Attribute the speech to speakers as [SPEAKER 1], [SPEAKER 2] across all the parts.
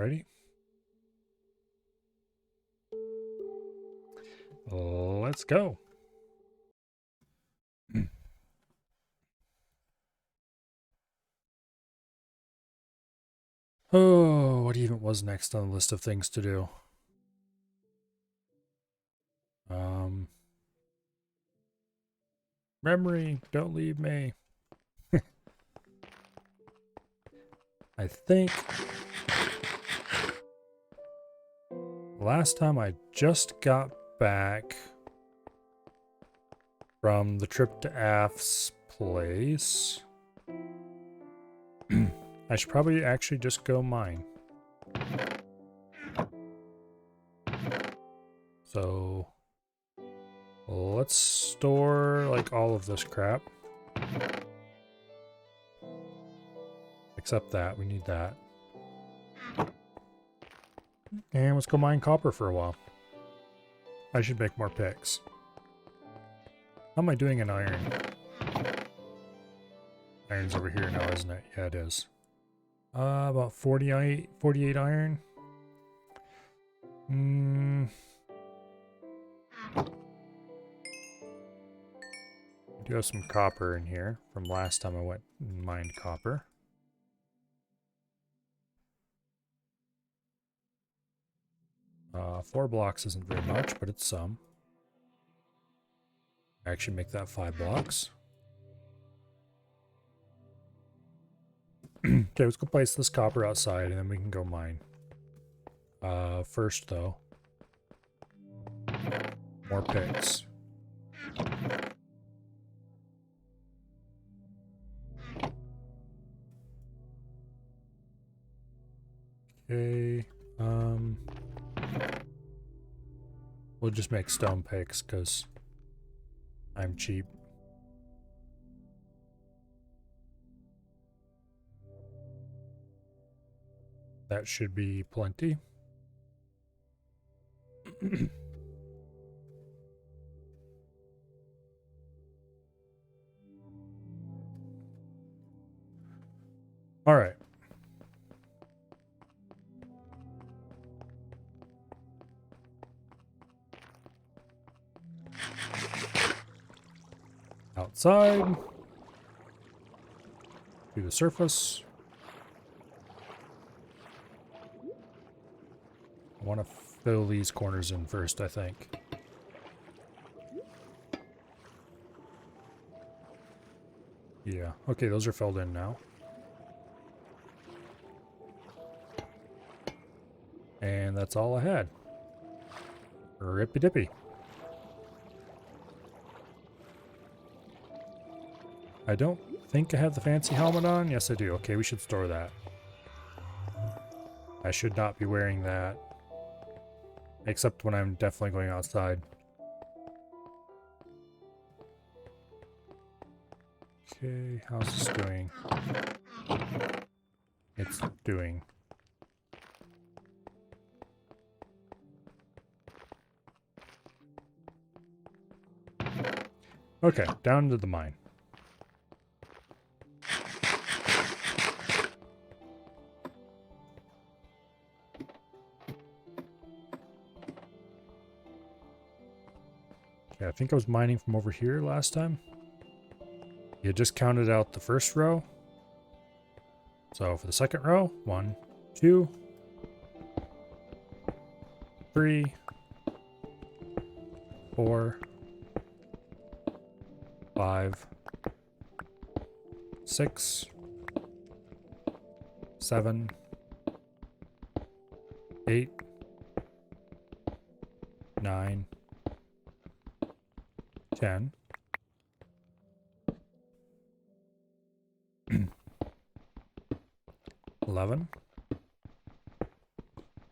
[SPEAKER 1] Alrighty. Let's go. Oh, what even was next on the list of things to do? Memory, don't leave me. I think last time I just got back from the trip to Af's place. I should probably actually just go mine. So let's store like all of this crap. Except that, we need that. And let's go mine copper for a while. I should make more picks. How am I doing in iron? Iron's over here now, isn't it? Yeah, it is. About 48 iron. I do have some copper in here from last time I went and mined copper. Four blocks isn't very much, but it's some. Actually make that 5 blocks. Okay, let's go place this copper outside and then we can go mine. First though, more picks. Okay, we'll just make stone picks because I'm cheap. That should be plenty. All right. Outside. To the surface. I want to fill these corners in first, I think. Yeah, okay, those are filled in now. And that's all I had. Rippy dippy. I don't think I have the fancy helmet on. Yes, I do. Okay, we should store that. I should not be wearing that. Except when I'm definitely going outside. Okay, how's this doing? It's doing. Okay, down to the mine. Okay, I think I was mining from over here last time. You just counted out the first row. So for the second row, 1, 2, 3, 4, 5, 6, 7, 8, 9, 10. 11,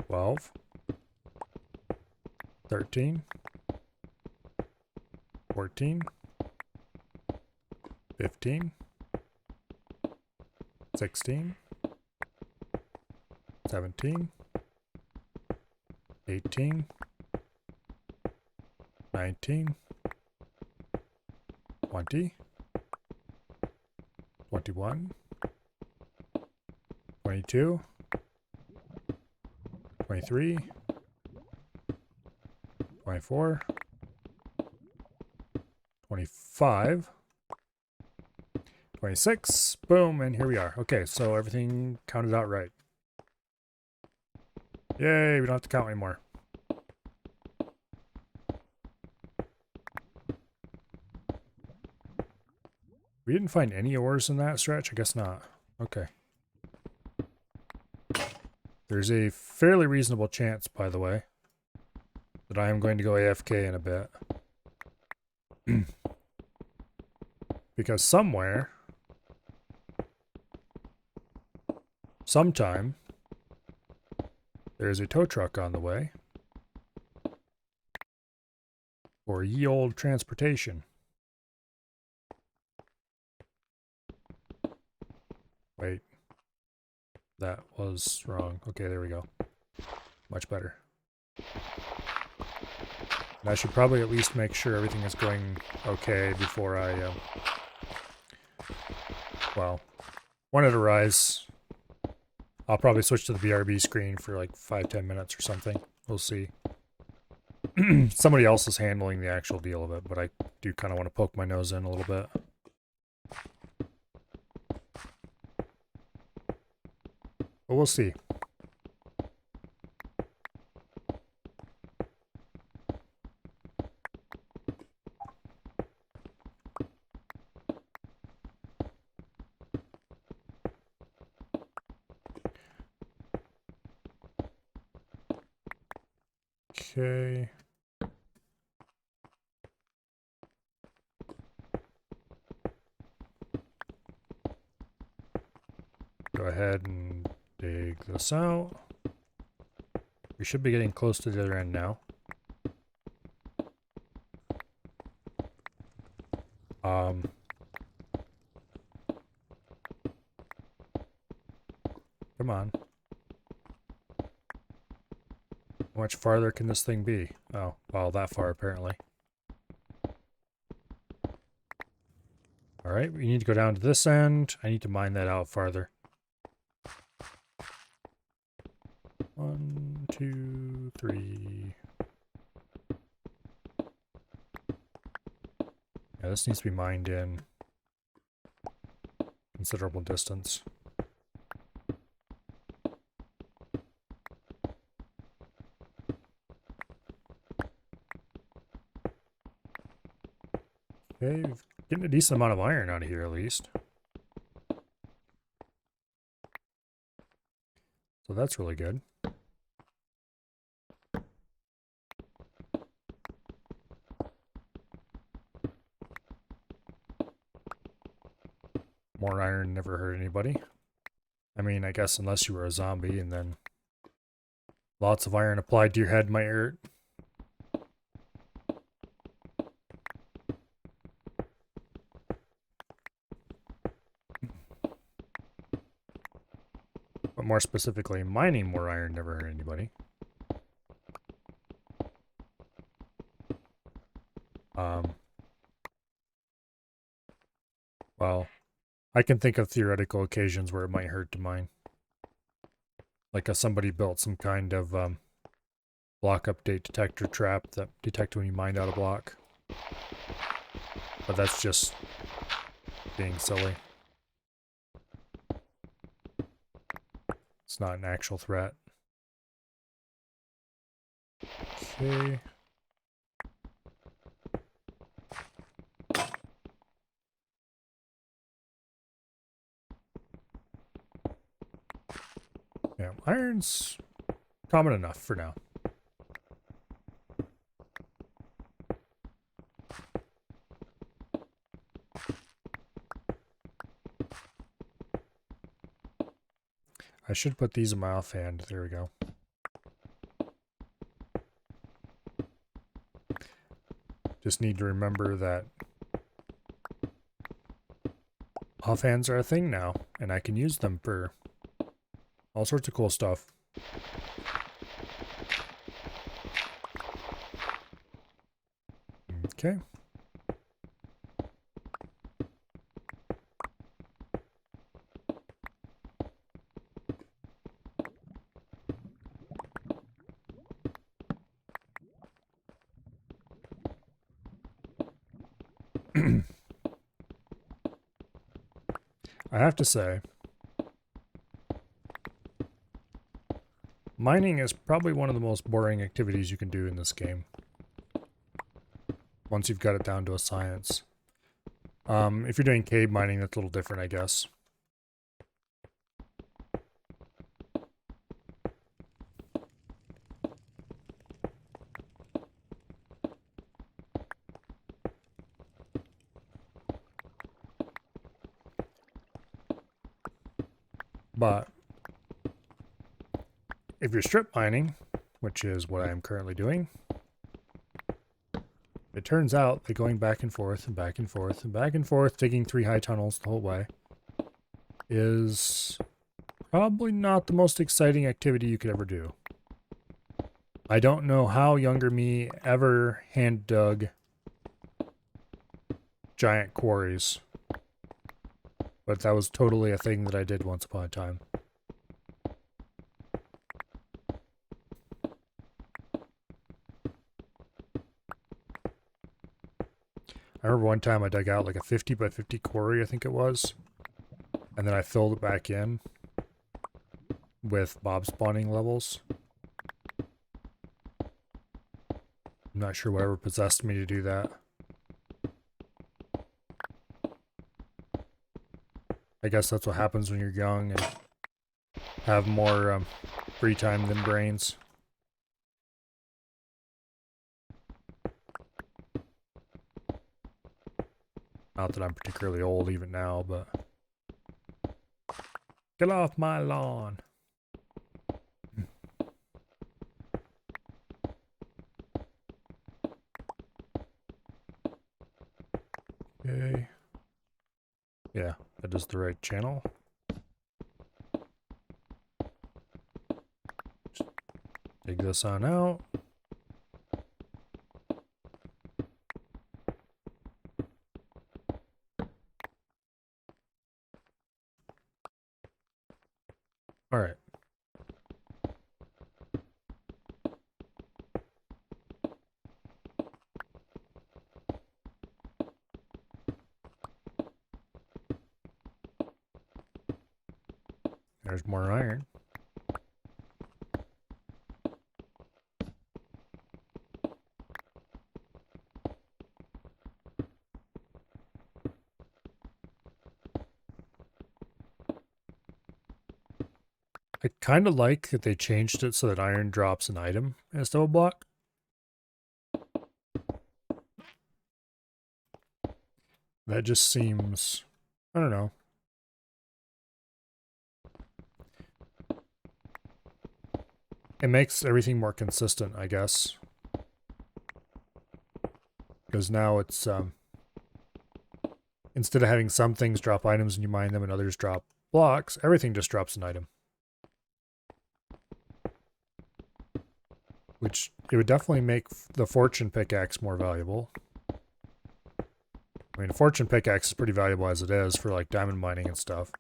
[SPEAKER 1] 12, 13, 14, 15, 16, 17, 18, 19, 20, 21, 22, 23, 24, 25, 26, boom, and here we are. Okay, so everything counted out right. Yay, we don't have to count anymore. We didn't find any ores in that stretch? I guess not. Okay. There's a fairly reasonable chance, by the way, that I am going to go AFK in a bit. Because somewhere, sometime, there's a tow truck on the way for ye old transportation. Wait. That was wrong. Okay, there we go. Much better. And I should probably at least make sure everything is going okay before I, well, when it arrives, I'll probably switch to the BRB screen for like 5-10 minutes or something. We'll see. Somebody else is handling the actual deal of it, but I do kind of want to poke my nose in a little bit. But we'll see. Okay. Go ahead and dig this out. We should be getting close to the other end now. Come on. How much farther can this thing be? Oh, well, that far apparently. Alright, we need to go down to this end. I need to mine that out farther. 1, 2, 3. Yeah, this needs to be mined in considerable distance. Okay, we're getting a decent amount of iron out of here at least. So that's really good. More iron never hurt anybody. I mean, I guess unless you were a zombie and then lots of iron applied to your head might hurt. But more specifically, mining more iron never hurt anybody. Well, I can think of theoretical occasions where it might hurt to mine. Like if somebody built some kind of block update detector trap that detected when you mined out a block. But that's just being silly. It's not an actual threat. Okay. Yeah, iron's common enough for now. I should put these in my offhand. There we go. Just need to remember that offhands are a thing now, and I can use them for all sorts of cool stuff. Okay. I have to say, mining is probably one of the most boring activities you can do in this game. Once you've got it down to a science. If you're doing cave mining, that's a little different, I guess. But if you're strip mining, which is what I am currently doing, it turns out that going back and forth and back and forth and back and forth, digging 3 high tunnels the whole way, is probably not the most exciting activity you could ever do. I don't know how younger me ever hand dug giant quarries, but that was totally a thing that I did once upon a time. I remember one time I dug out like a 50 by 50 quarry, I think it was, and then I filled it back in with mob spawning levels. I'm not sure whatever possessed me to do that. I guess that's what happens when you're young and have more free time than brains. Not that I'm particularly old even now, but... Get off my lawn! Okay. Yeah, that is the right channel. Just dig this on out. Alright. There's more iron. I kind of like that they changed it so that iron drops an item instead of a block. That just seems... I don't know. It makes everything more consistent, I guess. Because now it's, instead of having some things drop items and you mine them and others drop blocks, everything just drops an item. Which, it would definitely make the fortune pickaxe more valuable. I mean, a fortune pickaxe is pretty valuable as it is for, like, diamond mining and stuff.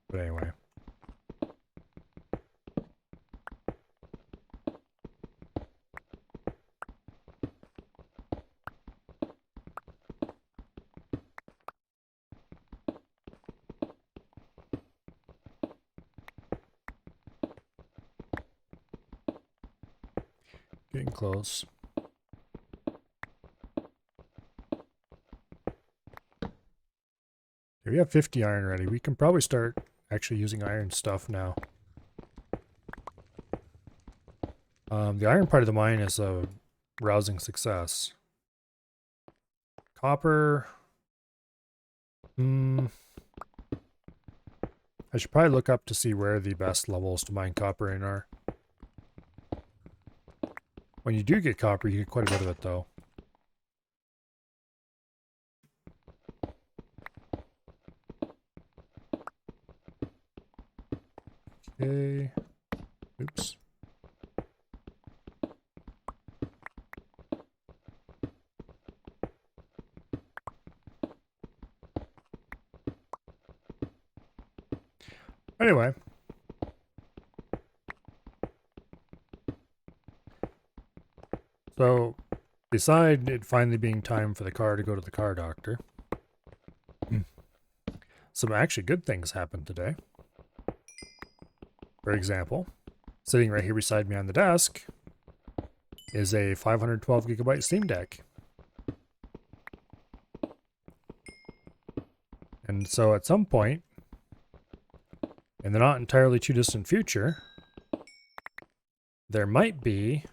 [SPEAKER 1] But anyway. Getting close. Okay, we have 50 iron ready. We can probably start actually using iron stuff now. The iron part of the mine is a rousing success. Copper. I should probably look up to see where the best levels to mine copper in are. When you do get copper, you get quite a bit of it, though. Okay. Oops. Anyway. So, beside it finally being time for the car to go to the car doctor, some actually good things happened today. For example, sitting right here beside me on the desk is a 512 gigabyte Steam Deck. And so at some point, in the not entirely too distant future, there might be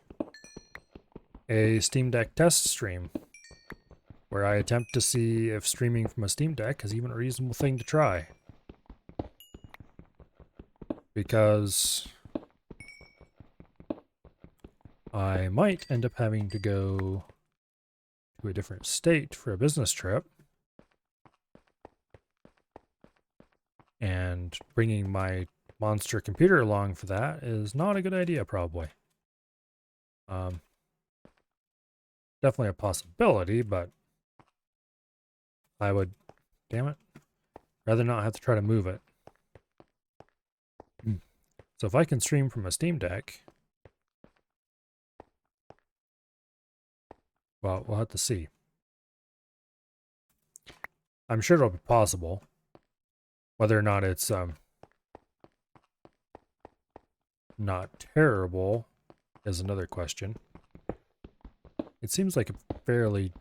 [SPEAKER 1] a Steam Deck test stream where I attempt to see if streaming from a Steam Deck is even a reasonable thing to try. Because I might end up having to go to a different state for a business trip. And bringing my monster computer along for that is not a good idea, probably. Definitely a possibility, but I would, damn it, rather not have to try to move it. So if I can stream from a Steam Deck, well, we'll have to see. I'm sure it'll be possible. Whether or not it's not terrible is another question. It seems like a fairly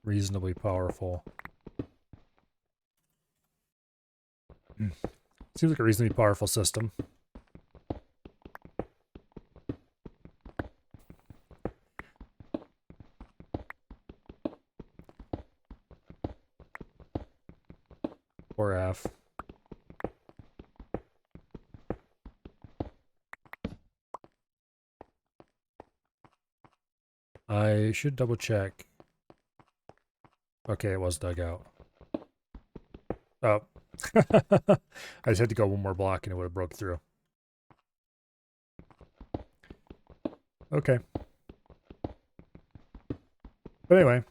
[SPEAKER 1] reasonably powerful. Seems like a reasonably powerful system. Or F. I should double check. Okay, it was dug out. Oh. I just had to go one more block and it would have broke through. Okay. But anyway.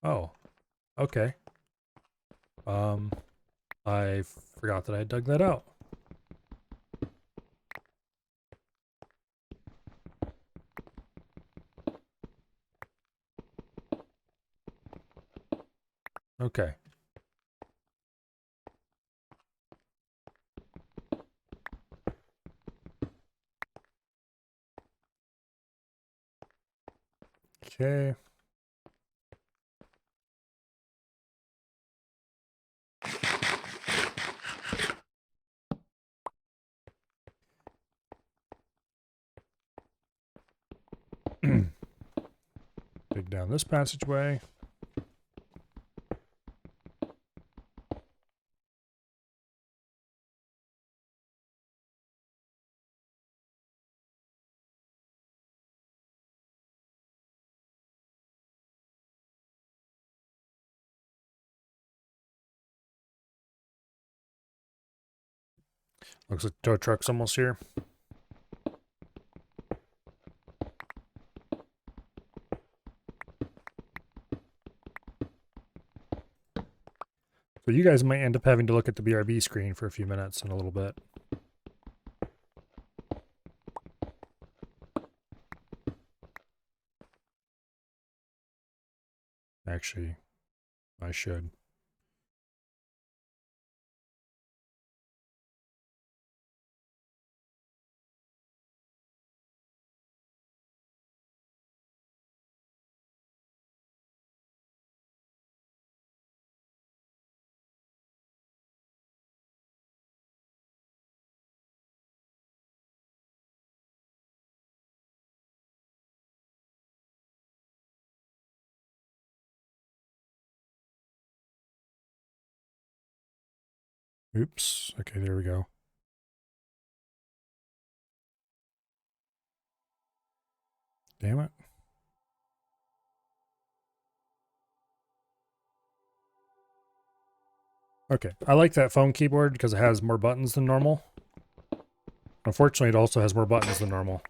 [SPEAKER 1] Oh. Okay. I forgot that I dug that out. Okay. Okay. Dig down this passageway. Looks like the tow truck's almost here. So you guys might end up having to look at the BRB screen for a few minutes in a little bit. Actually, I should. Oops. Okay, there we go. Damn it. Okay, I like that phone keyboard because it has more buttons than normal. Unfortunately, it also has more buttons than normal.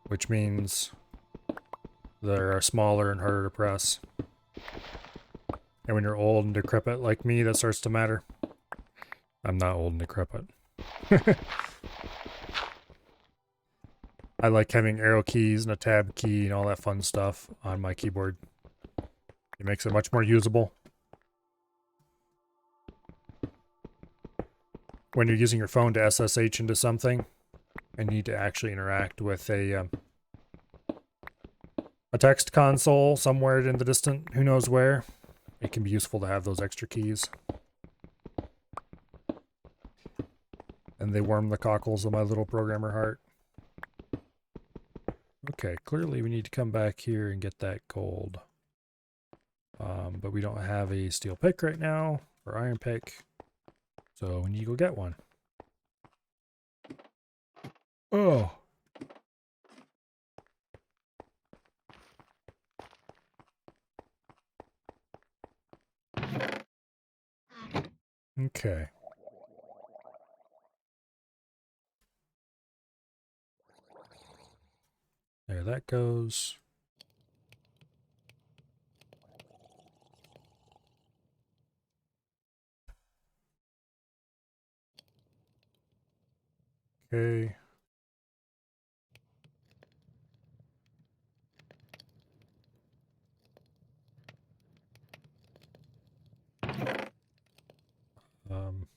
[SPEAKER 1] Which means they're smaller and harder to press. And when you're old and decrepit like me, that starts to matter. I'm not old and decrepit. I like having arrow keys and a tab key and all that fun stuff on my keyboard. It makes it much more usable. When you're using your phone to SSH into something and need to actually interact with a text console somewhere in the distant, who knows where, it can be useful to have those extra keys. And they warm the cockles of my little programmer heart. Okay, clearly we need to come back here and get that gold. But we don't have a steel pick right now, or iron pick. So we need to go get one. Oh. Okay. There that goes. Okay. Um,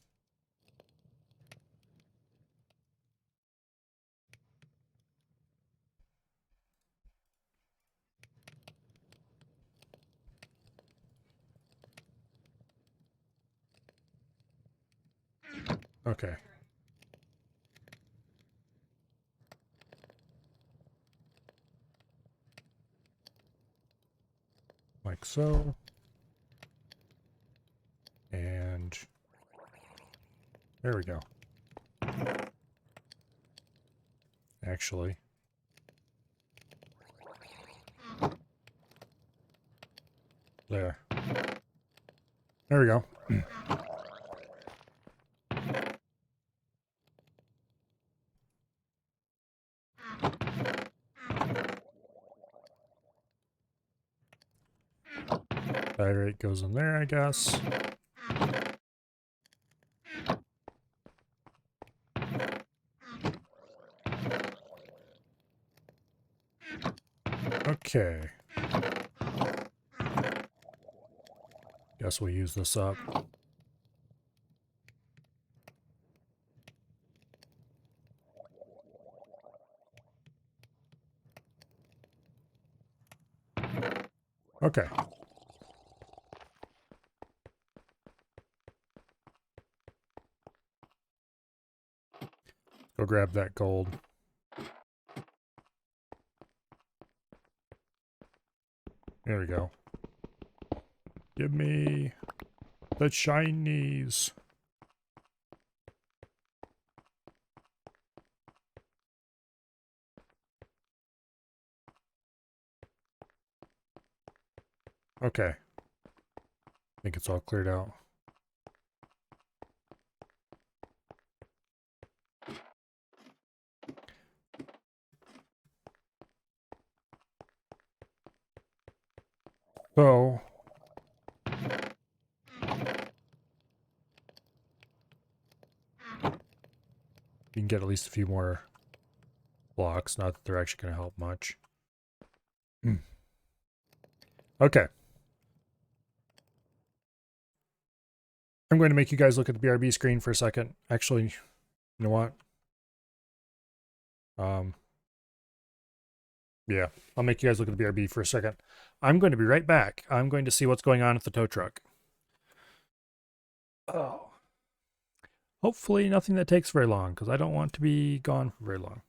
[SPEAKER 1] okay. Like so. And there we go. Actually. There. There we go. Diorite goes in there, I guess. Okay. Guess we'll use this up. Okay. Go grab that gold. There we go. Give me the shinies. Okay. I think it's all cleared out. So, you can get at least a few more blocks. Not that they're actually going to help much. Okay. I'm going to make you guys look at the BRB screen for a second. Actually, you know what? Yeah, I'll make you guys look at the BRB for a second. I'm going to be right back. I'm going to see what's going on at the tow truck. Oh. Hopefully nothing that takes very long, because I don't want to be gone for very long.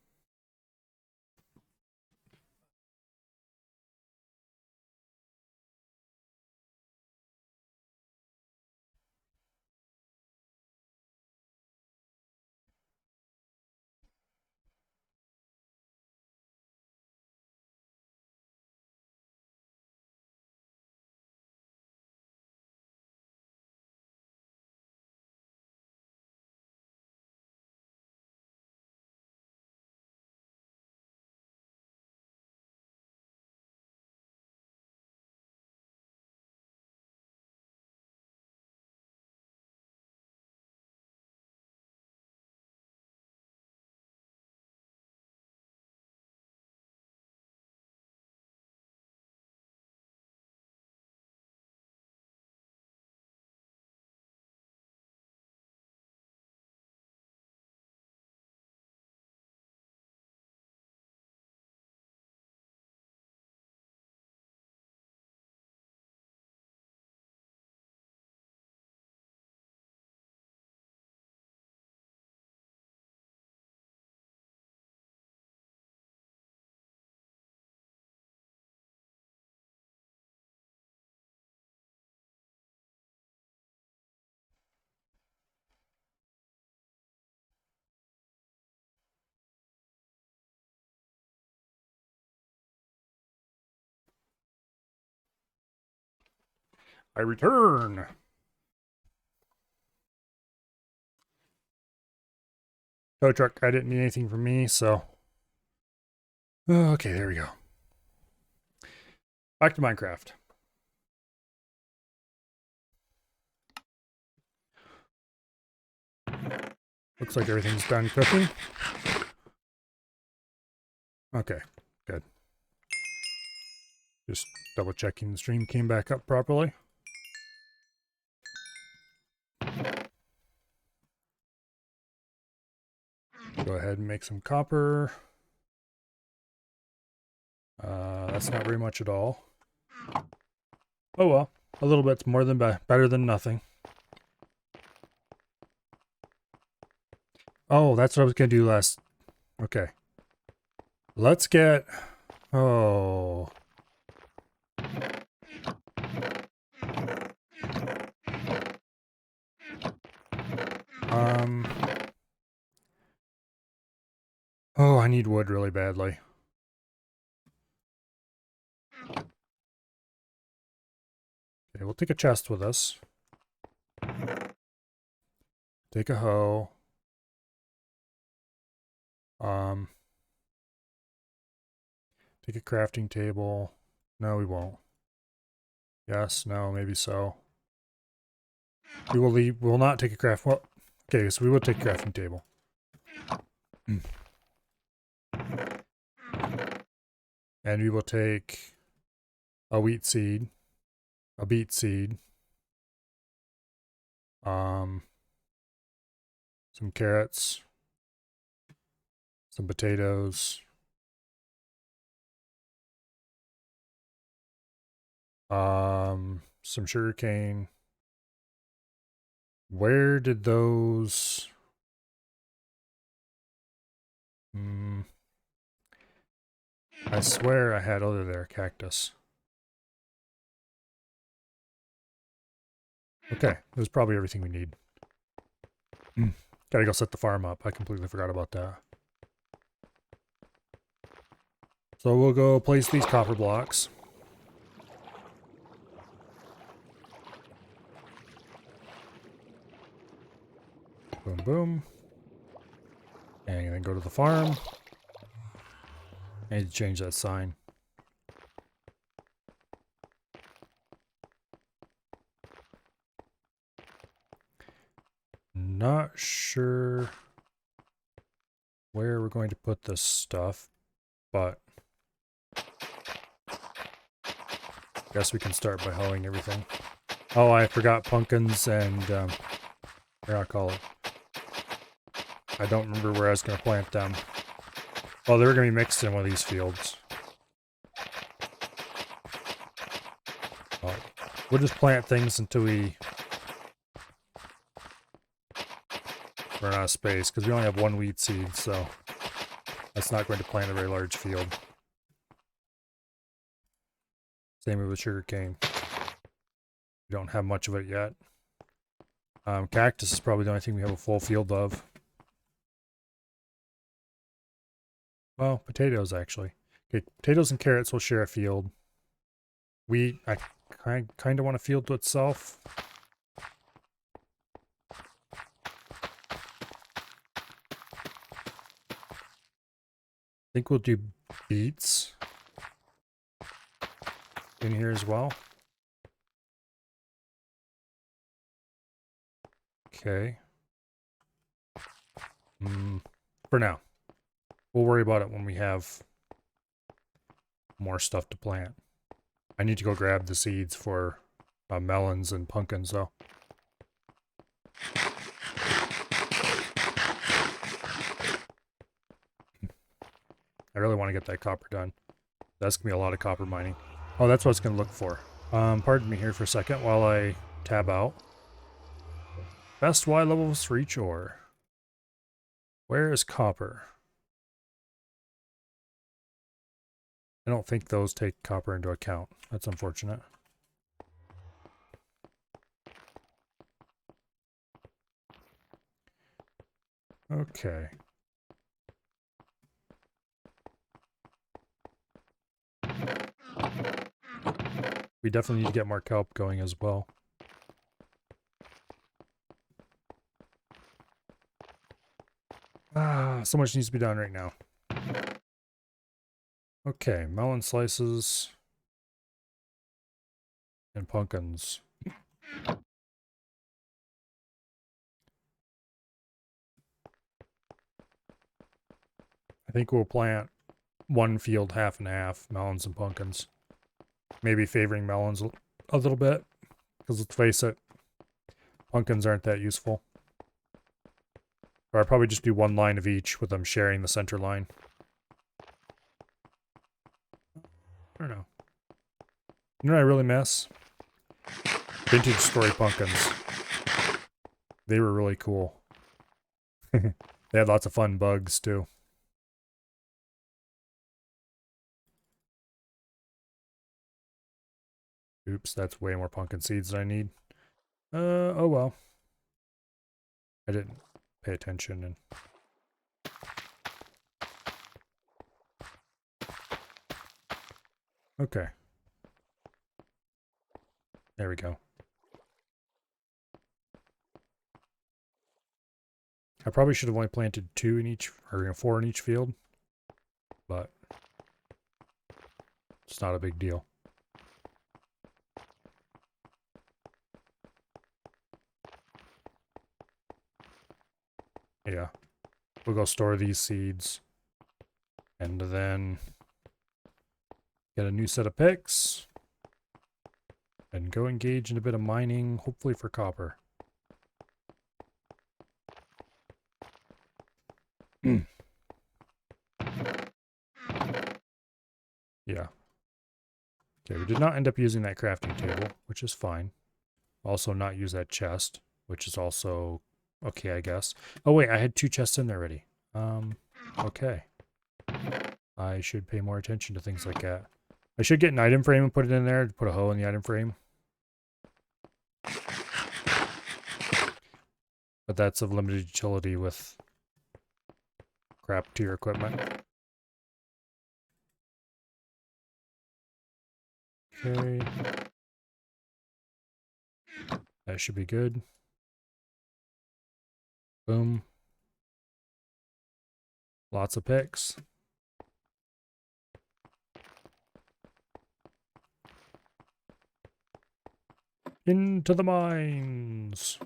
[SPEAKER 1] I return. Tow truck, I didn't need anything from me, so. Okay, there we go. Back to Minecraft. Looks like everything's done cooking. Okay, good. Just double checking the stream came back up properly. Go ahead and make some copper. That's not very much at all. Oh well, a little bit's more than better than nothing. Oh, that's what I was gonna do last. Okay. Let's get. Oh. Oh, I need wood really badly. Okay, we'll take a chest with us. Take a hoe. Take a crafting table. No, we won't. Yes, no, maybe so. We will leave. We will not take a craft. Well, okay, so we will take a crafting table. And we will take a wheat seed, a beet seed, some carrots, some potatoes, some sugar cane. Where did those? I swear I had other there, cactus. Okay, there's probably everything we need. Gotta go set the farm up. I completely forgot about that. So we'll go place these copper blocks. Boom, boom. And then go to the farm. I need to change that sign. Not sure where we're going to put this stuff, but guess we can start by hoeing everything. Oh, I forgot pumpkins and, what I call it. I don't remember where I was going to plant them. Oh, they're going to be mixed in one of these fields. We'll just plant things until we run out of space, because we only have one wheat seed, so that's not going to plant a very large field. Same with sugar cane. We don't have much of it yet. Cactus is probably the only thing we have a full field of. Well, potatoes, actually. Okay, potatoes and carrots will share a field. Wheat, I kind of want a field to itself. I think we'll do beets in here as well. Okay. For now. We'll worry about it when we have more stuff to plant. I need to go grab the seeds for melons and pumpkins, though. I really want to get that copper done. That's going to be a lot of copper mining. Oh, that's what it's going to look for. Pardon me here for a second while I tab out. Best Y levels for each ore. Where is copper? I don't think those take copper into account. That's unfortunate. Okay. We definitely need to get more kelp going as well. So much needs to be done right now. Okay, melon slices and pumpkins. I think we'll plant one field half and half, melons and pumpkins. Maybe favoring melons a little bit, because let's face it, pumpkins aren't that useful. Or I'll probably just do one line of each with them sharing the center line. I don't know. You know what I really miss? Vintage story pumpkins. They were really cool. They had lots of fun bugs too. Oops, that's way more pumpkin seeds than I need. Oh well. I didn't pay attention and... Okay. There we go. I probably should have only planted 2 in each, or 4 in each field, but it's not a big deal. Yeah. We'll go store these seeds. And then get a new set of picks. And go engage in a bit of mining, hopefully for copper. Yeah. Okay, we did not end up using that crafting table, which is fine. Also not use that chest, which is also okay, I guess. Oh wait, I had 2 chests in there already. Okay. I should pay more attention to things like that. I should get an item frame and put it in there, put a hoe in the item frame. But that's of limited utility with crap tier equipment. Okay. That should be good. Boom. Lots of picks. Into the mines.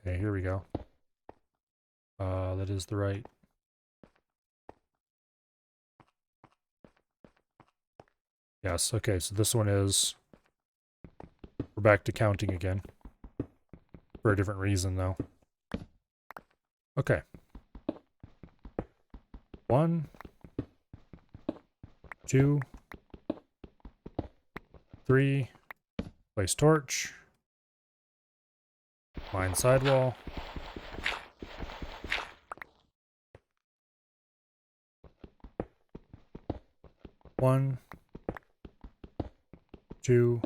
[SPEAKER 1] Okay, here we go. That is the right. Yes, okay, so this one is... We're back to counting again. For a different reason, though. Okay. 1, 2, 3. Place torch. Mine sidewall. 1, 2,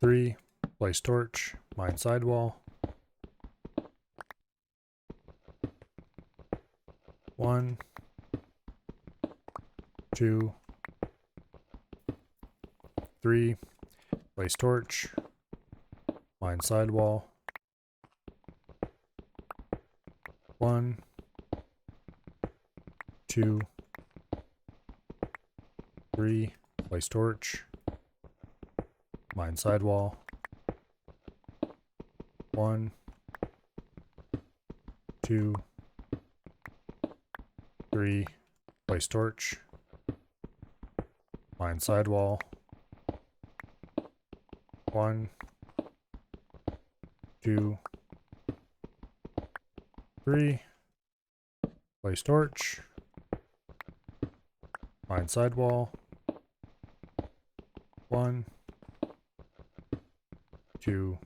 [SPEAKER 1] 3. Place torch. Mine sidewall. 1, 2, 3. Place torch. Mine sidewall. 1, 2, 3. Place torch. Mine sidewall. 1, 2, 3. Place torch. Mine sidewall. 1, 2, 3. Place torch. Mine sidewall. 1, 2,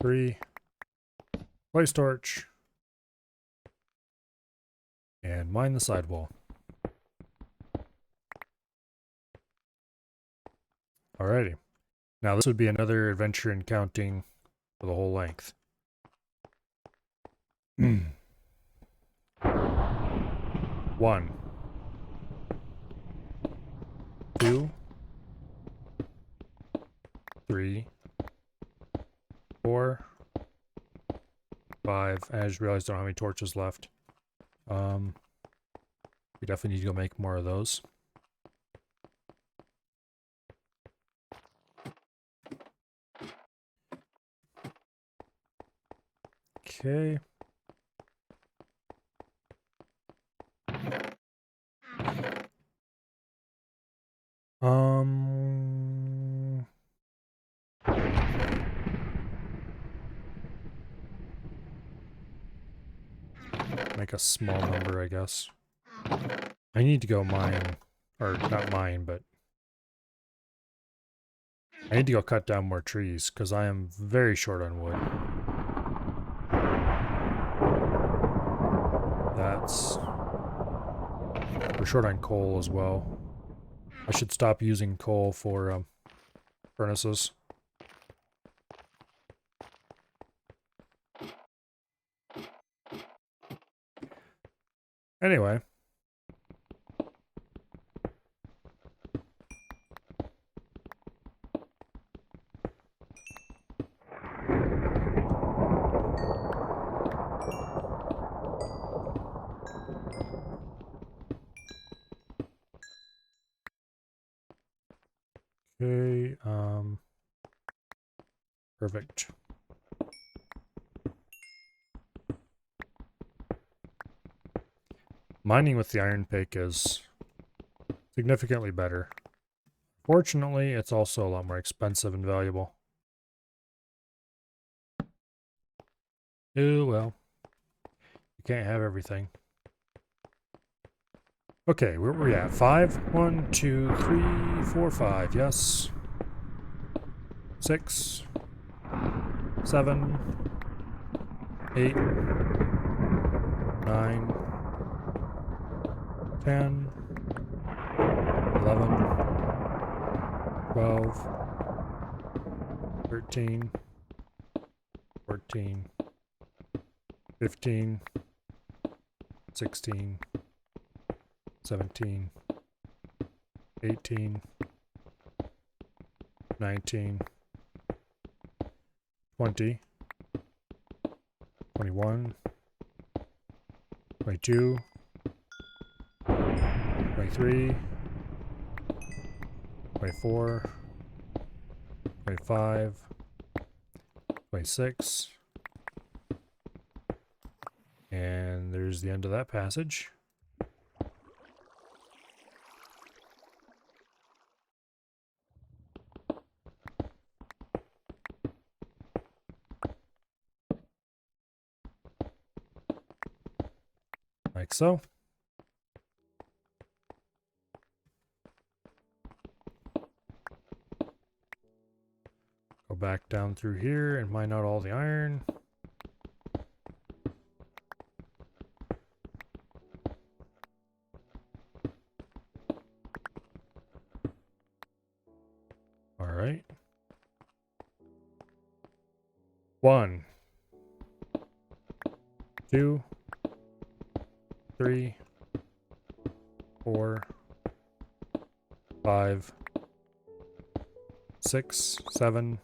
[SPEAKER 1] 3. Place torch. And mine the sidewall. Alrighty. Now this would be another adventure in counting for the whole length. 1, 2, 3, 4, 5. I just realized I don't have any torches left. We definitely need to go make more of those. Okay. Make a small number, I guess. I need to go mine, or not mine, but I need to go cut down more trees because I am very short on wood. We're short on coal as well. I should stop using coal for furnaces. Anyway. Okay, perfect. Mining with the iron pick is significantly better. Fortunately, it's also a lot more expensive and valuable. Oh well. You can't have everything. Okay, where were we at? 5? 1, 2, 3, 4, 5. Yes. 6, 7, 8, 9, 10, 11, 12, 13, 14, 15, 16, 17, 18, 19, 20, 21, 22, 23, 24, 25, 26, and there's the end of that passage. Like so. Go back down through here and mine out all the iron. All right. 1, 2, 3, 4, 5, 6, 7,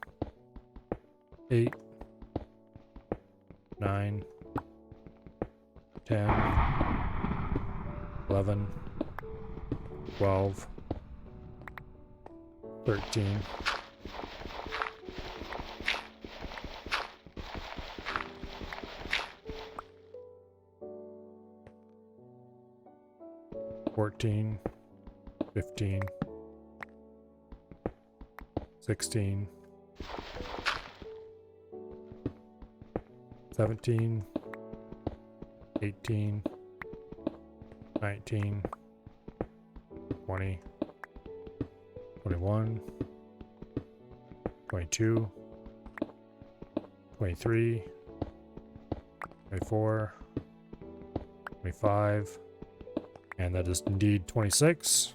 [SPEAKER 1] 8, 9, 10, 11, 12, 13, 14, 15, 16, 17, 18, 19, 20, 21, 22, 23, 24, 25, and that is indeed 26.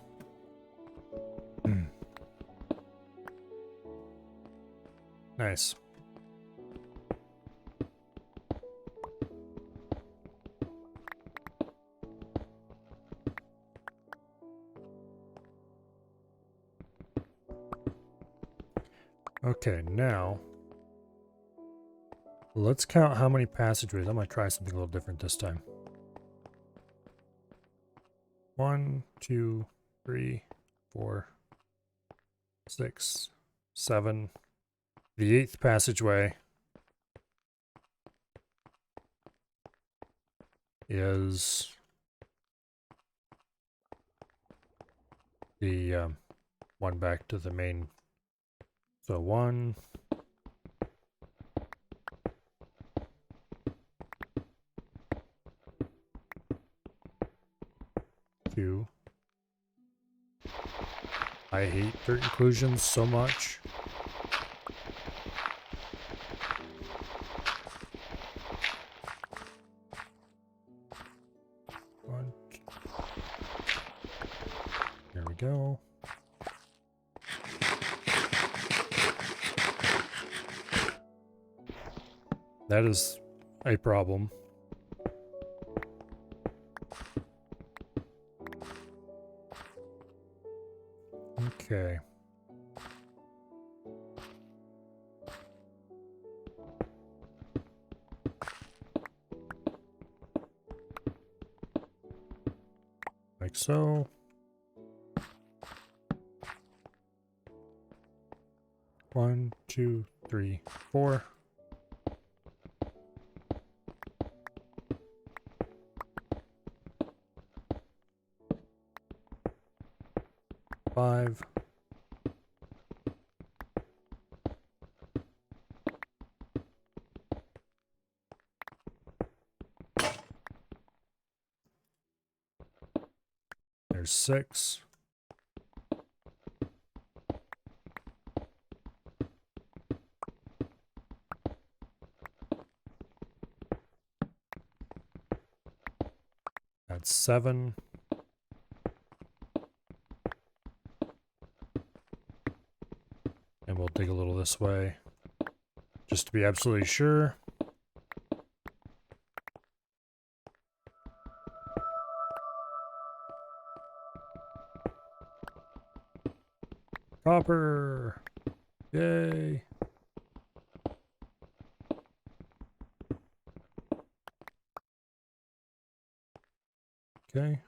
[SPEAKER 1] Nice. Okay, now let's count how many passageways. I'm going to try something a little different this time. 1, 2, 3, 4, 6, 7. The 8th passageway is the one back to the main. So 1, 2. I hate dirt inclusions so much. One. There we go. That is a problem. Okay. Like so. One, two, three, 4. Five. There's 6. That's 7. And we'll dig a little this way, just to be absolutely sure. Copper! Yay! Okay.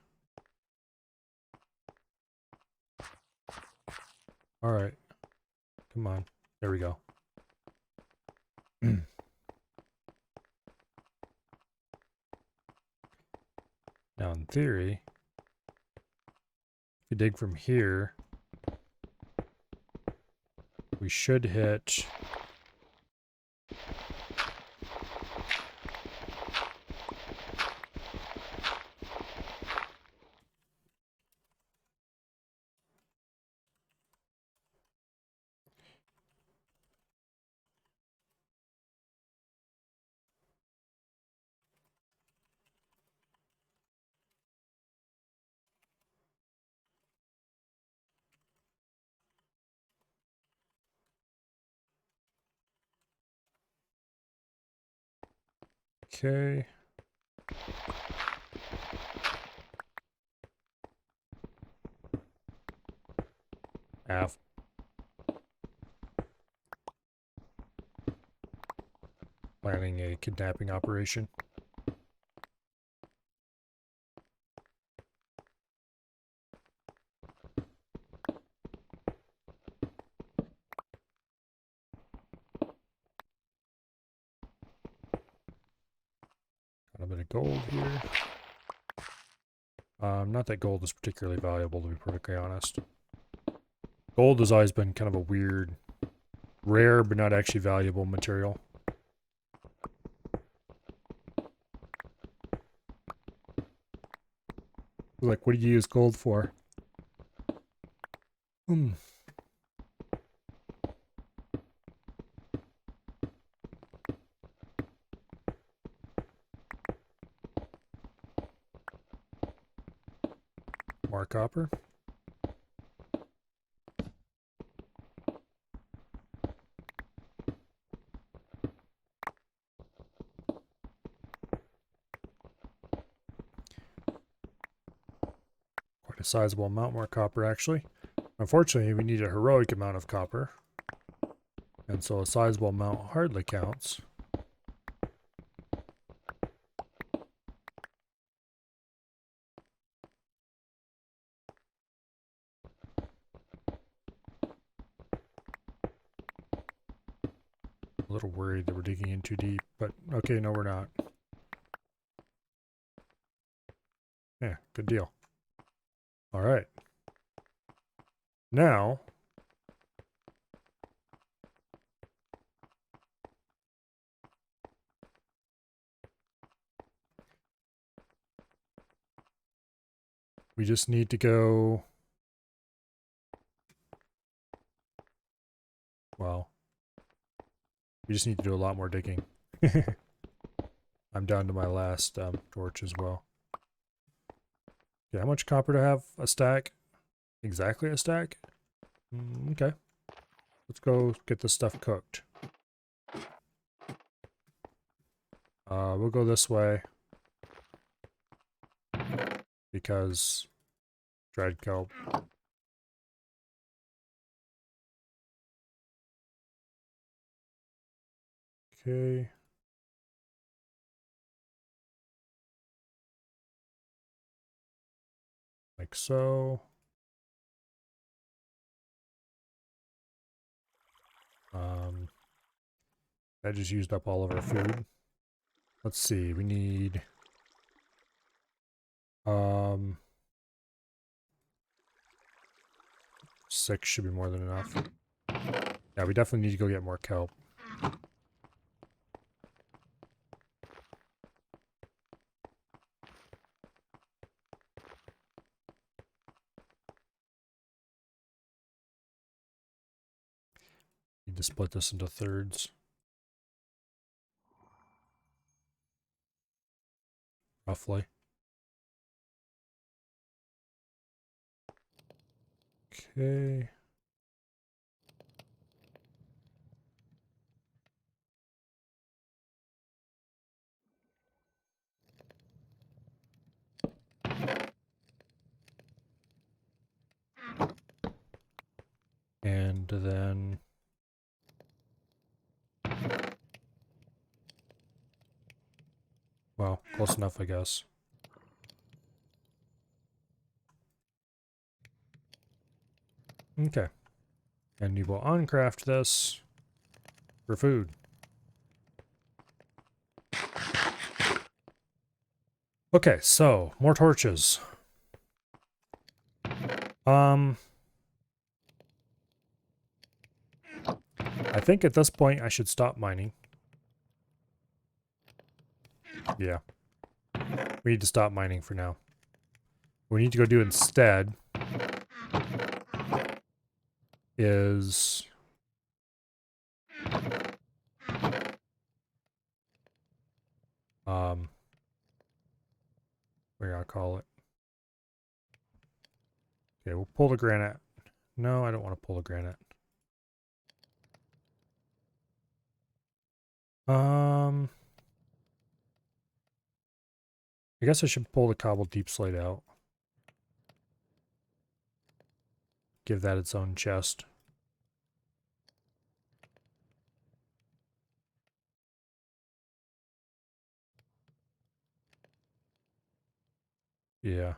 [SPEAKER 1] Alright. Come on. There we go. Now, in theory, if you dig from here, we should hit okay. F. Planning a kidnapping operation. Got a bit of gold here. Not that gold is particularly valuable, to be perfectly honest. Gold has always been kind of a weird, rare, but not actually valuable material. Like, what do you use gold for? More copper. Quite a sizable amount more copper, actually. Unfortunately, we need a heroic amount of copper. And so a sizable amount hardly counts. A little worried that we're digging in too deep, but okay, no, we're not. Yeah, good deal. All right. Now, we just need to go, well, we just need to do a lot more digging. I'm down to my last torch as well. Okay, how much copper do I have? A stack? Exactly a stack? Okay. Let's go get this stuff cooked. We'll go this way. Because dried kelp. Okay. Like so. That just used up all of our food. Let's see, we need 6 should be more than enough. Yeah, we definitely need to go get more kelp. Need to split this into thirds. Roughly. Okay. And then well, close enough, I guess. Okay. And you will uncraft this for food. Okay, so more torches. I think at this point I should stop mining. Yeah. We need to stop mining for now. What we need to go do instead is what do I call it? Okay, we'll pull the granite. No, I don't want to pull the granite. I guess I should pull the cobble deep slate out. Give that its own chest. Yeah.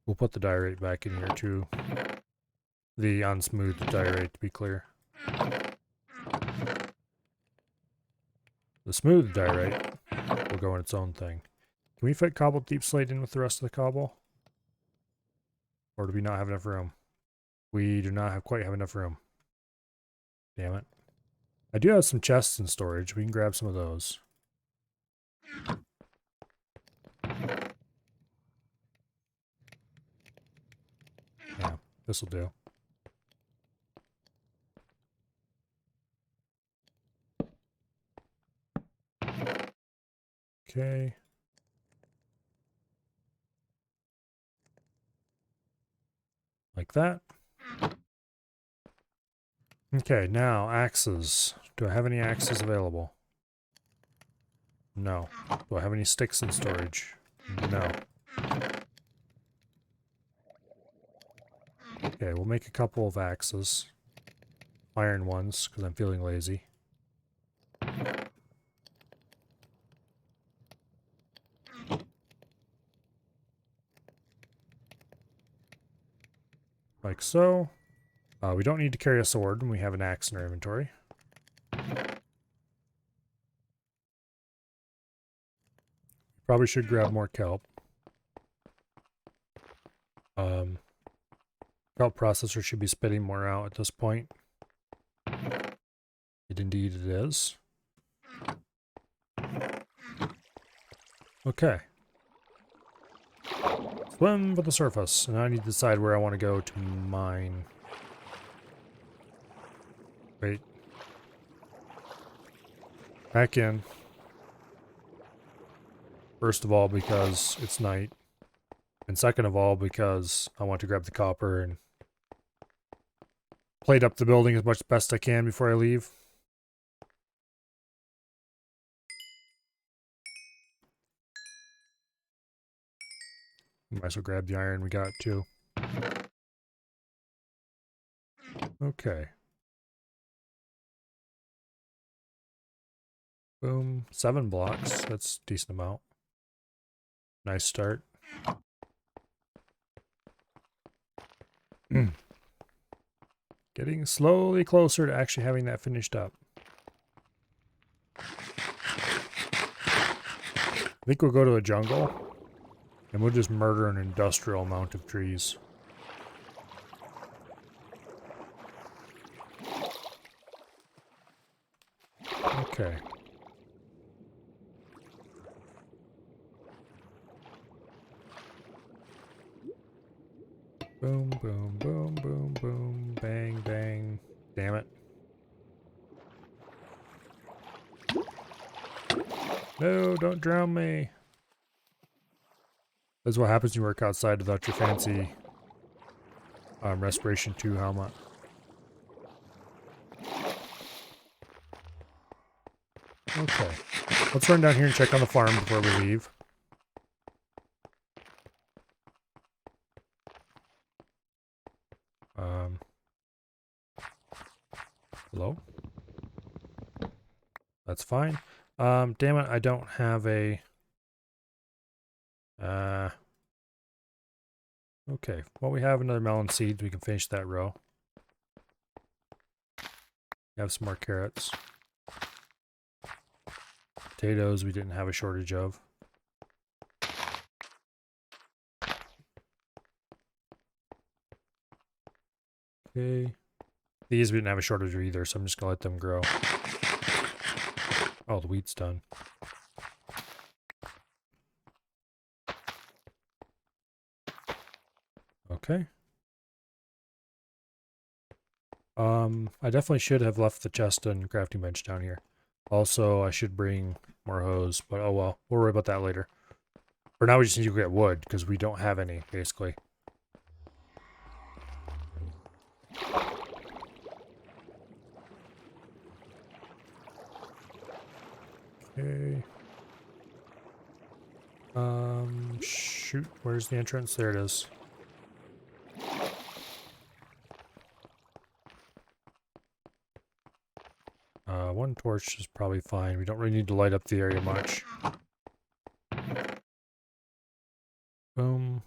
[SPEAKER 1] We'll put the diorite back in here too. The unsmoothed diorite, to be clear. The smooth diorite will go in its own thing. Can we fit cobble deep slate in with the rest of the cobble? Or do we not have enough room? We do not quite have enough room. Damn it. I do have some chests in storage. We can grab some of those. Yeah, this will do. Okay. Like that. Okay, now axes. Do I have any axes available? No. Do I have any sticks in storage? No. Okay, we'll make a couple of axes. iron ones because I'm feeling lazy. Like so. We don't need to carry a sword when we have an axe in our inventory. Probably should grab more kelp. Kelp processor should be spitting more out at this point. Indeed it is. Okay. Swim for the surface. And I need to decide where I want to go to mine. Wait. Back in. First of all, because it's night. And second of all, because I want to grab the copper and plate up the building as much as best I can before I leave. Might as well grab the iron we got too. Okay. Boom. 7 blocks. That's a decent amount. Nice start. Getting slowly closer to actually having that finished up. I think we'll go to a jungle and we'll just murder an industrial amount of trees. Okay. Boom, boom, boom, boom, boom, bang, bang. Damn it. No, don't drown me. That's what happens when you work outside without your fancy respiration 2 helmet. Okay. Let's run down here and check on the farm before we leave. Hello? That's fine. Damn it, I don't have a... Okay, well we have another melon seed. We can finish that row. We have some more carrots. Potatoes we didn't have a shortage of. Okay. These we didn't have a shortage of either, so I'm just gonna let them grow. Oh, the wheat's done. Okay. I definitely should have left the chest and crafting bench down here. Also, I should bring more hose, but oh well. We'll worry about that later. For now, we just need to get wood, because we don't have any, basically. Okay. Shoot, where's the entrance? There it is. One torch is probably fine. We don't really need to light up the area much. Boom.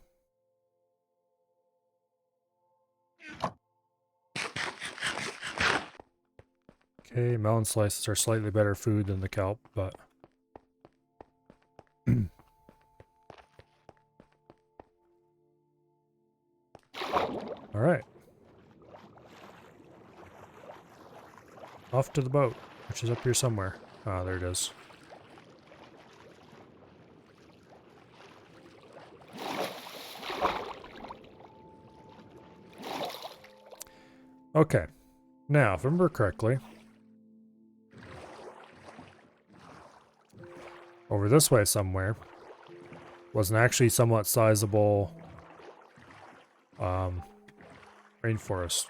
[SPEAKER 1] Okay, melon slices are slightly better food than the kelp, but... Alright. Off to the boat, which is up here somewhere. Ah, there it is. Okay. Now, if I remember correctly, over this way somewhere was an actually somewhat sizable rainforest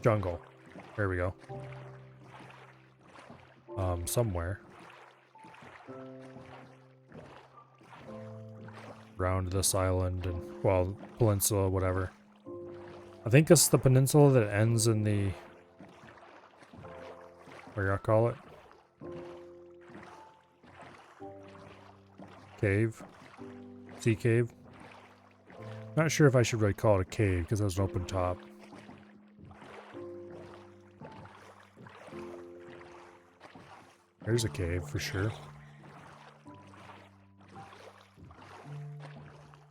[SPEAKER 1] jungle. There we go. Somewhere around this island and, well, peninsula, whatever. I think this is the peninsula that ends in the What do y'all call it? Cave. Sea cave. Not sure if I should really call it a cave because it has an open top. There's a cave for sure.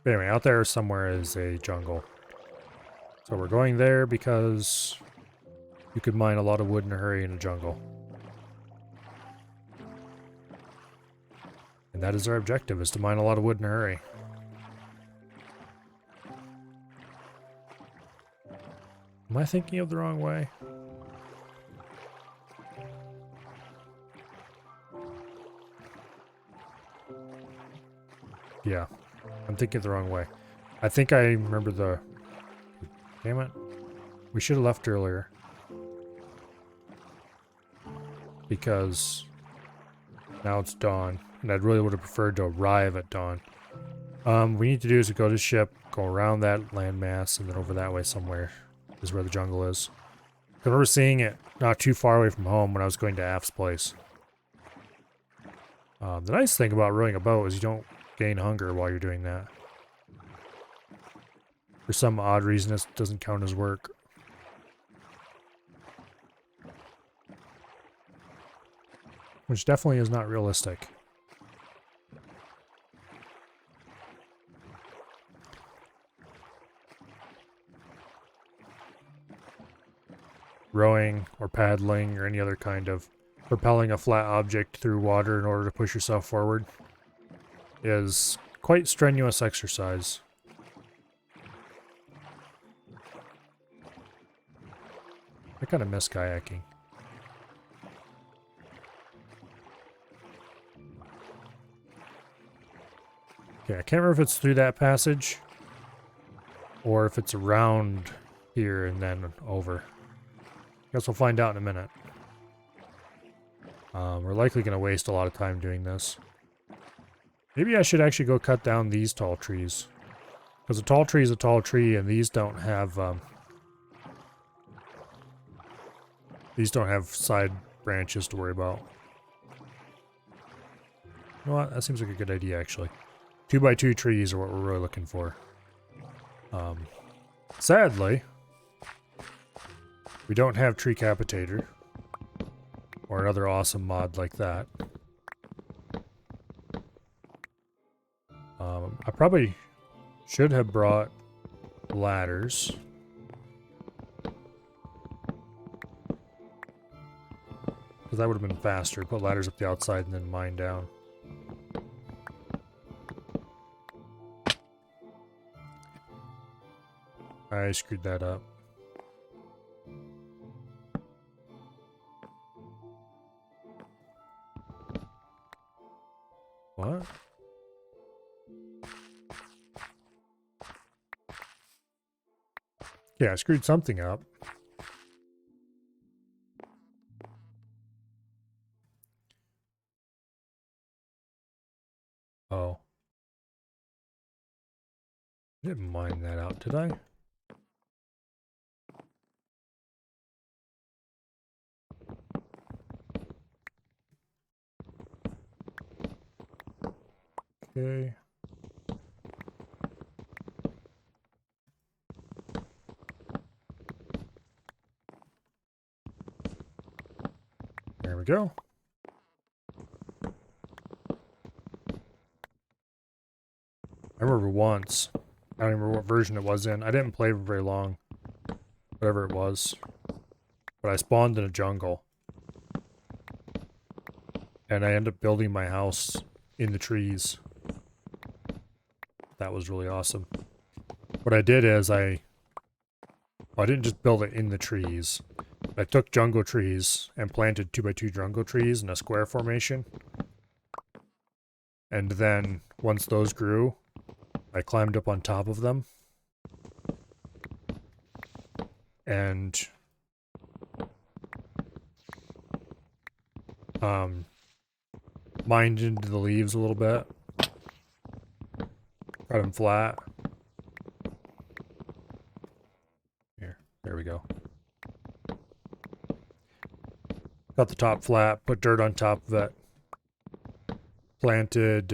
[SPEAKER 1] But anyway, out there somewhere is a jungle. So we're going there because you could mine a lot of wood in a hurry in a jungle. And that is our objective, is to mine a lot of wood in a hurry. Am I thinking of the wrong way? Yeah, I'm thinking the wrong way. I think I remember the... Damn it. We should have left earlier. Because now it's dawn, and I really would have preferred to arrive at dawn. We need to do is to go to the ship, go around that landmass, and then over that way somewhere is where the jungle is. I remember seeing it not too far away from home when I was going to Af's place. The nice thing about rowing a boat is you don't gain hunger while you're doing that. For some odd reason, this doesn't count as work. Which definitely is not realistic. Rowing or paddling or any other kind of propelling a flat object through water in order to push yourself forward is quite strenuous exercise. I kind of miss kayaking. Okay, I can't remember if it's through that passage or if it's around here and then over. Guess we'll find out in a minute. We're likely going to waste a lot of time doing this. Maybe I should actually go cut down these tall trees. Because a tall tree is a tall tree, and these don't have side branches to worry about. You know what? That seems like a good idea, actually. 2x2 trees are what we're really looking for. Sadly, we don't have Tree Capitator. Or another awesome mod like that. I probably should have brought ladders. Because that would have been faster. Put ladders up the outside and then mine down. I screwed that up. What? Yeah, I screwed something up. Oh. I didn't mine that out, did I? Okay. There we go. I remember once, I don't remember what version it was in. I didn't play for very long, whatever it was. But I spawned in a jungle. And I ended up building my house in the trees. That was really awesome. What I did is I didn't just build it in the trees. I took jungle trees and planted 2x2 jungle trees in a square formation. And then, once those grew, I climbed up on top of them. And mined into the leaves a little bit. Got them flat. Here, there we go. got the top flat, put dirt on top of it, planted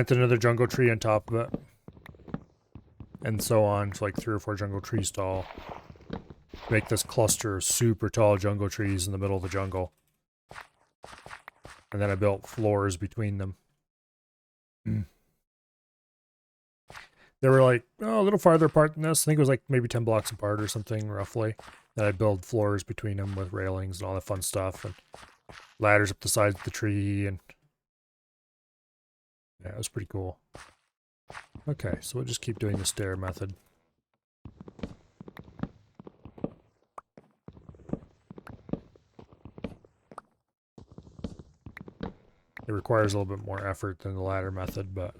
[SPEAKER 1] another jungle tree on top of it, and so on. So like 3 or 4 jungle trees tall. Make this cluster of super tall jungle trees in the middle of the jungle. And then I built floors between them. They were like, oh, a little farther apart than this. I think it was like maybe 10 blocks apart or something, roughly. Then I build floors between them with railings and all that fun stuff. And ladders up the sides of the tree. And yeah, it was pretty cool. Okay, so we'll just keep doing the stair method. It requires a little bit more effort than the ladder method, but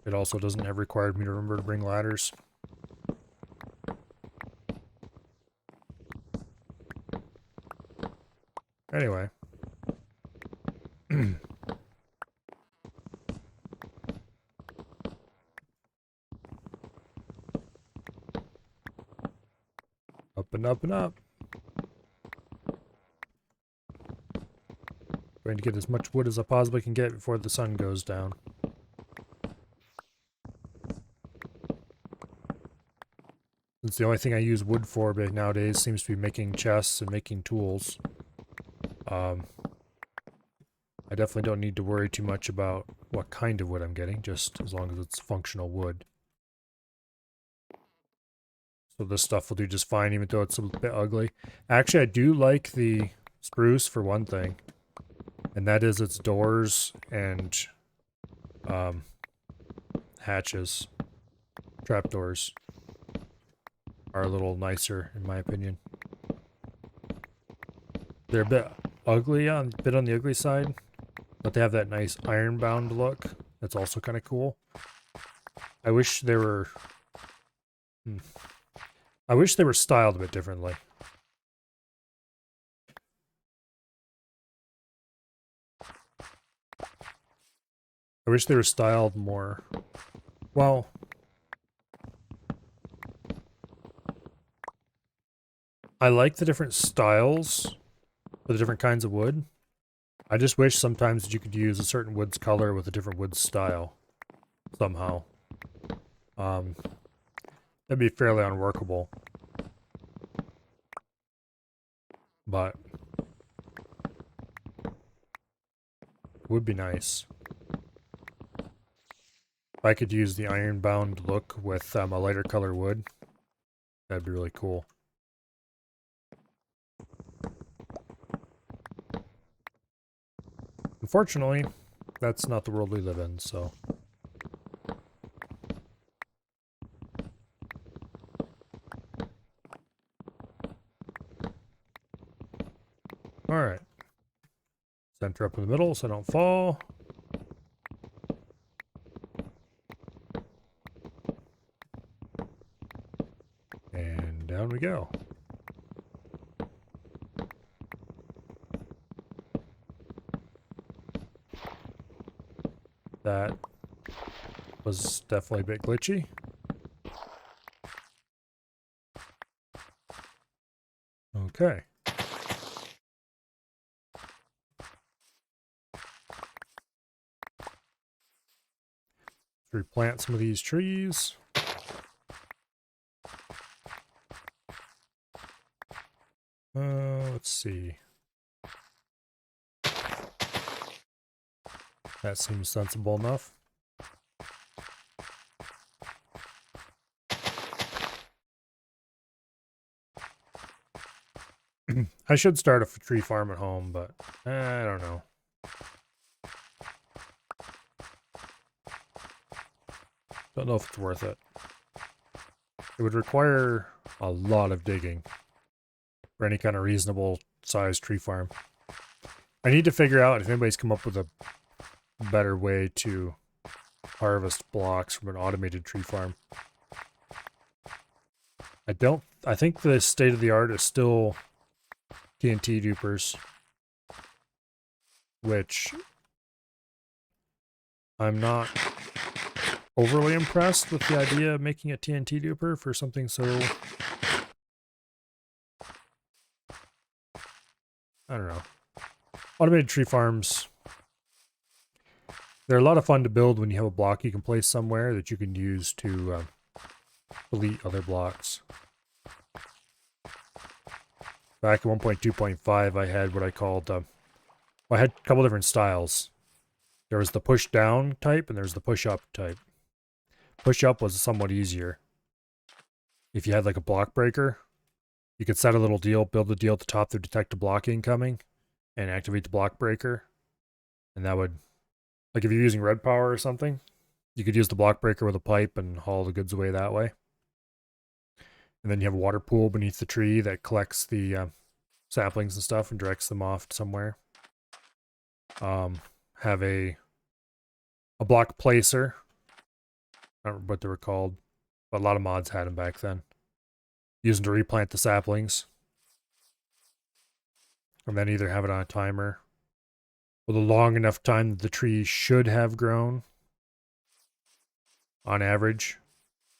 [SPEAKER 1] it also doesn't have required me to remember to bring ladders. Anyway. Up and up and up. Going to get as much wood as I possibly can get before the sun goes down. Since the only thing I use wood for nowadays seems to be making chests and making tools. I definitely don't need to worry too much about what kind of wood I'm getting, just as long as it's functional wood. So this stuff will do just fine, even though it's a bit ugly. Actually, I do like the spruce for one thing, and that is its doors and hatches, trapdoors, are a little nicer in my opinion. They're a bit ugly, a bit on the ugly side, but they have that nice iron-bound look. That's also kind of cool. I wish they were. I wish they were styled a bit differently. I wish they were styled more. Well, I like the different styles for the different kinds of wood. I just wish sometimes that you could use a certain wood's color with a different wood's style. Somehow. That'd be fairly unworkable. But it would be nice. If I could use the iron-bound look with a lighter color wood, that'd be really cool. Unfortunately, that's not the world we live in, so... Alright. Center up in the middle so I don't fall. And down we go. That was definitely a bit glitchy. Okay. Let's replant some of these trees. Let's see. That seems sensible enough. I should start a tree farm at home, but I don't know. Don't know if it's worth it. It would require a lot of digging for any kind of reasonable sized tree farm. I need to figure out if anybody's come up with a better way to harvest blocks from an automated tree farm. I think the state of the art is still TNT dupers, which I'm not overly impressed with the idea of making a TNT duper for something so, I don't know. Automated tree farms, they're a lot of fun to build when you have a block you can place somewhere that you can use to delete other blocks. Back in 1.2.5, I had what I called, well, I had a couple different styles. There was the push down type and there's the push up type. Push up was somewhat easier. If you had like a block breaker, you could set a little deal, build a deal at the top to detect a block incoming and activate the block breaker. And that would, like if you're using red power or something, you could use the block breaker with a pipe and haul the goods away that way. And then you have a water pool beneath the tree that collects the saplings and stuff and directs them off somewhere. Have a block placer. I don't remember what they were called, but a lot of mods had them back then. Using to replant the saplings. And then either have it on a timer with a long enough time that the tree should have grown on average,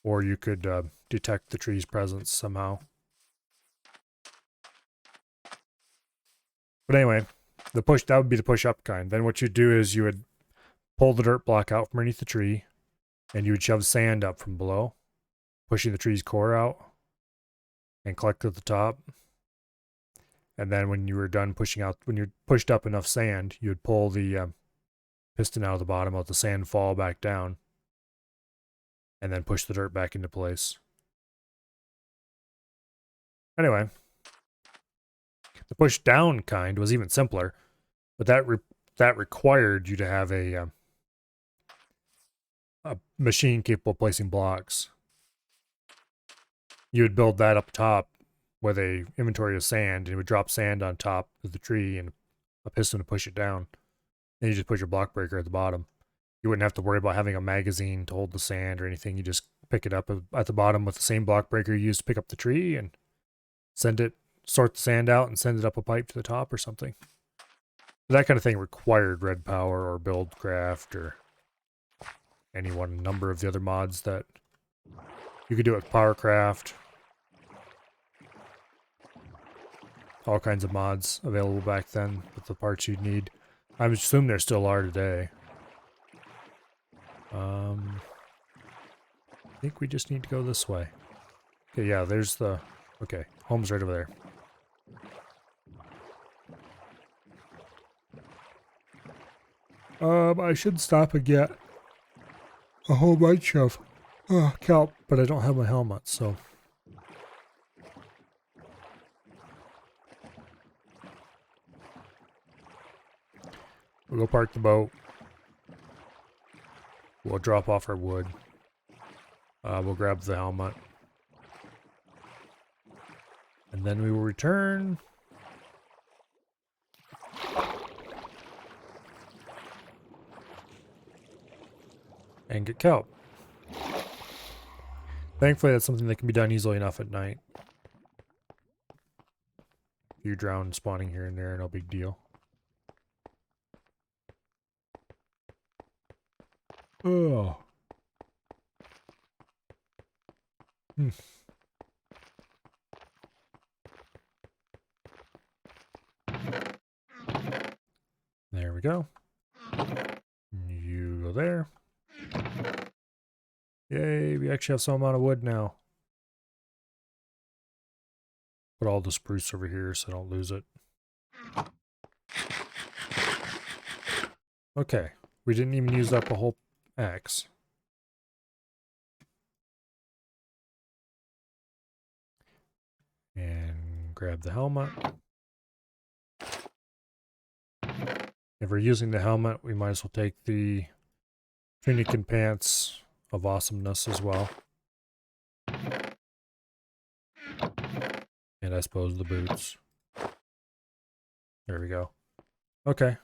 [SPEAKER 1] or you could detect the tree's presence somehow. But anyway, that would be the push up kind. Then what you'd do is you would pull the dirt block out from underneath the tree, and you would shove sand up from below, pushing the tree's core out, and collect at the top. And then when you were done pushing out, when you pushed up enough sand, you would pull the piston out of the bottom, let the sand fall back down, and then push the dirt back into place. Anyway, the push down kind was even simpler, but that required you to have a machine capable of placing blocks. You would build that up top with a inventory of sand, and it would drop sand on top of the tree and a piston to push it down. Then you just put your block breaker at the bottom. You wouldn't have to worry about having a magazine to hold the sand or anything. You just pick it up at the bottom with the same block breaker you used to pick up the tree and sort the sand out and send it up a pipe to the top or something. That kind of thing required red power or buildcraft or any one number of the other mods that you could do it with powercraft. All kinds of mods available back then with the parts you'd need. I assume there still are today. I think we just need to go this way. Okay, yeah, there's the... Okay, home's right over there. I should stop and get a whole bunch of kelp, but I don't have my helmet, so... We'll go park the boat. We'll drop off our wood. We'll grab the helmet. And then we will return. And get kelp. Thankfully, that's something that can be done easily enough at night. You drown spawning here and there, no big deal. Oh. There we go. You go there. Yay, we actually have some amount of wood now. Put all the spruce over here so I don't lose it. Okay, we didn't even use up a whole axe. And grab the helmet. If we're using the helmet, we might as well take the tunic and pants of awesomeness as well. And I suppose the boots. There we go. Okay.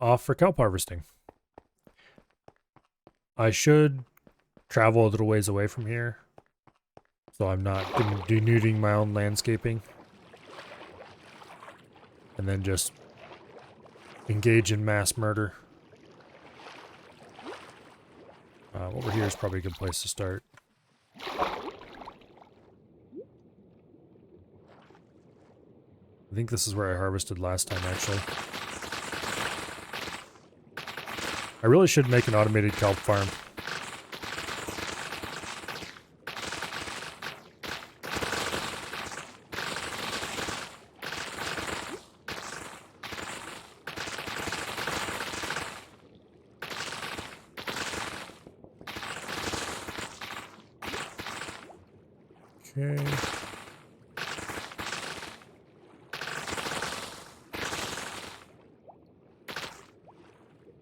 [SPEAKER 1] Off for kelp harvesting. I should travel a little ways away from here, so I'm not denuding my own landscaping. And then just engage in mass murder. Over here is probably a good place to start. I think this is where I harvested last time, actually. I really should make an automated kelp farm. Okay.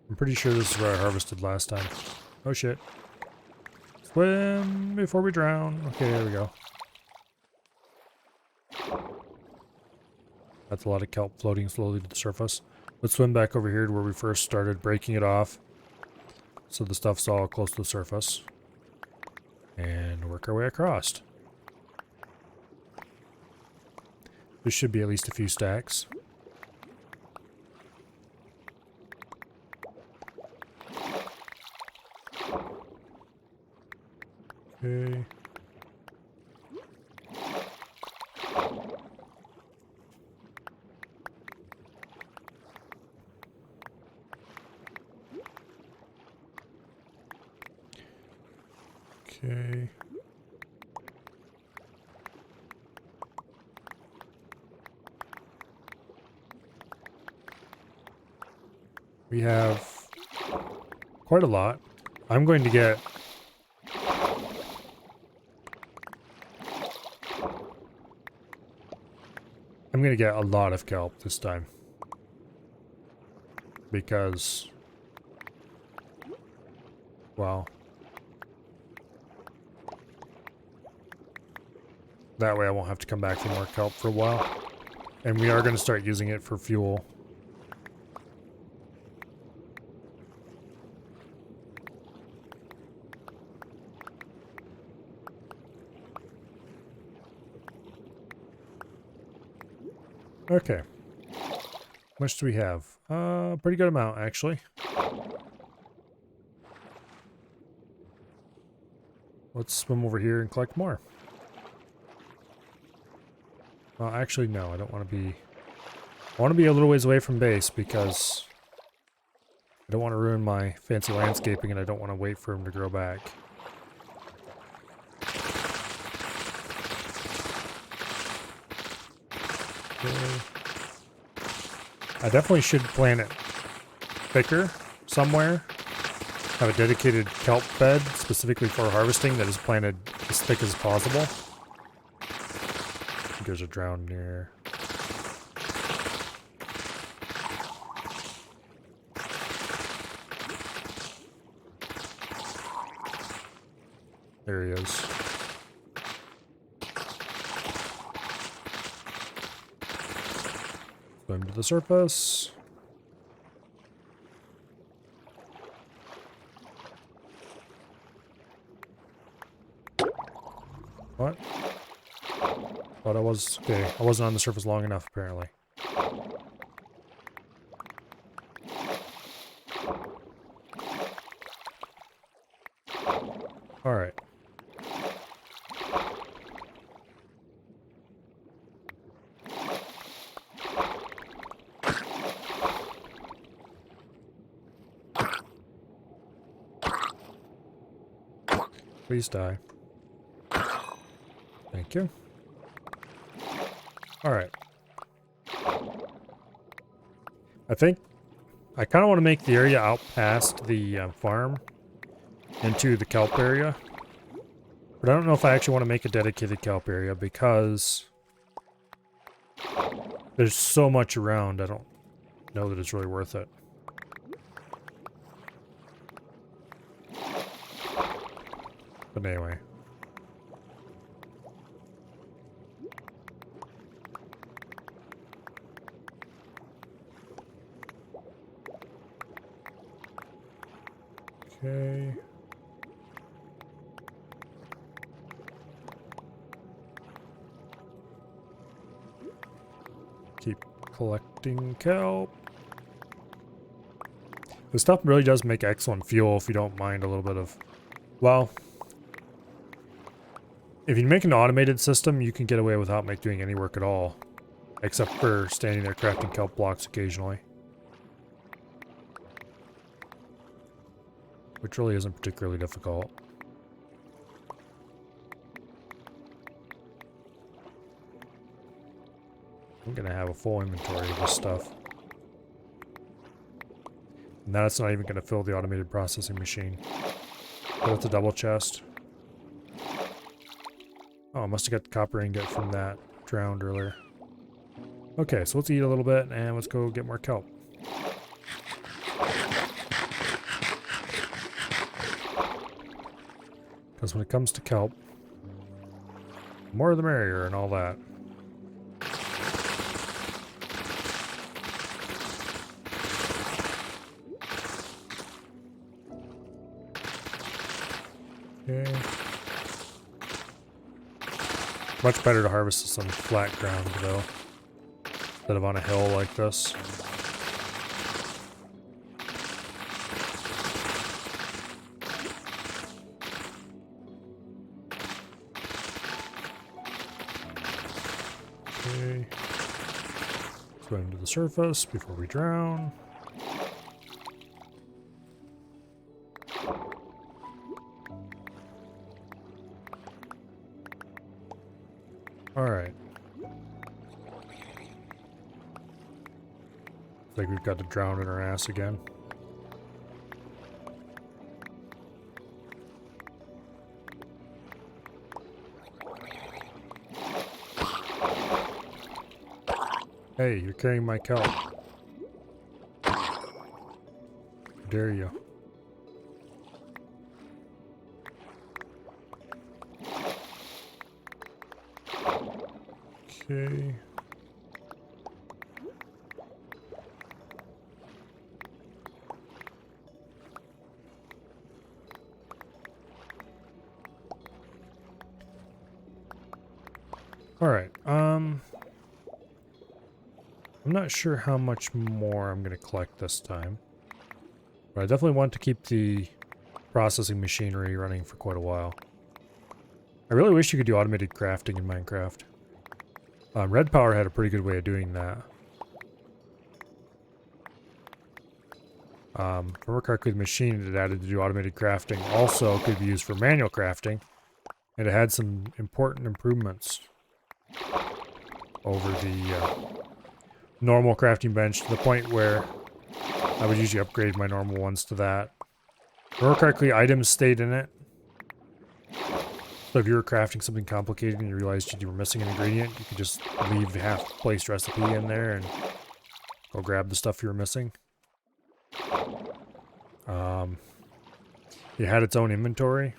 [SPEAKER 1] I'm pretty sure this is where I harvested last time. Oh shit. Swim before we drown. Okay, there we go. That's a lot of kelp floating slowly to the surface. Let's swim back over here to where we first started breaking it off. So the stuff's all close to the surface. And work our way across. This should be at least a few stacks. Okay. Okay. We have quite a lot. I'm going to get a lot of kelp this time. Because, well, that way I won't have to come back for more kelp for a while. And we are going to start using it for fuel. Okay. How much do we have? Pretty good amount, actually. Let's swim over here and collect more. Well, actually, no, I don't want to be... I want to be a little ways away from base because I don't want to ruin my fancy landscaping and I don't want to wait for him to grow back. Okay. I definitely should plant it thicker somewhere. Have a dedicated kelp bed specifically for harvesting that is planted as thick as possible. I think there's a drown near. There he is. Swim to the surface. What? Thought I was... Okay, I wasn't on the surface long enough, apparently. Alright. Please die. Thank you. Alright. I think I kind of want to make the area out past the farm into the kelp area. But I don't know if I actually want to make a dedicated kelp area because there's so much around. I don't know that it's really worth it. But anyway. Okay. Keep collecting kelp. This stuff really does make excellent fuel if you don't mind a little bit of Well, if you make an automated system, you can get away without doing any work at all. Except for standing there crafting kelp blocks occasionally. Which really isn't particularly difficult. I'm gonna have a full inventory of this stuff. And that's not even gonna fill the automated processing machine. But it's a double chest. Oh, I must have got the copper ingot from that drowned earlier. Okay, so let's eat a little bit and let's go get more kelp. Because when it comes to kelp, the more the merrier and all that. Okay. Much better to harvest this on flat ground though, instead of on a hill like this. Okay. Swim to the surface before we drown. Alright. Looks like we've got to drown in our ass again. Hey, you're carrying my kelp. How dare you? Okay. Alright, I'm not sure how much more I'm going to collect this time. But I definitely want to keep the processing machinery running for quite a while. I really wish you could do automated crafting in Minecraft. Red Power had a pretty good way of doing that. If I remember correctly, the machine it added to do automated crafting also could be used for manual crafting. And it had some important improvements over the normal crafting bench to the point where I would usually upgrade my normal ones to that. If I remember correctly, items stayed in it. So if you were crafting something complicated and you realized you were missing an ingredient, you could just leave the half-placed recipe in there and go grab the stuff you were missing. It had its own inventory.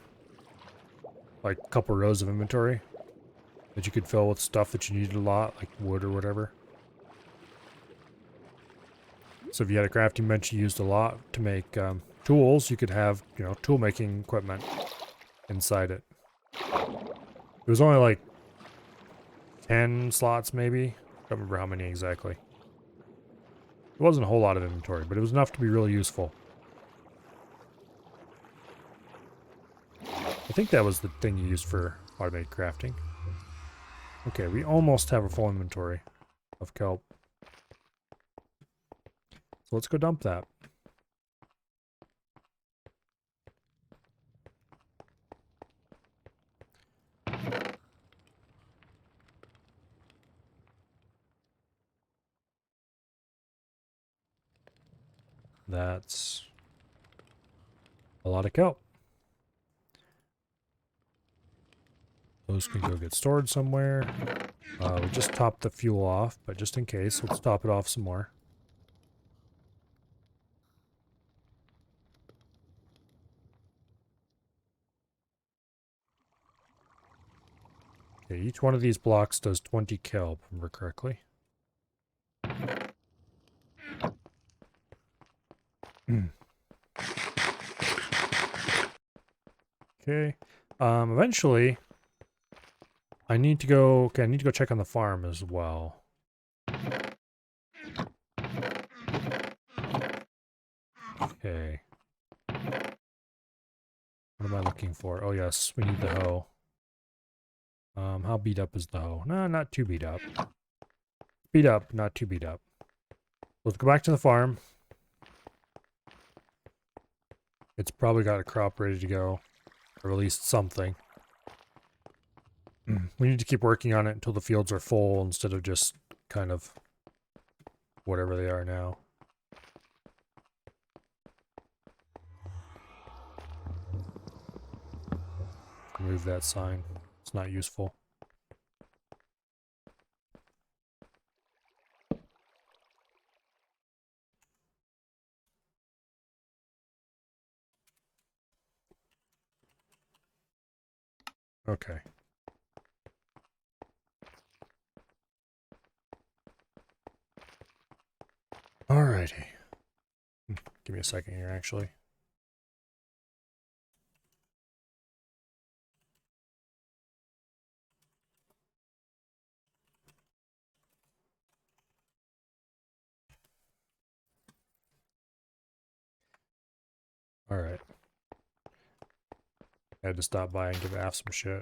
[SPEAKER 1] Like a couple rows of inventory that you could fill with stuff that you needed a lot, like wood or whatever. So if you had a crafting bench you used a lot to make tools, you could have, you know, tool making equipment inside it. It was only like 10 slots maybe. I don't remember how many exactly. It wasn't a whole lot of inventory, but it was enough to be really useful. I think that was the thing you used for automated crafting. Okay, we almost have a full inventory of kelp. So let's go dump that. That's a lot of kelp. Those can go get stored somewhere. We just topped the fuel off, but just in case, let's top it off some more. Okay, each one of these blocks does 20 kelp, if I remember correctly. Okay. Eventually, I need to go. Okay, I need to go check on the farm as well. Okay. What am I looking for? Oh yes, we need the hoe. How beat up is the hoe? No, not too beat up. Beat up, not too beat up. Let's go back to the farm. It's probably got a crop ready to go. Or at least something. We need to keep working on it until the fields are full instead of just kind of whatever they are now. Remove that sign. It's not useful. Okay. Alrighty. Give me a second here, actually. Alright. I had to stop by and give Af some shit.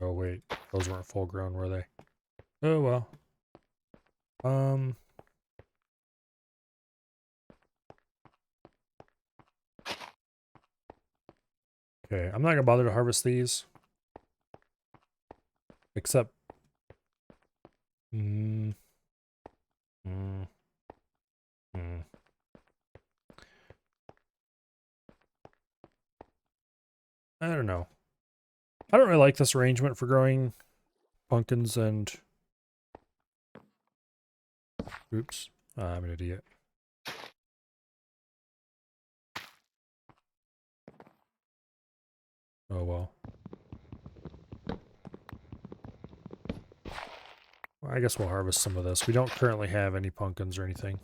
[SPEAKER 1] Oh wait, those weren't full grown, were they? Oh well. Okay, I'm not gonna bother to harvest these. Except... I don't know. I don't really like this arrangement for growing pumpkins and... Oops. I'm an idiot. Oh well. I guess we'll harvest some of this. We don't currently have any pumpkins or anything.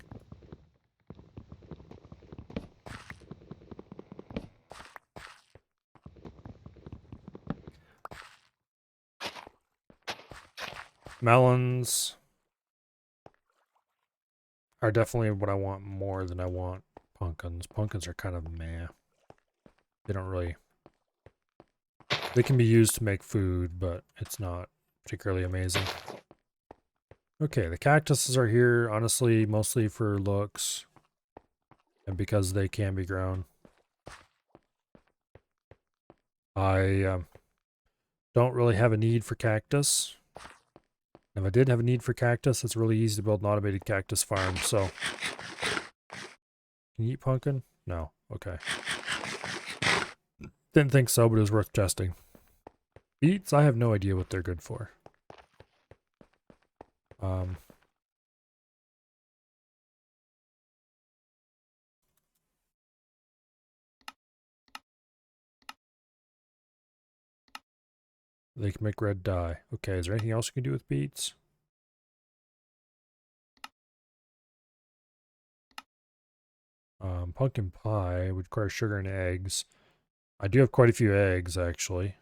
[SPEAKER 1] Melons are definitely what I want more than I want pumpkins. Pumpkins are kind of meh. They don't really... They can be used to make food, but it's not particularly amazing. Okay, the cactuses are here, honestly, mostly for looks. And because they can be grown. I don't really have a need for cactus. If I did have a need for cactus, it's really easy to build an automated cactus farm, so... Can you eat pumpkin? No. Okay. Didn't think so, but it was worth testing. Beets, I have no idea what they're good for. They can make red dye. Okay, is there anything else you can do with beets? Pumpkin pie would require sugar and eggs. I do have quite a few eggs, actually.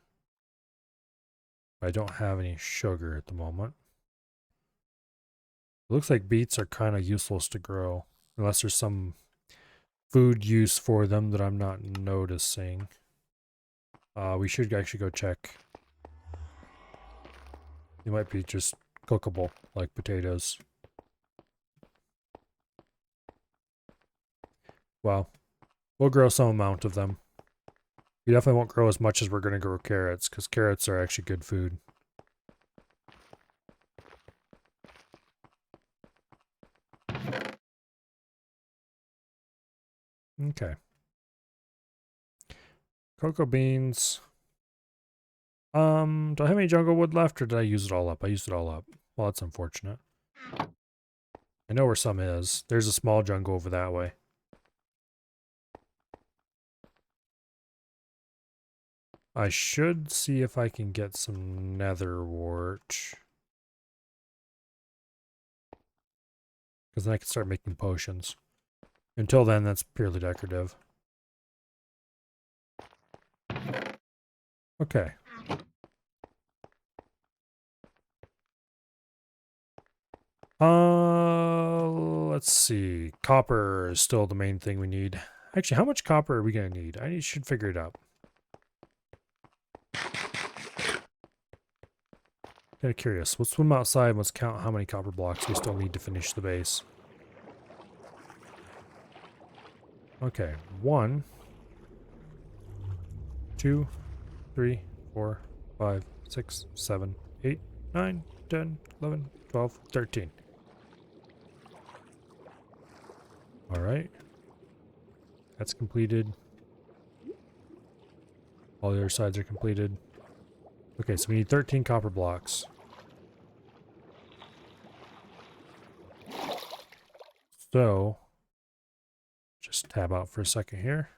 [SPEAKER 1] I don't have any sugar at the moment. It looks like beets are kind of useless to grow. Unless there's some food use for them that I'm not noticing. We should actually go check. They might be just cookable, like potatoes. Well, we'll grow some amount of them. We definitely won't grow as much as we're going to grow carrots, because carrots are actually good food. Okay. Cocoa beans. Do I have any jungle wood left, or did I use it all up? I used it all up. Well, that's unfortunate. I know where some is. There's a small jungle over that way. I should see if I can get some nether wart. Because then I can start making potions. Until then, that's purely decorative. Okay. let's see. Copper is still the main thing we need. Actually, how much copper are we going to need? I should figure it out. Kind of curious. Let's swim outside and let's count how many copper blocks we still need to finish the base. Okay, 1, 2, 3, 4, 5, 6, 7, 8, 9, 10, 11, 12, 13. All right. That's completed. All the other sides are completed. Okay, so we need 13 copper blocks. So, just tab out for a second here.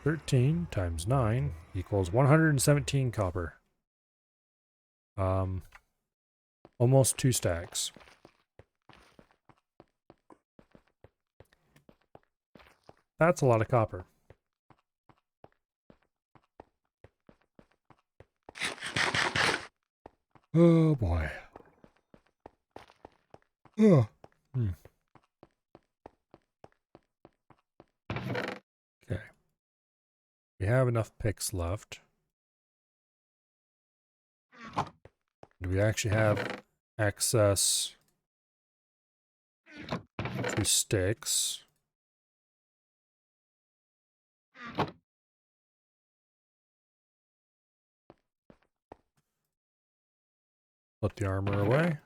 [SPEAKER 1] 13 times 9 equals 117 copper. Almost 2 stacks. That's a lot of copper. Oh boy. Oh. Okay. We have enough picks left. Do we actually have access to sticks? Put the armor away.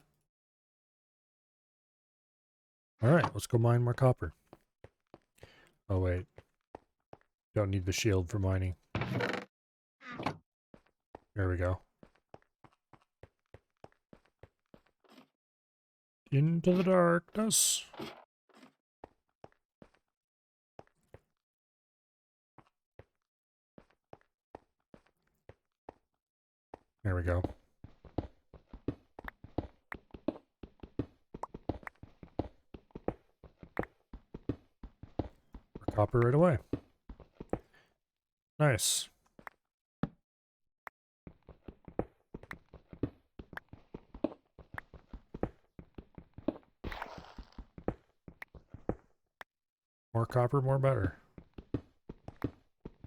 [SPEAKER 1] Alright, let's go mine more copper. Oh wait. Don't need the shield for mining. There we go. Into the darkness. There we go. Copper right away. Nice. More copper, more better.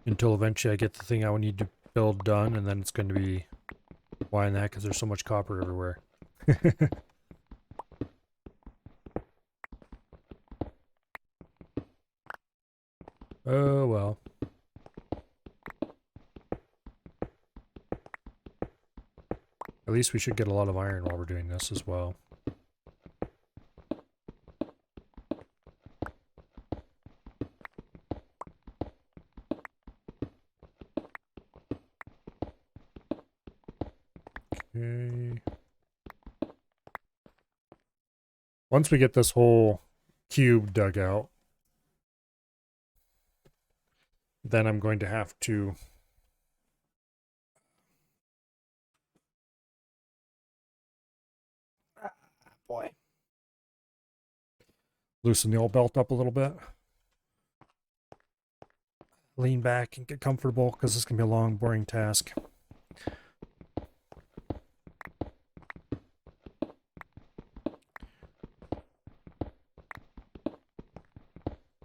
[SPEAKER 1] Until eventually I get the thing I would need to build done, and then it's going to be, why in that? Because there's so much copper everywhere. Oh well. At least we should get a lot of iron while we're doing this as well. Okay. Once we get this whole cube dug out, then I'm going to have to loosen the old belt up a little bit. Lean back and get comfortable because this is going to be a long, boring task.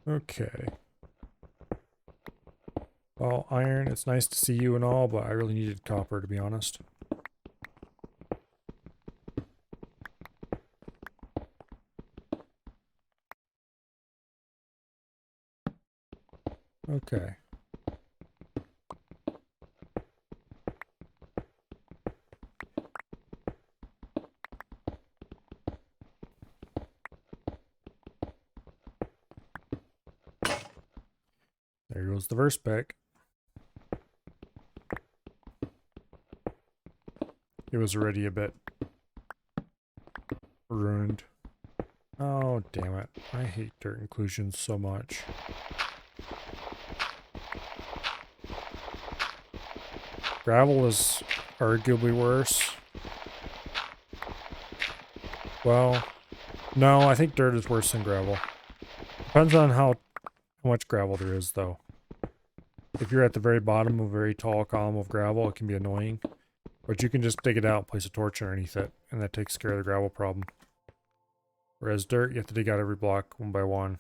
[SPEAKER 1] Okay. Well, iron, it's nice to see you and all, but I really needed copper, to be honest. Okay. There goes the verse pack. It was already a bit ruined. Oh, damn it. I hate dirt inclusions so much. Gravel is arguably worse. Well, no, I think dirt is worse than gravel. Depends on how much gravel there is, though. If you're at the very bottom of a very tall column of gravel, it can be annoying. But you can just dig it out and place a torch underneath it, and that takes care of the gravel problem. Whereas dirt, you have to dig out every block one by one.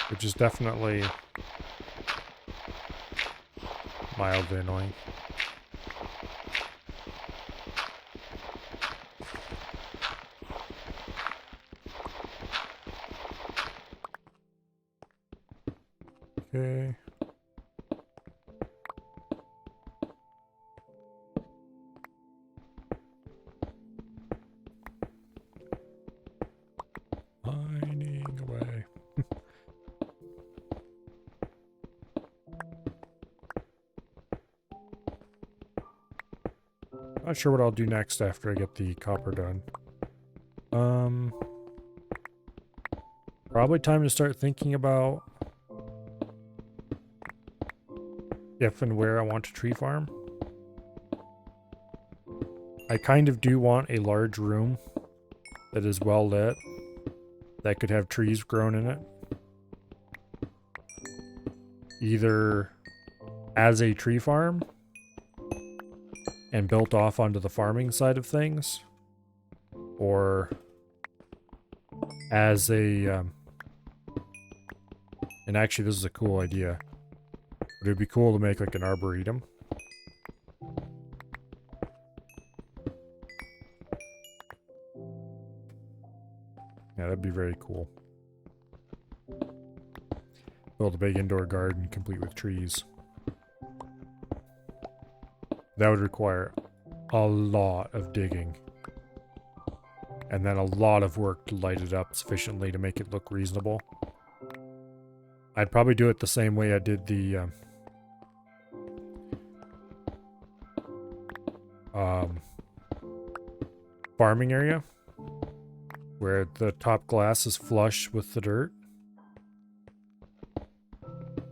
[SPEAKER 1] Which is definitely mildly annoying. Okay. Mining away. Not sure what I'll do next after I get the copper done. Probably time to start thinking about if and where I want to tree farm. I kind of do want a large room that is well lit, that could have trees grown in it. Either as a tree farm and built off onto the farming side of things, or as a and actually this is a cool idea, but it'd be cool to make like an arboretum. Yeah, that'd be very cool. Build a big indoor garden complete with trees. That would require a lot of digging. And then a lot of work to light it up sufficiently to make it look reasonable. I'd probably do it the same way I did the farming area, where the top glass is flush with the dirt.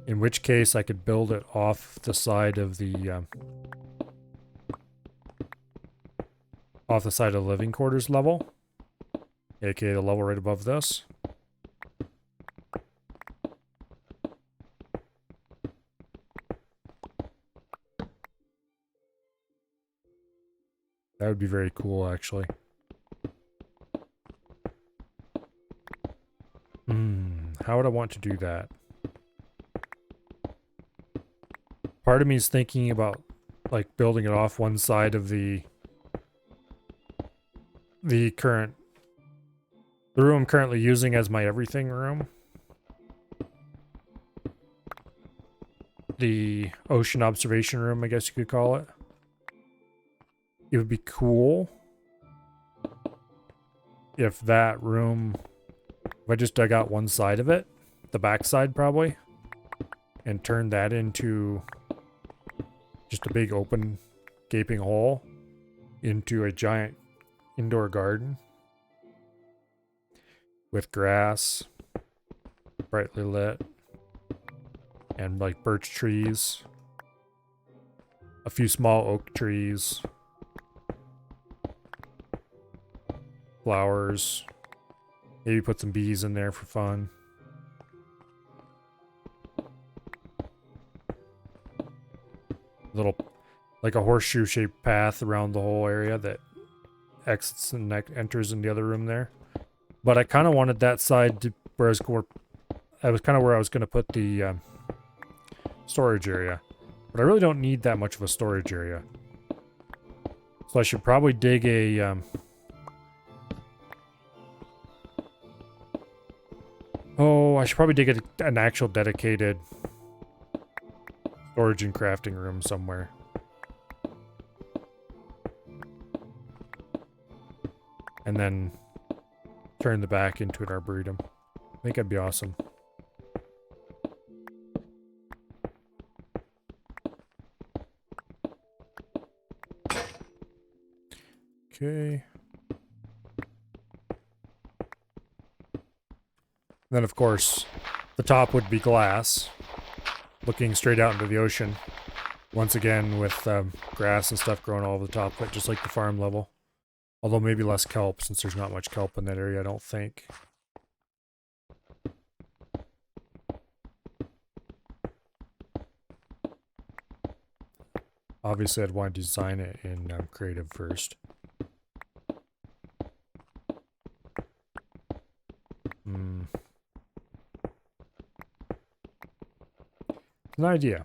[SPEAKER 1] In which case I could build it off the side of the living quarters level, aka the level right above this. That would be very cool, actually. How would I want to do that? Part of me is thinking about like building it off one side of the room I'm currently using as my everything room. The ocean observation room, I guess you could call it. It would be cool if that room, if I just dug out one side of it, the back side probably, and turned that into just a big open gaping hole into a giant indoor garden with grass, brightly lit, and like birch trees, a few small oak trees, flowers, maybe put some bees in there for fun. Little, like a horseshoe shaped path around the whole area that exits and enters in the other room there. But I kind of wanted that side to where I was kind of where I was going to put the storage area. But I really don't need that much of a storage area. So I should probably dig a I should probably dig an actual dedicated storage and crafting room somewhere. And then turn the back into an arboretum. I think that'd be awesome. Okay. Then of course, the top would be glass, looking straight out into the ocean. Once again with grass and stuff growing all over the top of it, just like the farm level. Although maybe less kelp, since there's not much kelp in that area, I don't think. Obviously, I'd want to design it in creative first. An idea.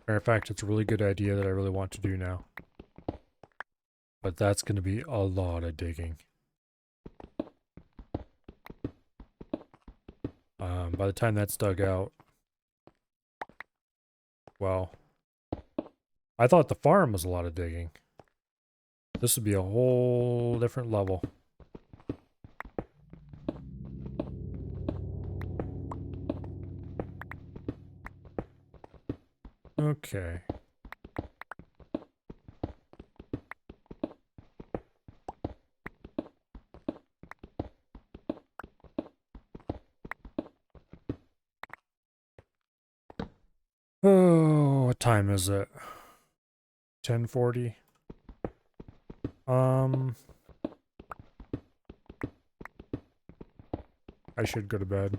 [SPEAKER 1] Matter of fact, it's a really good idea that I really want to do now. But that's going to be a lot of digging. By the time that's dug out, well, I thought the farm was a lot of digging. This would be a whole different level. Okay. Oh, what time is it? 10:40. I should go to bed.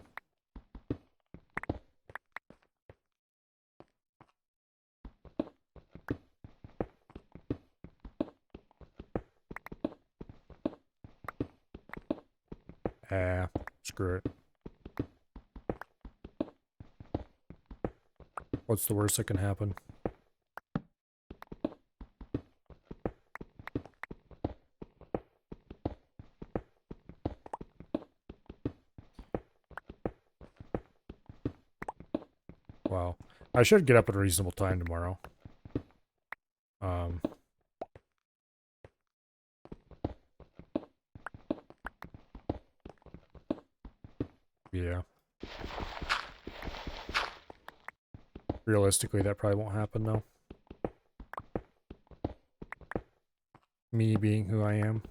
[SPEAKER 1] Screw it. What's the worst that can happen? Wow. I should get up at a reasonable time tomorrow. Yeah. Realistically, that probably won't happen though. Me being who I am.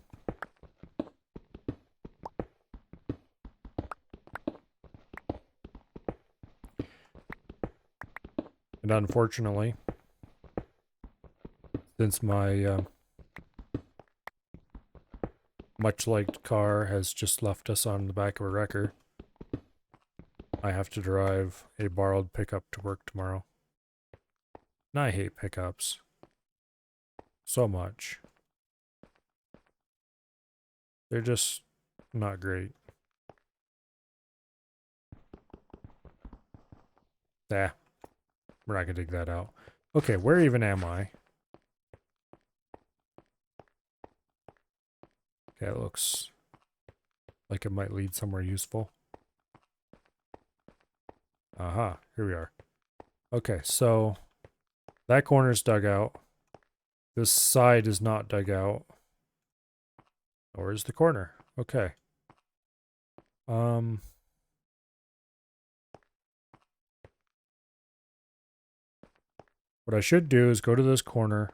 [SPEAKER 1] And unfortunately, since my much-liked car has just left us on the back of a wrecker, I have to drive a borrowed pickup to work tomorrow. And I hate pickups. So much. They're just not great. We're not gonna dig that out. Okay, where even am I? Okay, it looks like it might lead somewhere useful. Aha, here we are. Okay, so that corner's dug out. This side is not dug out. Or is the corner? Okay. What I should do is go to this corner,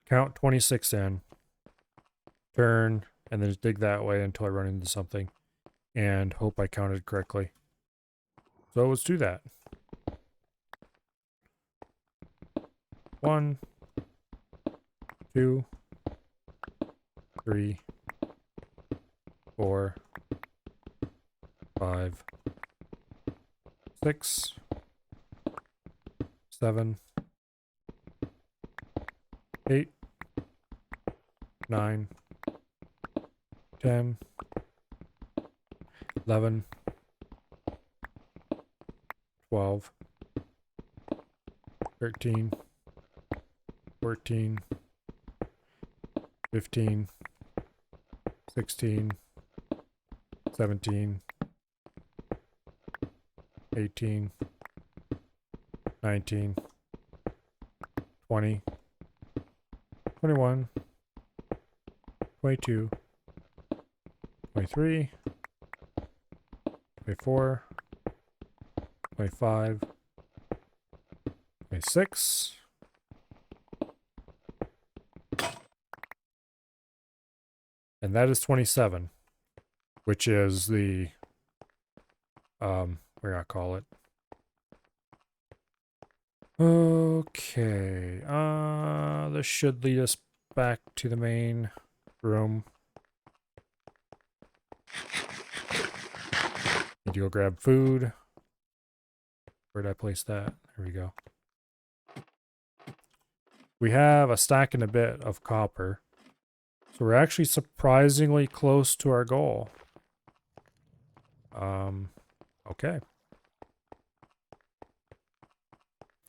[SPEAKER 1] count 26 in, turn, and then just dig that way until I run into something, and hope I counted correctly. So let's do that. 1, 2, 3, 4, 5, 6, 7, 8, 9, 10, 11, 12, 13, 14, 15, 16, 17, 18, 19, 20, 21, 22, 23, 24, 25, 26, and that is 27, which is the, what do I call it? Okay, this should lead us back to the main room. to go grab food. Where did I place that? There we go. We have a stack and a bit of copper. So we're actually surprisingly close to our goal. Okay.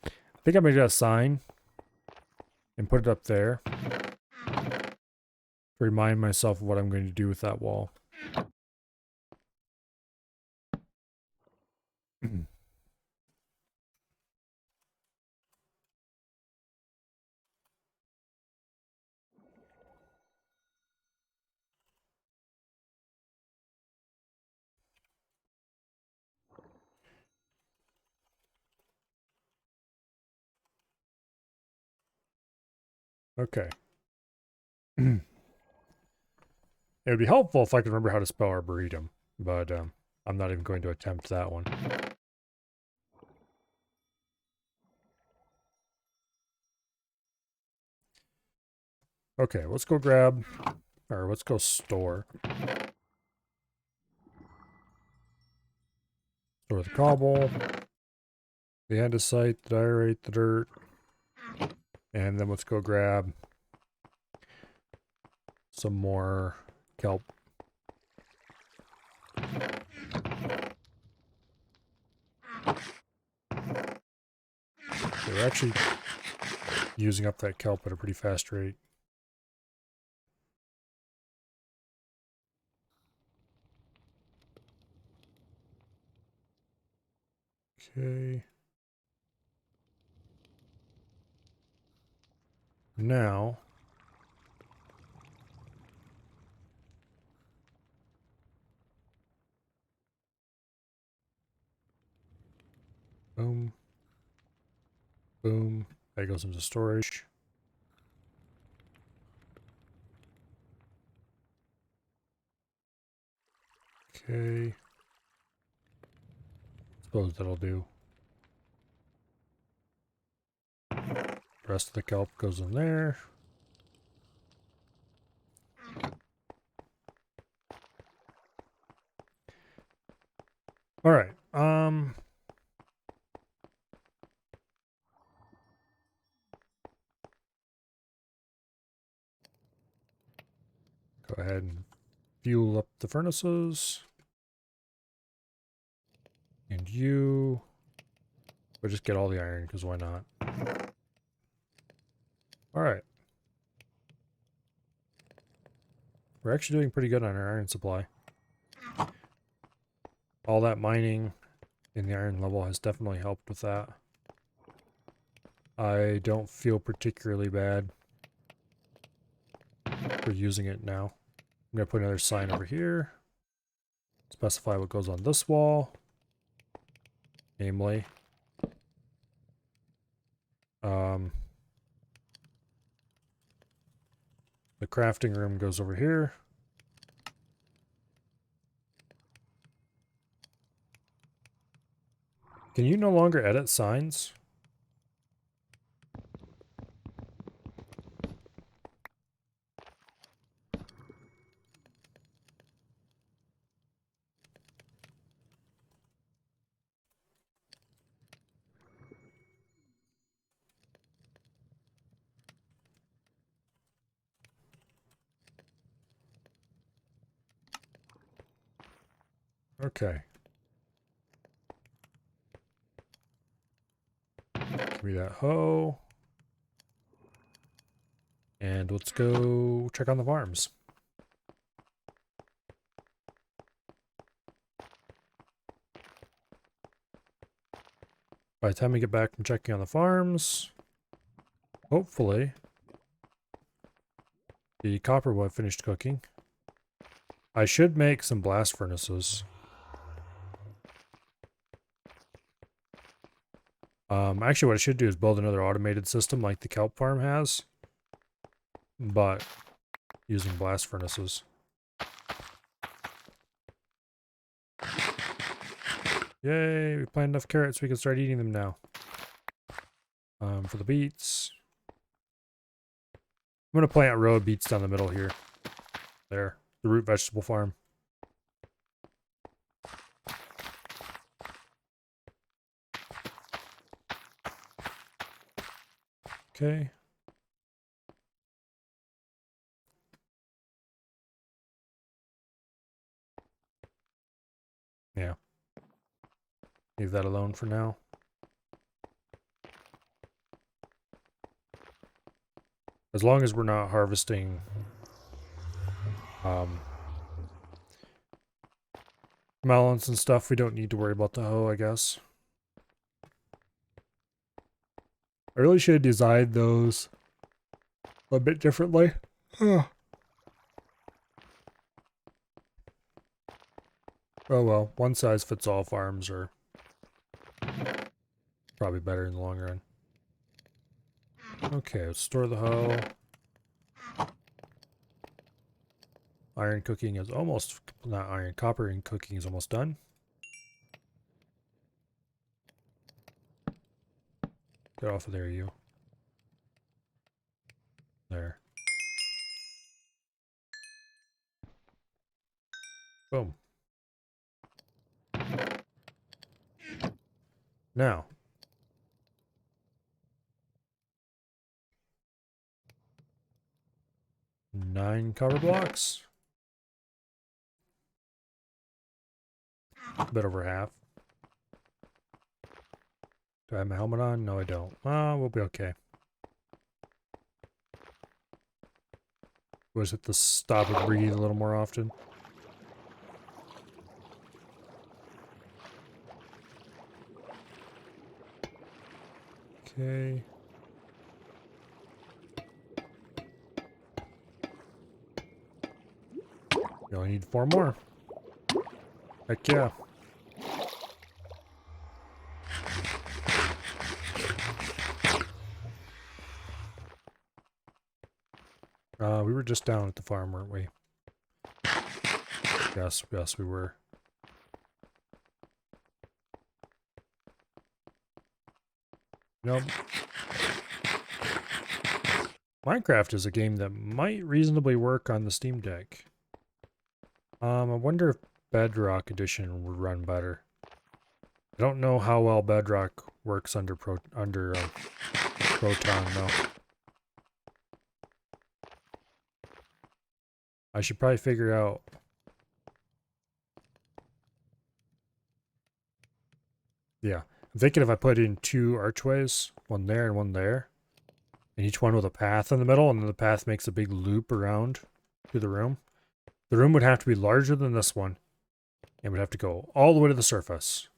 [SPEAKER 1] I think I'm going to get a sign and put it up there to remind myself of what I'm going to do with that wall. Okay. It would be helpful if I could remember how to spell arboretum, but I'm not even going to attempt that one. Okay, let's go grab, or let's go store. Store the cobble, the andesite, the diorite, the dirt, and then let's go grab some more kelp. We're actually using up that kelp at a pretty fast rate. Okay. Now, boom, boom, that goes into storage. Okay. Suppose that'll do. The rest of the kelp goes in there. All right. Go ahead and fuel up the furnaces. And you... We'll just get all the iron, because why not? Alright. We're actually doing pretty good on our iron supply. All that mining in the iron level has definitely helped with that. I don't feel particularly bad for using it now. I'm going to put another sign over here. Specify what goes on this wall. Namely, the crafting room goes over here. Can you no longer edit signs? Okay. Give me that hoe. And let's go check on the farms. By the time we get back from checking on the farms, hopefully, the copper will have finished cooking. I should make some blast furnaces. Actually, what I should do is build another automated system like the kelp farm has, but using blast furnaces. Yay, we planted enough carrots we can start eating them now. For the beets. I'm going to plant a row of beets down the middle here. There, the root vegetable farm. Okay. Yeah. Leave that alone for now. As long as we're not harvesting melons and stuff, we don't need to worry about the hoe, I guess. I really should have designed those a bit differently. Oh well, one size fits all farms are probably better in the long run. Okay, let's store the hoe. Iron cooking is almost, not iron, copper and cooking is almost done. Get off of there, you. There. Boom. Now. Nine copper blocks. A bit over half. Do I have my helmet on? No, I don't. We'll be okay. Was it to stop and breathe a little more often? Okay. We only need 4 more. Heck yeah. We were just down at the farm, weren't we? Yes, we were. Nope. Minecraft is a game that might reasonably work on the Steam Deck. I wonder if Bedrock Edition would run better. I don't know how well Bedrock works under Proton though. I should probably figure out. Yeah, I'm thinking if I put in 2 archways, one there and one there, and each one with a path in the middle, and then the path makes a big loop around to the room. The room would have to be larger than this one, and would have to go all the way to the surface.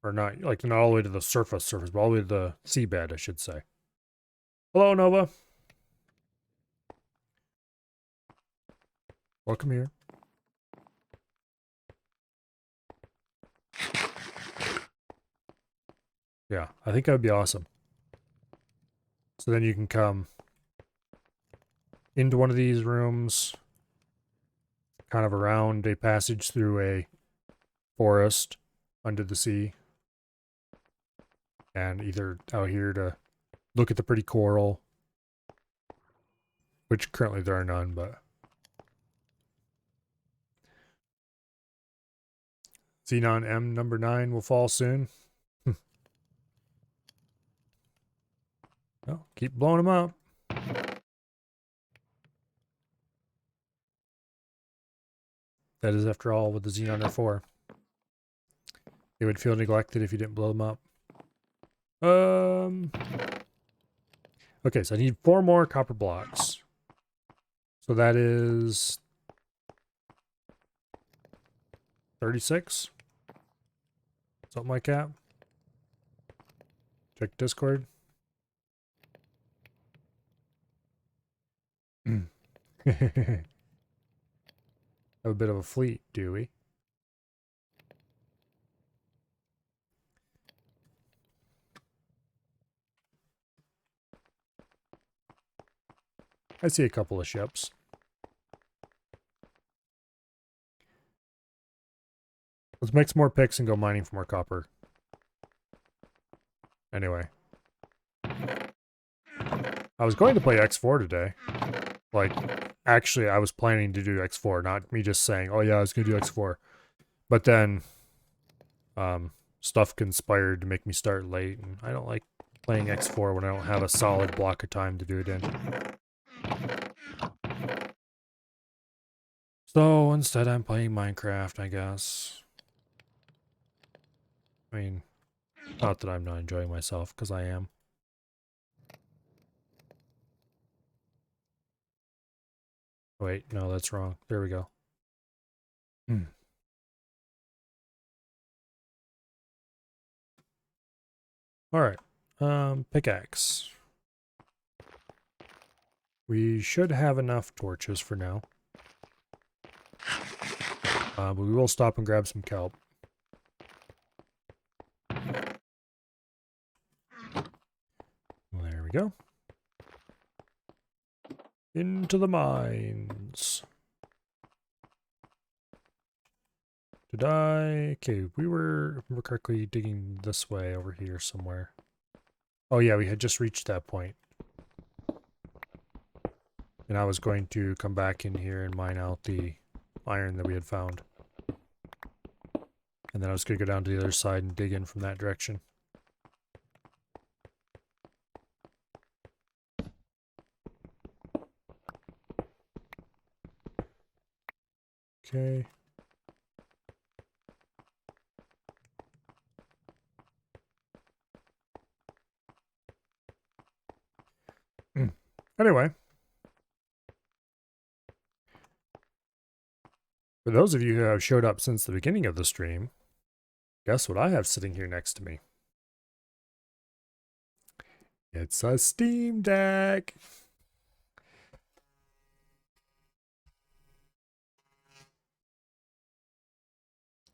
[SPEAKER 1] Or not, like not all the way to the surface, but all the way to the seabed, I should say. Hello, Nova. Welcome here. Yeah, I think that would be awesome. So then you can come into one of these rooms, kind of around a passage through a forest under the sea, and either out here to look at the pretty coral, which currently there are none, but Xenon M number 9 will fall soon. Well, keep blowing them up. That is, after all, what the Xenon are for. They would feel neglected if you didn't blow them up. Okay, so I need 4 more copper blocks. So that is 36? Something like that. Check Discord. Have a bit of a fleet, do we? I see a couple of ships. Let's make some more picks and go mining for more copper. Anyway. I was going to play X4 today. Like, actually, I was planning to do X4, not me just saying, oh yeah, I was going to do X4. But then, stuff conspired to make me start late, and I don't like playing X4 when I don't have a solid block of time to do it in. So instead I'm playing Minecraft, I guess. I mean, not that I'm not enjoying myself, because I am. Wait, no, that's wrong. There we go. Alright. Pickaxe. We should have enough torches for now. But we will stop and grab some kelp. There we go. Into the mines. Did I? Okay, we were, if I remember correctly, digging this way over here somewhere. Oh yeah, we had just reached that point. And I was going to come back in here and mine out the iron that we had found. And then I was going to go down to the other side and dig in from that direction. Okay. Anyway. For those of you who have showed up since the beginning of the stream, guess what I have sitting here next to me? It's a Steam Deck!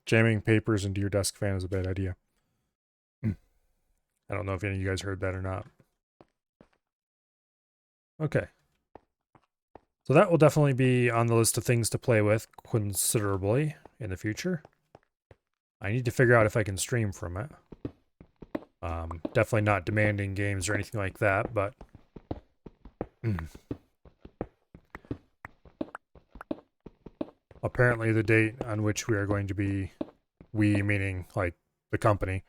[SPEAKER 1] Jamming papers into your desk fan is a bad idea. I don't know if any of you guys heard that or not. Okay. So that will definitely be on the list of things to play with considerably in the future. I need to figure out if I can stream from it. Definitely not demanding games or anything like that, but... Apparently the date on which we are going to be, we meaning like the company,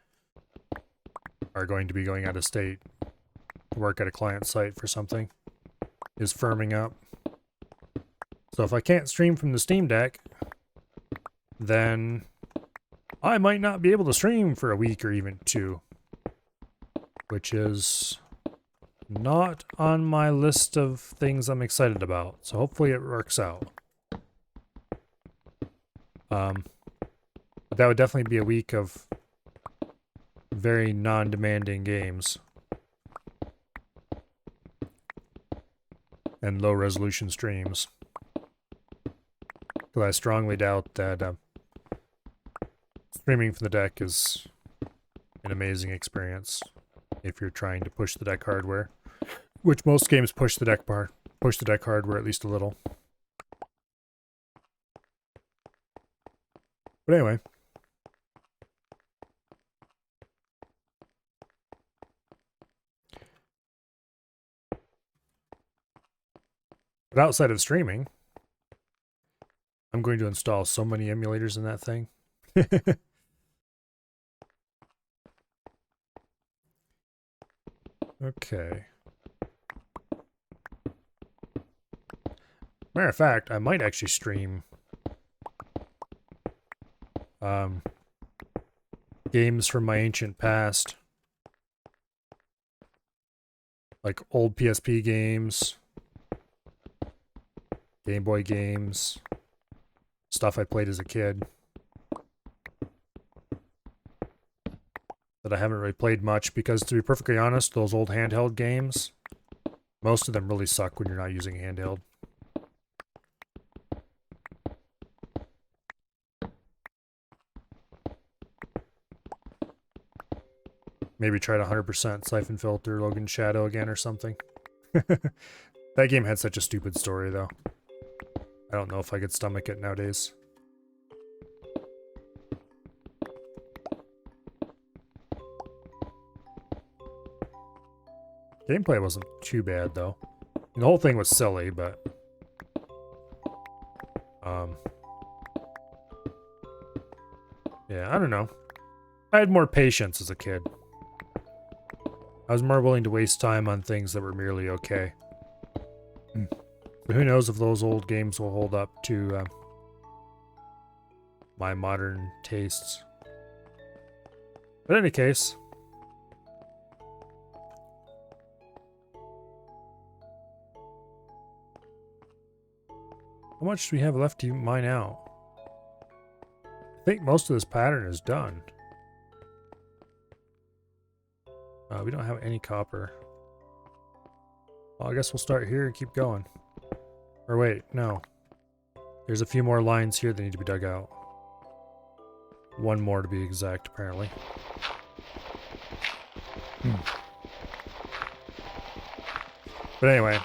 [SPEAKER 1] are going to be going out of state to work at a client site for something, is firming up. So if I can't stream from the Steam Deck, then I might not be able to stream for a week or even two, which is not on my list of things I'm excited about. So hopefully it works out. But that would definitely be a week of very non-demanding games. And low-resolution streams. Because I strongly doubt that streaming from the deck is an amazing experience if you're trying to push the deck hardware. Which most games push the deck hardware at least a little. But anyway. But outside of streaming, I'm going to install so many emulators in that thing. Okay. Matter of fact, I might actually stream games from my ancient past. Like old PSP games, Game Boy games, stuff I played as a kid that I haven't really played much because, to be perfectly honest, those old handheld games, most of them really suck when you're not using a handheld. Maybe try to 100% Siphon Filter Logan Shadow again or something. That game had such a stupid story, though. I don't know if I could stomach it nowadays. Gameplay wasn't too bad, though. The whole thing was silly, but... yeah, I don't know. I had more patience as a kid. I was more willing to waste time on things that were merely okay. But who knows if those old games will hold up to my modern tastes. But in any case, how much do we have left to mine out? I think most of this pattern is done. We don't have any copper. Well, I guess we'll start here and keep going. Or wait, no. There's a few more lines here that need to be dug out. One more to be exact, apparently. But anyway,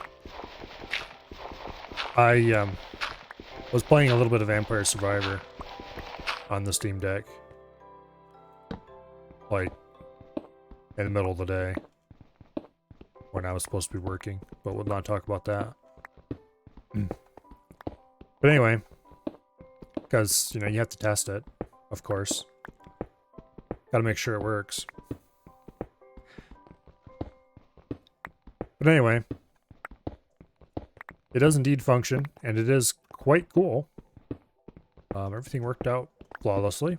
[SPEAKER 1] I was playing a little bit of Vampire Survivor on the Steam Deck. Like, in the middle of the day. When I was supposed to be working. But we'll not talk about that. But anyway, because, you know, you have to test it, of course. Gotta make sure it works. But anyway, it does indeed function, and it is quite cool. Everything worked out flawlessly.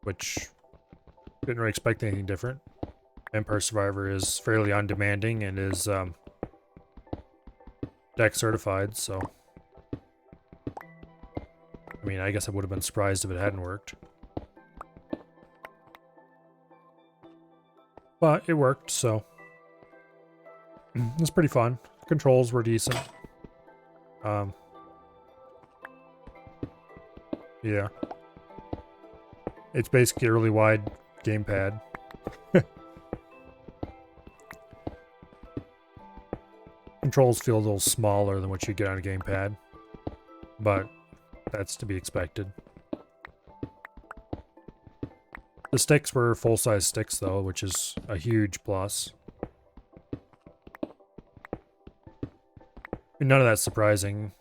[SPEAKER 1] Which, didn't really expect anything different. Vampire Survivor is fairly undemanding and is deck certified, so I mean, I guess I would have been surprised if it hadn't worked. But it worked, so it was pretty fun. Controls were decent. Yeah. It's basically a really wide gamepad. Controls feel a little smaller than what you get on a gamepad, but that's to be expected. The sticks were full-size sticks, though, which is a huge plus. And none of that's surprising.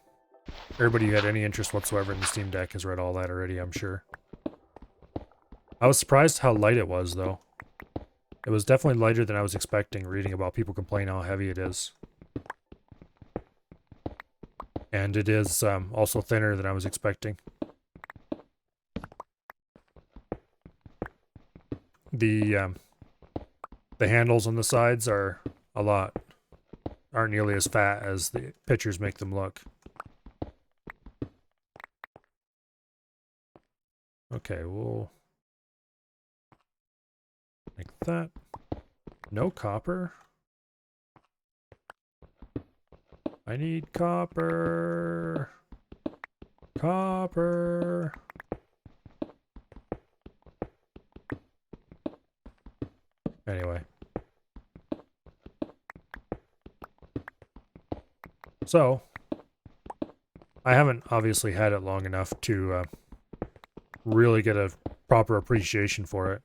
[SPEAKER 1] Everybody who had any interest whatsoever in the Steam Deck has read all that already, I'm sure. I was surprised how light it was, though. It was definitely lighter than I was expecting, reading about people complain how heavy it is. And it is also thinner than I was expecting. The handles on the sides aren't nearly as fat as the pictures make them look. Okay, we'll make that. No copper. I need copper. Copper. Anyway. So, I haven't obviously had it long enough to really get a proper appreciation for it.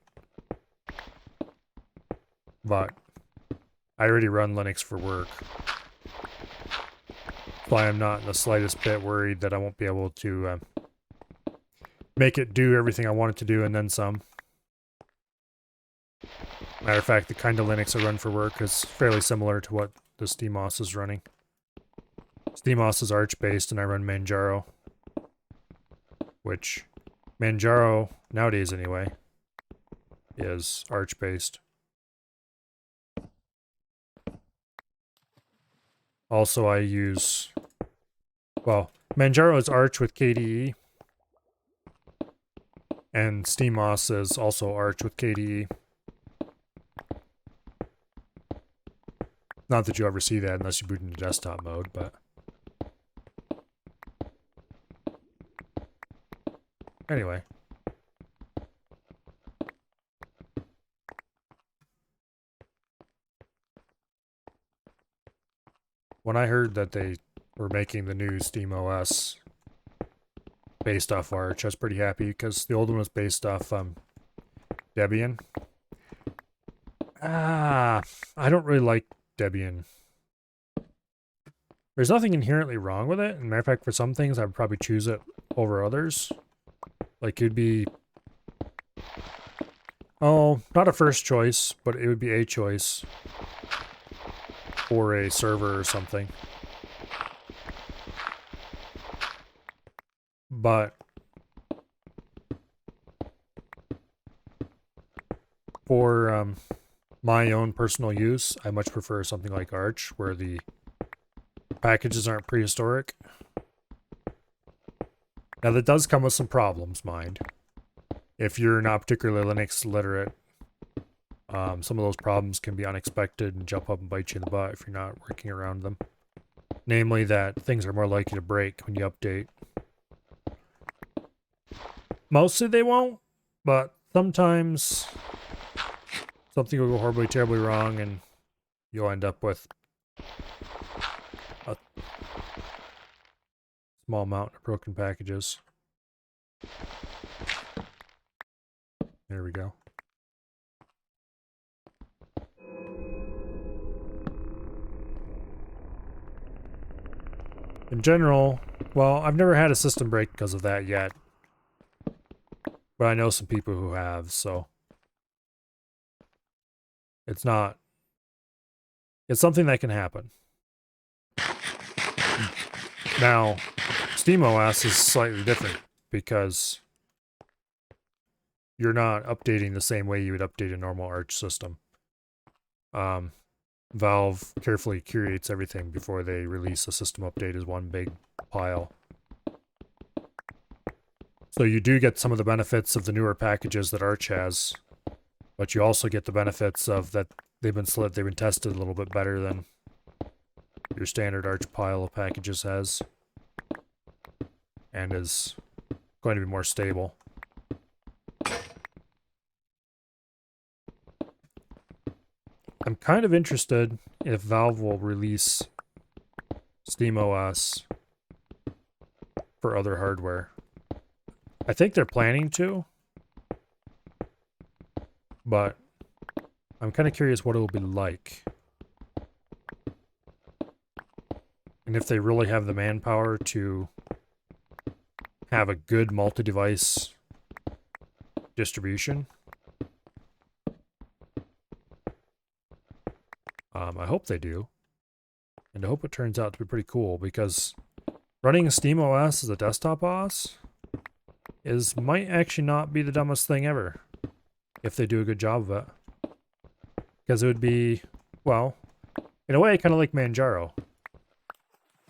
[SPEAKER 1] But I already run Linux for work. Why I'm not in the slightest bit worried that I won't be able to make it do everything I want it to do and then some. Matter of fact, the kind of Linux I run for work is fairly similar to what the SteamOS is running. SteamOS is Arch-based and I run Manjaro. Which, Manjaro, nowadays anyway, is Arch-based. Also, I use, well, Manjaro is Arch with KDE, and SteamOS is also Arch with KDE. Not that you ever see that unless you boot into desktop mode, but anyway. When I heard that they were making the new SteamOS based off Arch, I was pretty happy because the old one was based off Debian. I don't really like Debian. There's nothing inherently wrong with it. As a matter of fact, for some things, I would probably choose it over others. Like, it'd be Oh, not a first choice, but it would be a choice for a server or something. But for my own personal use, I much prefer something like Arch, where the packages aren't prehistoric. Now, that does come with some problems, mind. If you're not particularly Linux literate, some of those problems can be unexpected and jump up and bite you in the butt if you're not working around them. Namely, that things are more likely to break when you update. Mostly they won't, but sometimes something will go horribly, terribly wrong, and you'll end up with a small amount of broken packages. There we go. In general, well, I've never had a system break because of that yet. But I know some people who have, so it's not... It's something that can happen. Now, SteamOS is slightly different because you're not updating the same way you would update a normal Arch system. Valve carefully curates everything before they release a system update as one big pile. So you do get some of the benefits of the newer packages that Arch has, but you also get the benefits of that they've been tested a little bit better than your standard Arch pile of packages has, and is going to be more stable. I'm kind of interested if Valve will release SteamOS for other hardware. I think they're planning to, but I'm kind of curious what it'll be like. And if they really have the manpower to have a good multi-device distribution. I hope they do. And I hope it turns out to be pretty cool, because running SteamOS as a desktop OS might actually not be the dumbest thing ever, if they do a good job of it. Because it would be, well, in a way, kind of like Manjaro.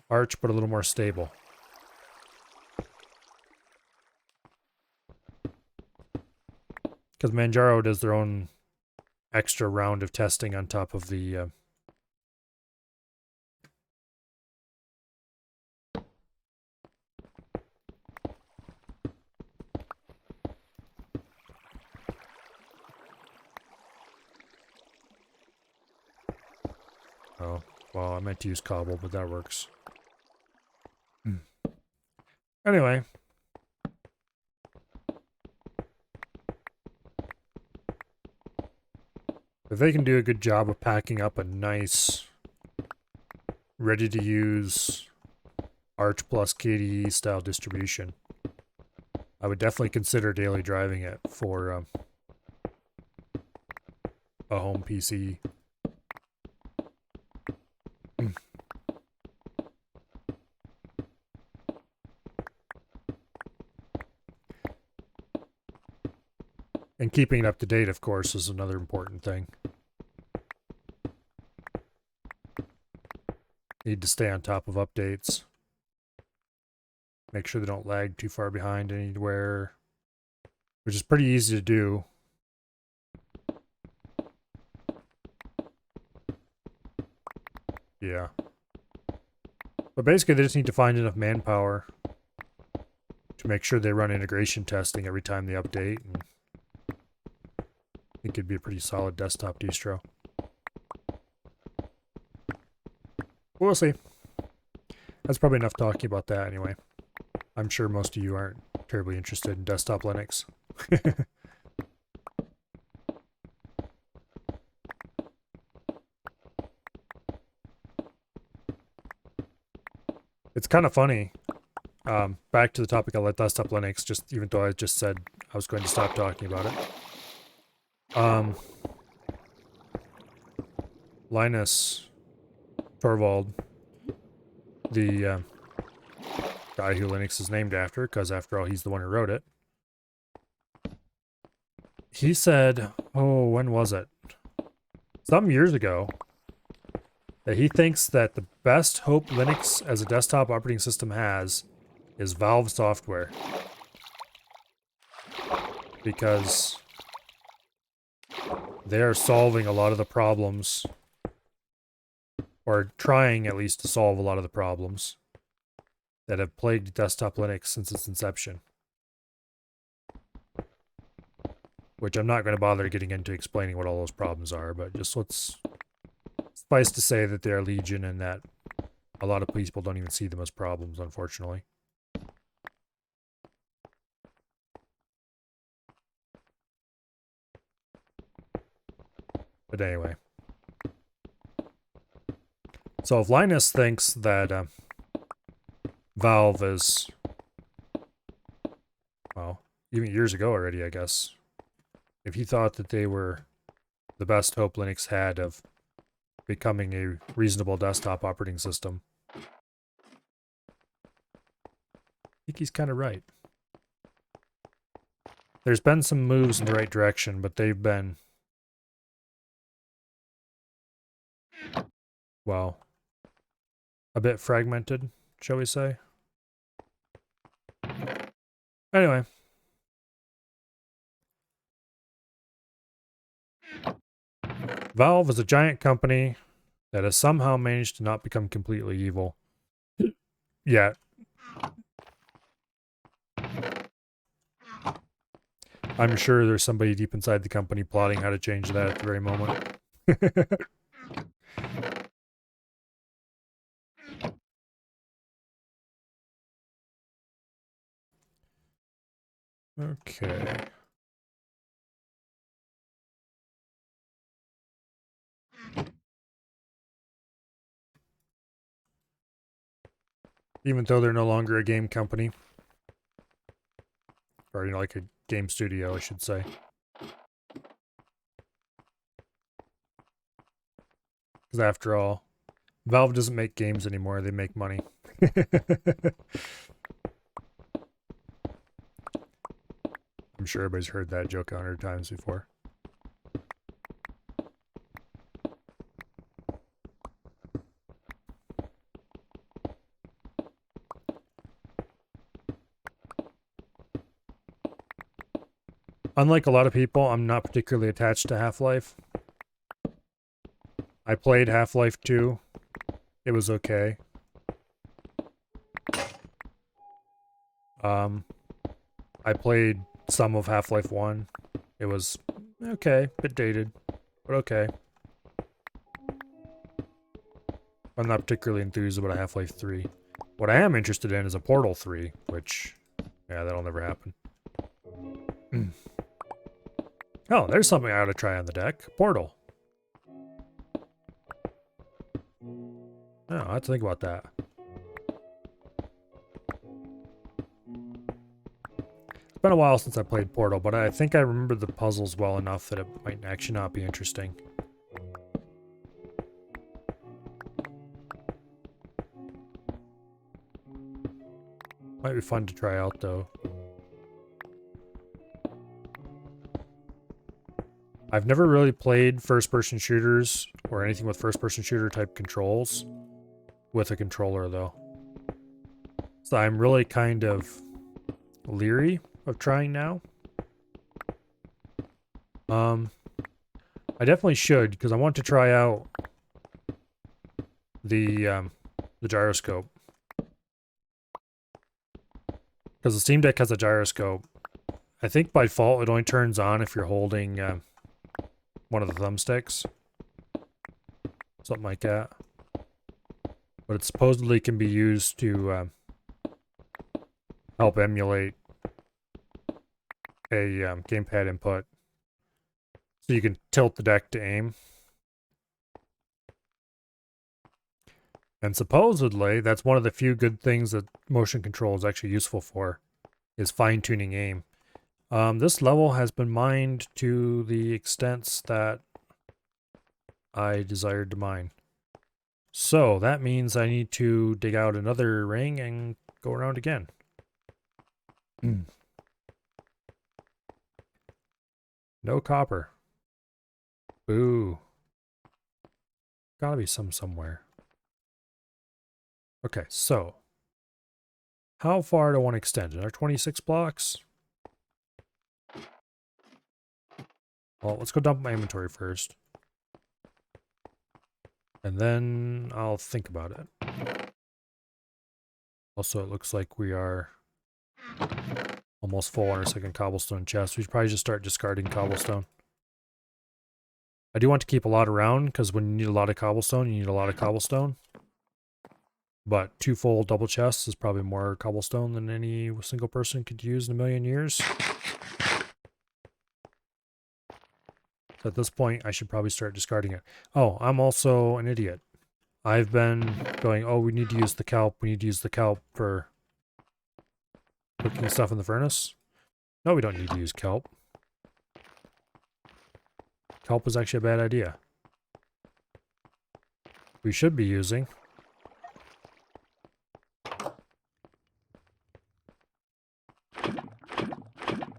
[SPEAKER 1] Arch, but a little more stable. Because Manjaro does their own extra round of testing on top of the... Oh, well, I meant to use cobble, but that works. Anyway. If they can do a good job of packing up a nice, ready-to-use Arch plus KDE style distribution, I would definitely consider daily driving it for a home PC. And keeping it up to date, of course, is another important thing. Need to stay on top of updates. Make sure they don't lag too far behind anywhere, which is pretty easy to do. Yeah. But basically, they just need to find enough manpower to make sure they run integration testing every time they update, and I think it'd be a pretty solid desktop distro. We'll see. That's probably enough talking about that anyway. I'm sure most of you aren't terribly interested in desktop Linux. It's kind of funny. Back to the topic of desktop Linux, just even though I just said I was going to stop talking about it. Linus Torvald, the guy who Linux is named after, because after all, he's the one who wrote it. He said, oh, when was it? Some years ago, that he thinks that the best hope Linux as a desktop operating system has is Valve software. Because they are solving a lot of the problems, or trying at least to solve a lot of the problems that have plagued desktop Linux since its inception. Which I'm not going to bother getting into explaining what all those problems are, but just let's suffice to say that they are legion and that a lot of people don't even see them as problems, unfortunately. But anyway. So if Linus thinks that Valve is, well, even years ago already, I guess, if he thought that they were the best hope Linux had of becoming a reasonable desktop operating system, I think he's kind of right. There's been some moves in the right direction, but they've been, well, a bit fragmented, shall we say. Anyway. Valve is a giant company that has somehow managed to not become completely evil. Yet. I'm sure there's somebody deep inside the company plotting how to change that at the very moment. Okay. Even though they're no longer a game company. Or, you know, like a game studio, I should say. Because after all, Valve doesn't make games anymore, they make money. I'm sure everybody's heard that joke 100 times before. Unlike a lot of people, I'm not particularly attached to Half-Life. I played Half-Life 2. It was okay. I played some of Half-Life 1. It was okay, bit dated, but okay. I'm not particularly enthused about a Half-Life 3. What I am interested in is a Portal 3, which, yeah, that'll never happen. Oh, there's something I ought to try on the deck. Portal. Oh, I have to think about that. It's been a while since I played Portal, but I think I remember the puzzles well enough that it might actually not be interesting. Might be fun to try out, though. I've never really played first-person shooters or anything with first-person shooter type controls with a controller, though. So I'm really kind of leery of trying now. I definitely should, because I want to try out the gyroscope. Because the Steam Deck has a gyroscope. I think by default it only turns on if you're holding one of the thumbsticks. Something like that. But it supposedly can be used to help emulate a gamepad input. So you can tilt the deck to aim. And supposedly, that's one of the few good things that motion control is actually useful for, is fine-tuning aim. This level has been mined to the extents that I desired to mine. So that means I need to dig out another ring and go around again. No copper. Boo. Gotta be some somewhere. Okay, so how far do I want to extend? Another 26 blocks? Well, let's go dump my inventory first. And then I'll think about it. Also, it looks like we are almost full on our second cobblestone chest. We should probably just start discarding cobblestone. I do want to keep a lot around, because when you need a lot of cobblestone, you need a lot of cobblestone. But 2 full double chests is probably more cobblestone than any single person could use in a million years. So at this point, I should probably start discarding it. Oh, I'm also an idiot. I've been going, oh, we need to use the kelp. We need to use the kelp for cooking stuff in the furnace. No, we don't need to use kelp. Kelp was actually a bad idea. We should be using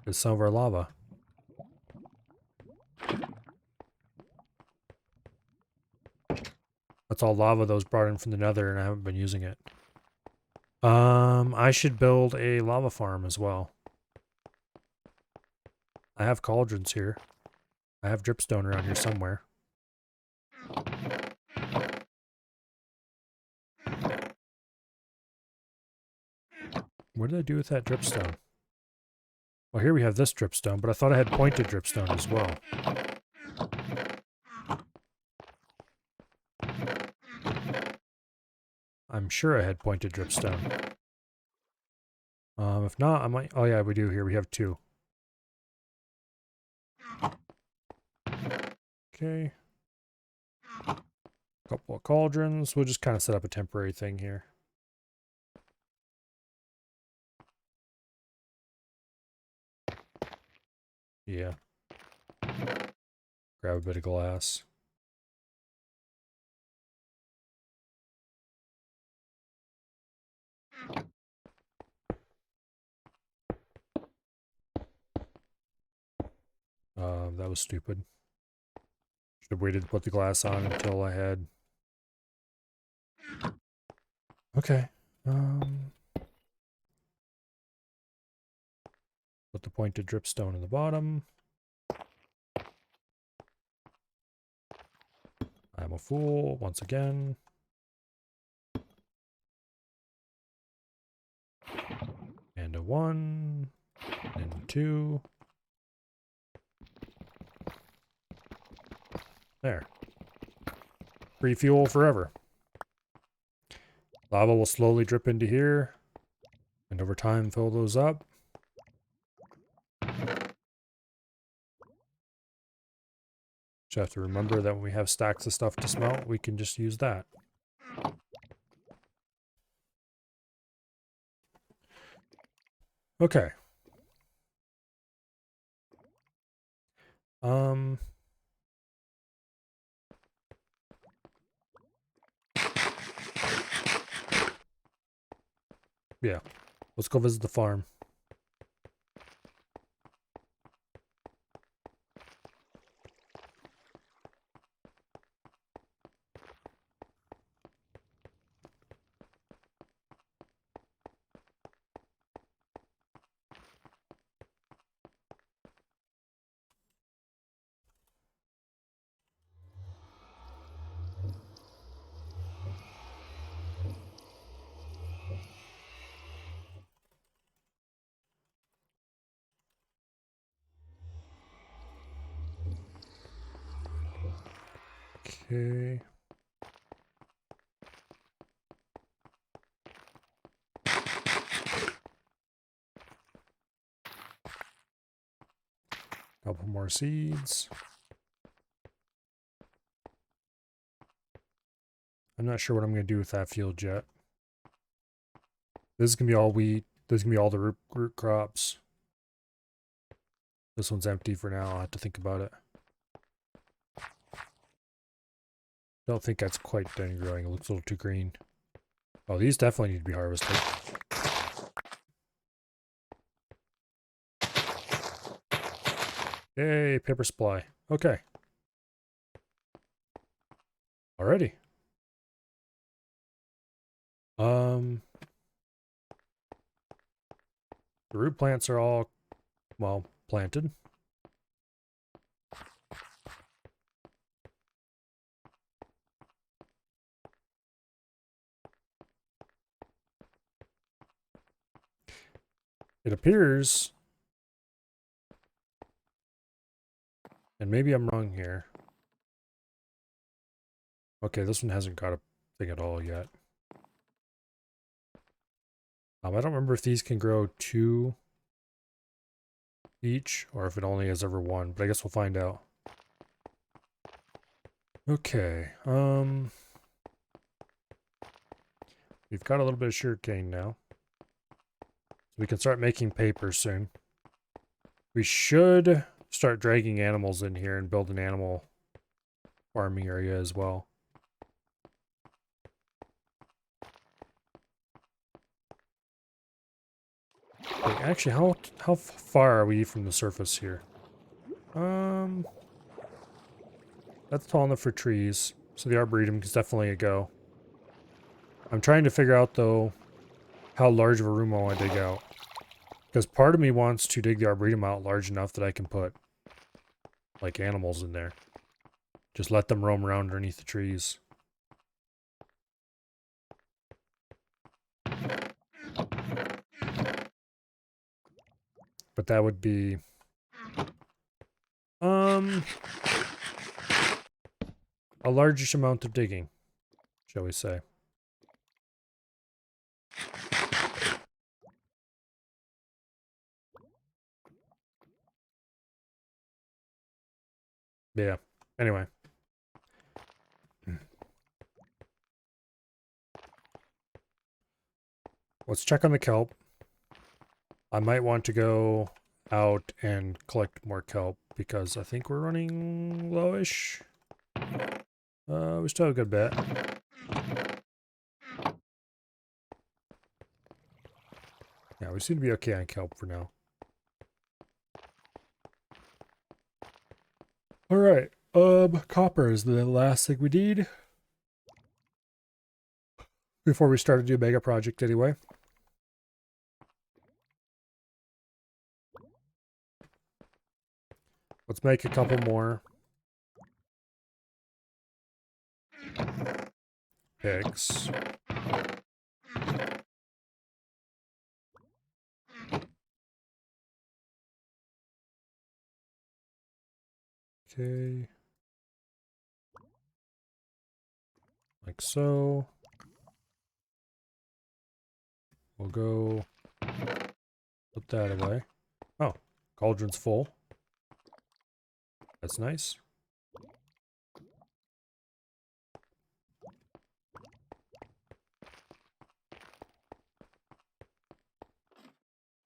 [SPEAKER 1] is some of our lava. That's all lava that was brought in from the nether, and I haven't been using it. I should build a lava farm as well. I have cauldrons here. I have dripstone around here somewhere. What did I do with that dripstone? Well, here we have this dripstone, but I thought I had pointed dripstone as well. I'm sure I had pointed dripstone. If not, I might... Oh yeah, we do here. We have 2. Okay. Couple of cauldrons. We'll just kind of set up a temporary thing here. Yeah. Grab a bit of glass. That was stupid. Should have waited to put the glass on until I had... Okay. Put the pointed dripstone in the bottom. I'm a fool once again. And a 1. And a 2. There. Free fuel forever. Lava will slowly drip into here. And over time fill those up. Just have to remember that when we have stacks of stuff to smelt, we can just use that. Okay. Yeah. Let's go visit the farm. Okay. Couple more seeds. I'm not sure what I'm going to do with that field yet. This is going to be all wheat. This is going to be all the root crops. This one's empty for now. I'll have to think about it. Don't think that's quite done growing. It looks a little too green. Oh, these definitely need to be harvested. Yay, paper supply. Okay. Alrighty. The root plants are all, well, planted. It appears, and maybe I'm wrong here. Okay, this one hasn't got a thing at all yet. I don't remember if these can grow 2 each, or if it only has ever 1, but I guess we'll find out. Okay, we've got a little bit of sugarcane now. So we can start making paper soon. We should start dragging animals in here and build an animal farming area as well. Wait, actually, how far are we from the surface here? That's tall enough for trees, so the arboretum is definitely a go. I'm trying to figure out though how large of a room I want to dig out, because part of me wants to dig the arboretum out large enough that I can put like animals in there. Just let them roam around underneath the trees. But that would be a largish amount of digging, shall we say. Yeah. Anyway. Let's check on the kelp. I might want to go out and collect more kelp because I think we're running lowish. We still have a good bit. Yeah, we seem to be okay on kelp for now. Alright, copper is the last thing we need. Before we start a new mega project anyway. Let's make a couple more picks. Okay. Like so. We'll go put that away. Oh, cauldron's full. That's nice.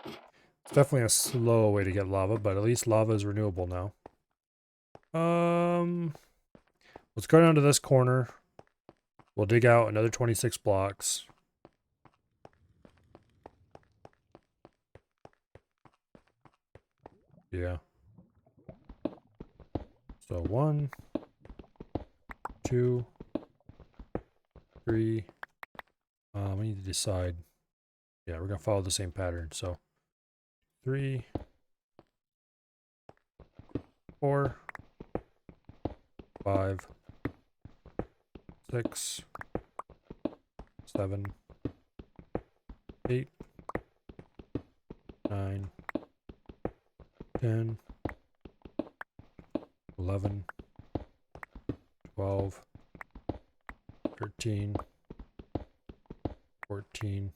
[SPEAKER 1] It's definitely a slow way to get lava, but at least lava is renewable now. Let's go down to this corner. We'll dig out another 26 blocks. Yeah. So 1, 2, 3. We need to decide. Yeah, we're gonna follow the same pattern. So 3, 4, 5, 6, 7, 8, 9, 10, 11, 12, 13, 14.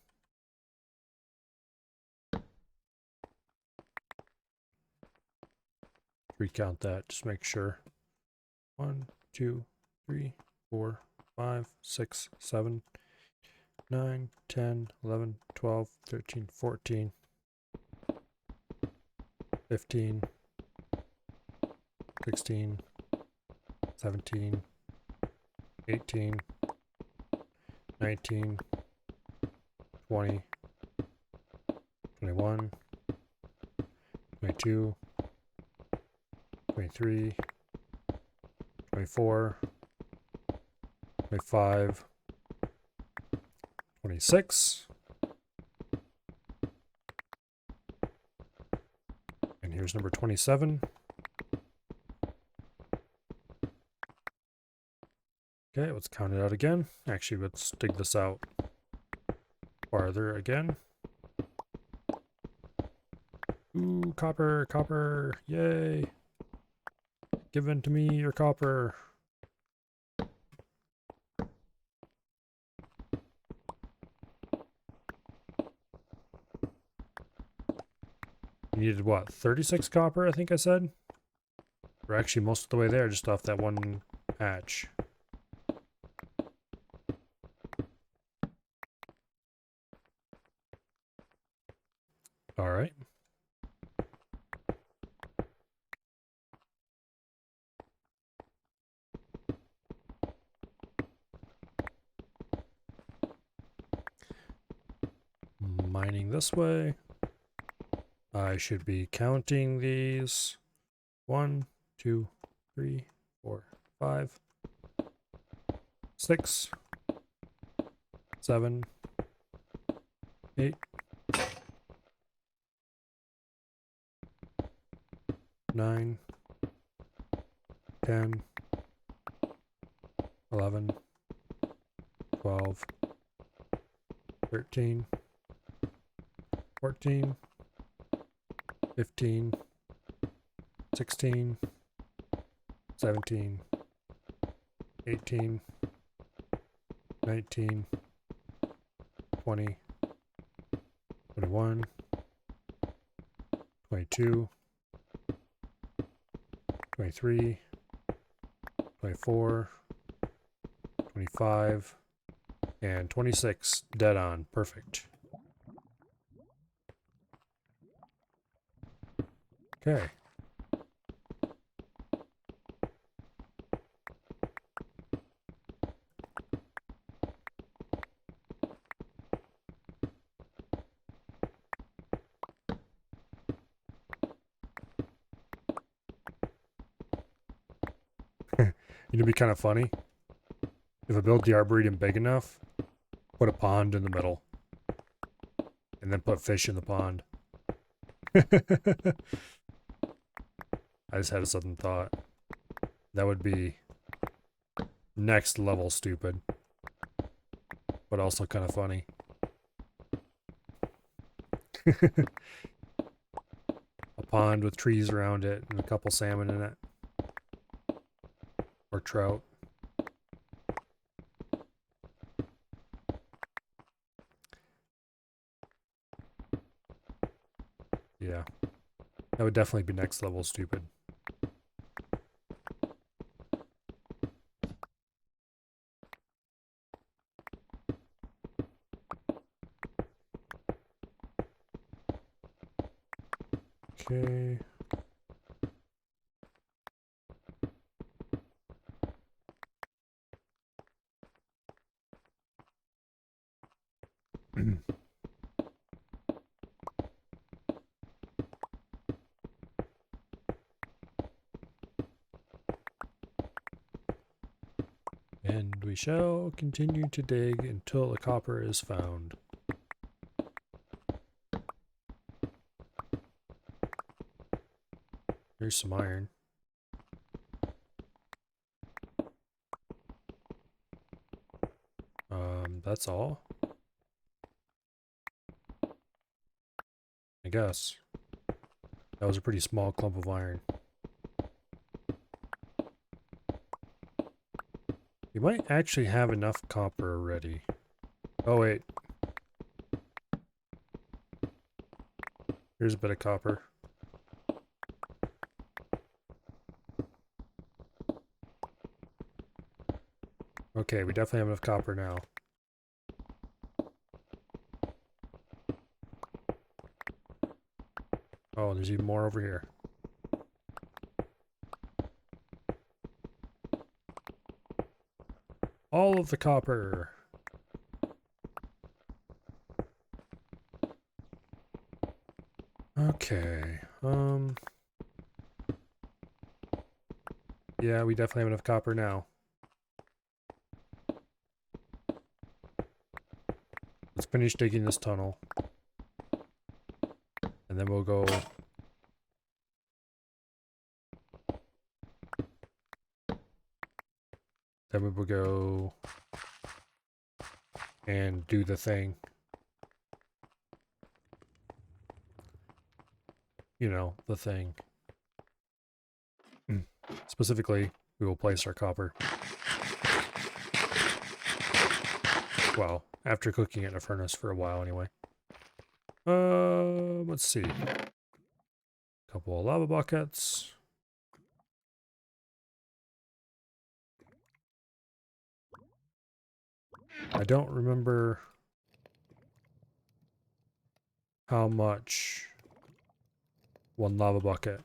[SPEAKER 1] Recount that, just make sure. 1, 2, 3, 4, 5, 6, 7, 9, 10, 11, 12, 13, 14, 15, 16, 17, 18, 19, 20, 21, 22, 23, 24, 25, 26. And here's number 27. Okay, let's count it out again. Actually, let's dig this out farther again. Ooh, copper, copper, yay. Give in to me your copper. You needed what, 36 copper, I think I said? We're actually most of the way there, just off that one patch. Alright. Mining this way. I should be counting these. 1, 2, 3, 4, 5, 6, 7, 8, 9, 10, 11, 12, 13, 14, 15, 16, 17, 18, 19, 20, 21, 22, 23, 24, 25, and 26. Dead on. Perfect. Okay. It'd be kind of funny if I build the arboretum big enough, put a pond in the middle, and then put fish in the pond. I just had a sudden thought. That would be next level stupid, but also kind of funny. A pond with trees around it and a couple salmon in it. Or trout. Yeah. That would definitely be next level stupid. Okay. And we shall continue to dig until the copper is found. Here's some iron. That's all? I guess. That was a pretty small clump of iron. You might actually have enough copper already. Oh wait. Here's a bit of copper. Okay, we definitely have enough copper now. Oh, there's even more over here. all of the copper. Okay. Yeah, we definitely have enough copper now. Let's finish digging this tunnel. And then we'll go... Then we will go... and do the thing. You know, the thing. Specifically, we will place our copper. Well, after cooking it in a furnace for a while anyway. Let's see. Couple of lava buckets. I don't remember how much one lava bucket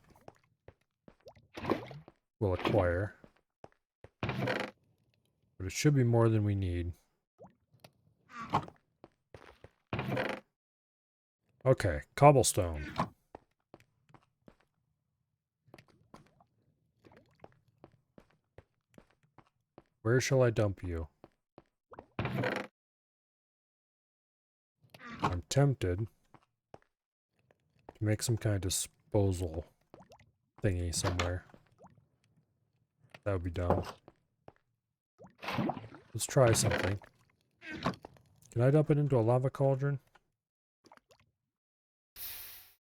[SPEAKER 1] will acquire. But it should be more than we need. Okay, cobblestone. Where shall I dump you? I'm tempted to make some kind of disposal thingy somewhere. That would be dumb. Let's try something. Can I dump it into a lava cauldron?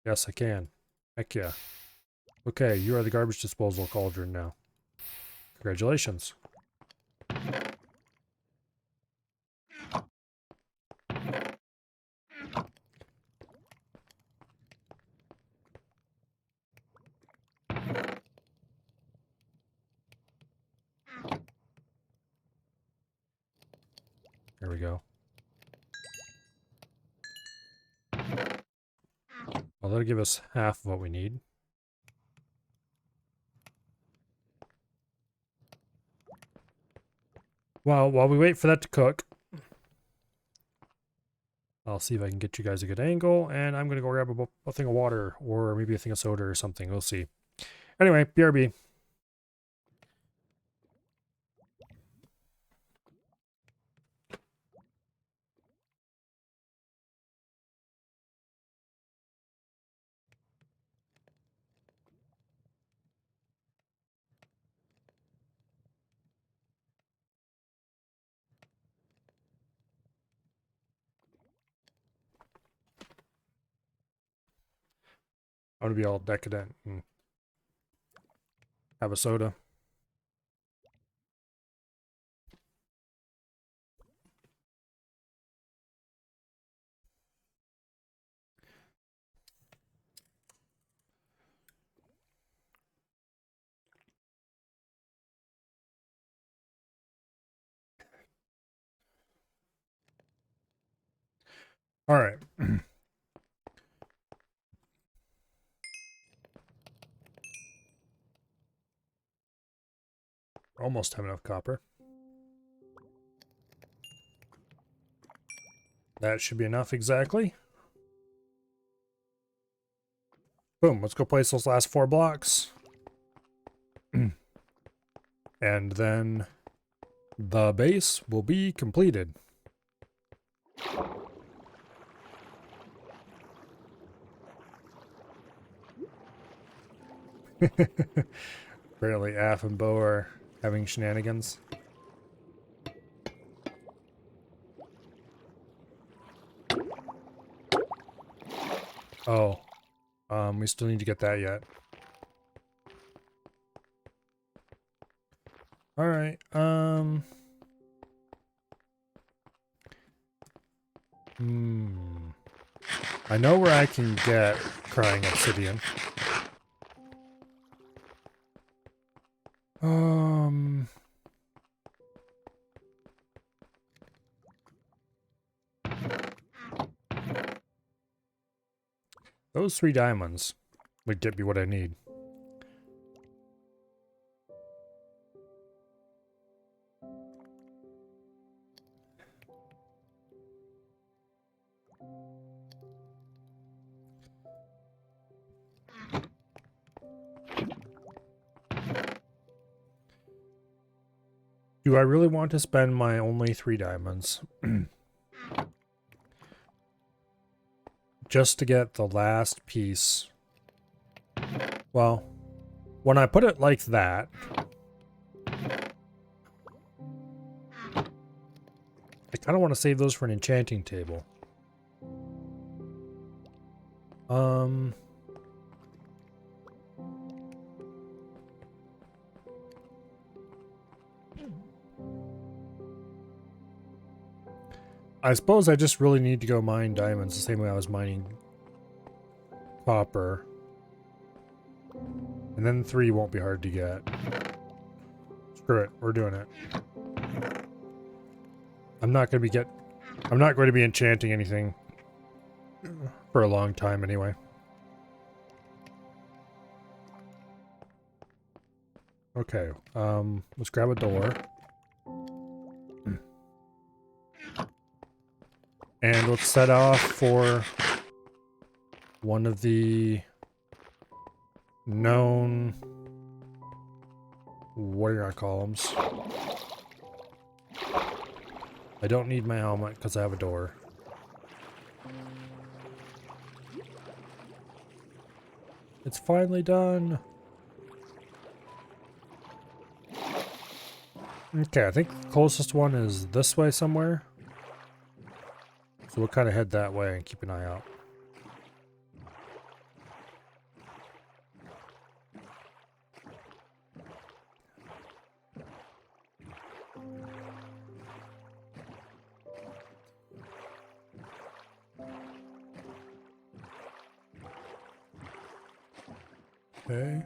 [SPEAKER 1] Yes, I can. Heck yeah. Okay, you are the garbage disposal cauldron now. Congratulations. There we go. Well, that'll give us half of what we need. Well, while we wait for that to cook, I'll see if I can get you guys a good angle, and I'm going to go grab a thing of water, or maybe a thing of soda or something. We'll see. Anyway, BRB. I'm going to be all decadent and have a soda. All right. Almost have enough copper. That should be enough exactly. Boom, let's go place those last 4 blocks. And then the base will be completed. Apparently Af and Bo are having shenanigans. Oh. We still need to get that yet. Alright, I know where I can get crying obsidian. Those 3 diamonds would get me what I need. Do I really want to spend my only 3 diamonds? Just to get the last piece. Well, when I put it like that, I kind of want to save those for an enchanting table. I suppose I just really need to go mine diamonds the same way I was mining copper. And then 3 won't be hard to get. Screw it, we're doing it. I'm not going to be enchanting anything for a long time anyway. Okay, let's grab a door. And let's set off for one of the known, what are your columns? I don't need my helmet because I have a door. It's finally done. Okay, I think the closest one is this way somewhere. So we'll kind of head that way and keep an eye out. Okay.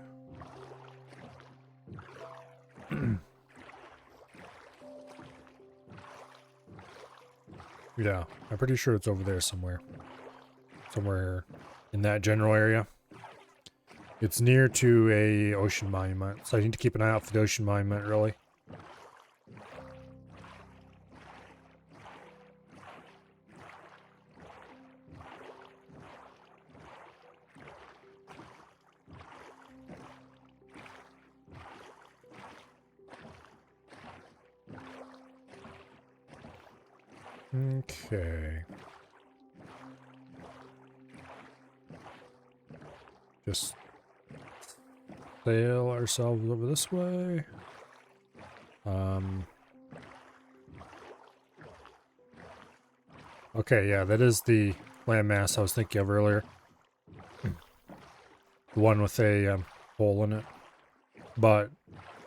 [SPEAKER 1] Yeah, I'm pretty sure it's over there somewhere. Somewhere in that general area. It's near to a ocean monument, so I need to keep an eye out for the ocean monument, really. Okay. Just sail ourselves over this way. Okay, yeah, that is the landmass I was thinking of earlier. The one with a hole in it. But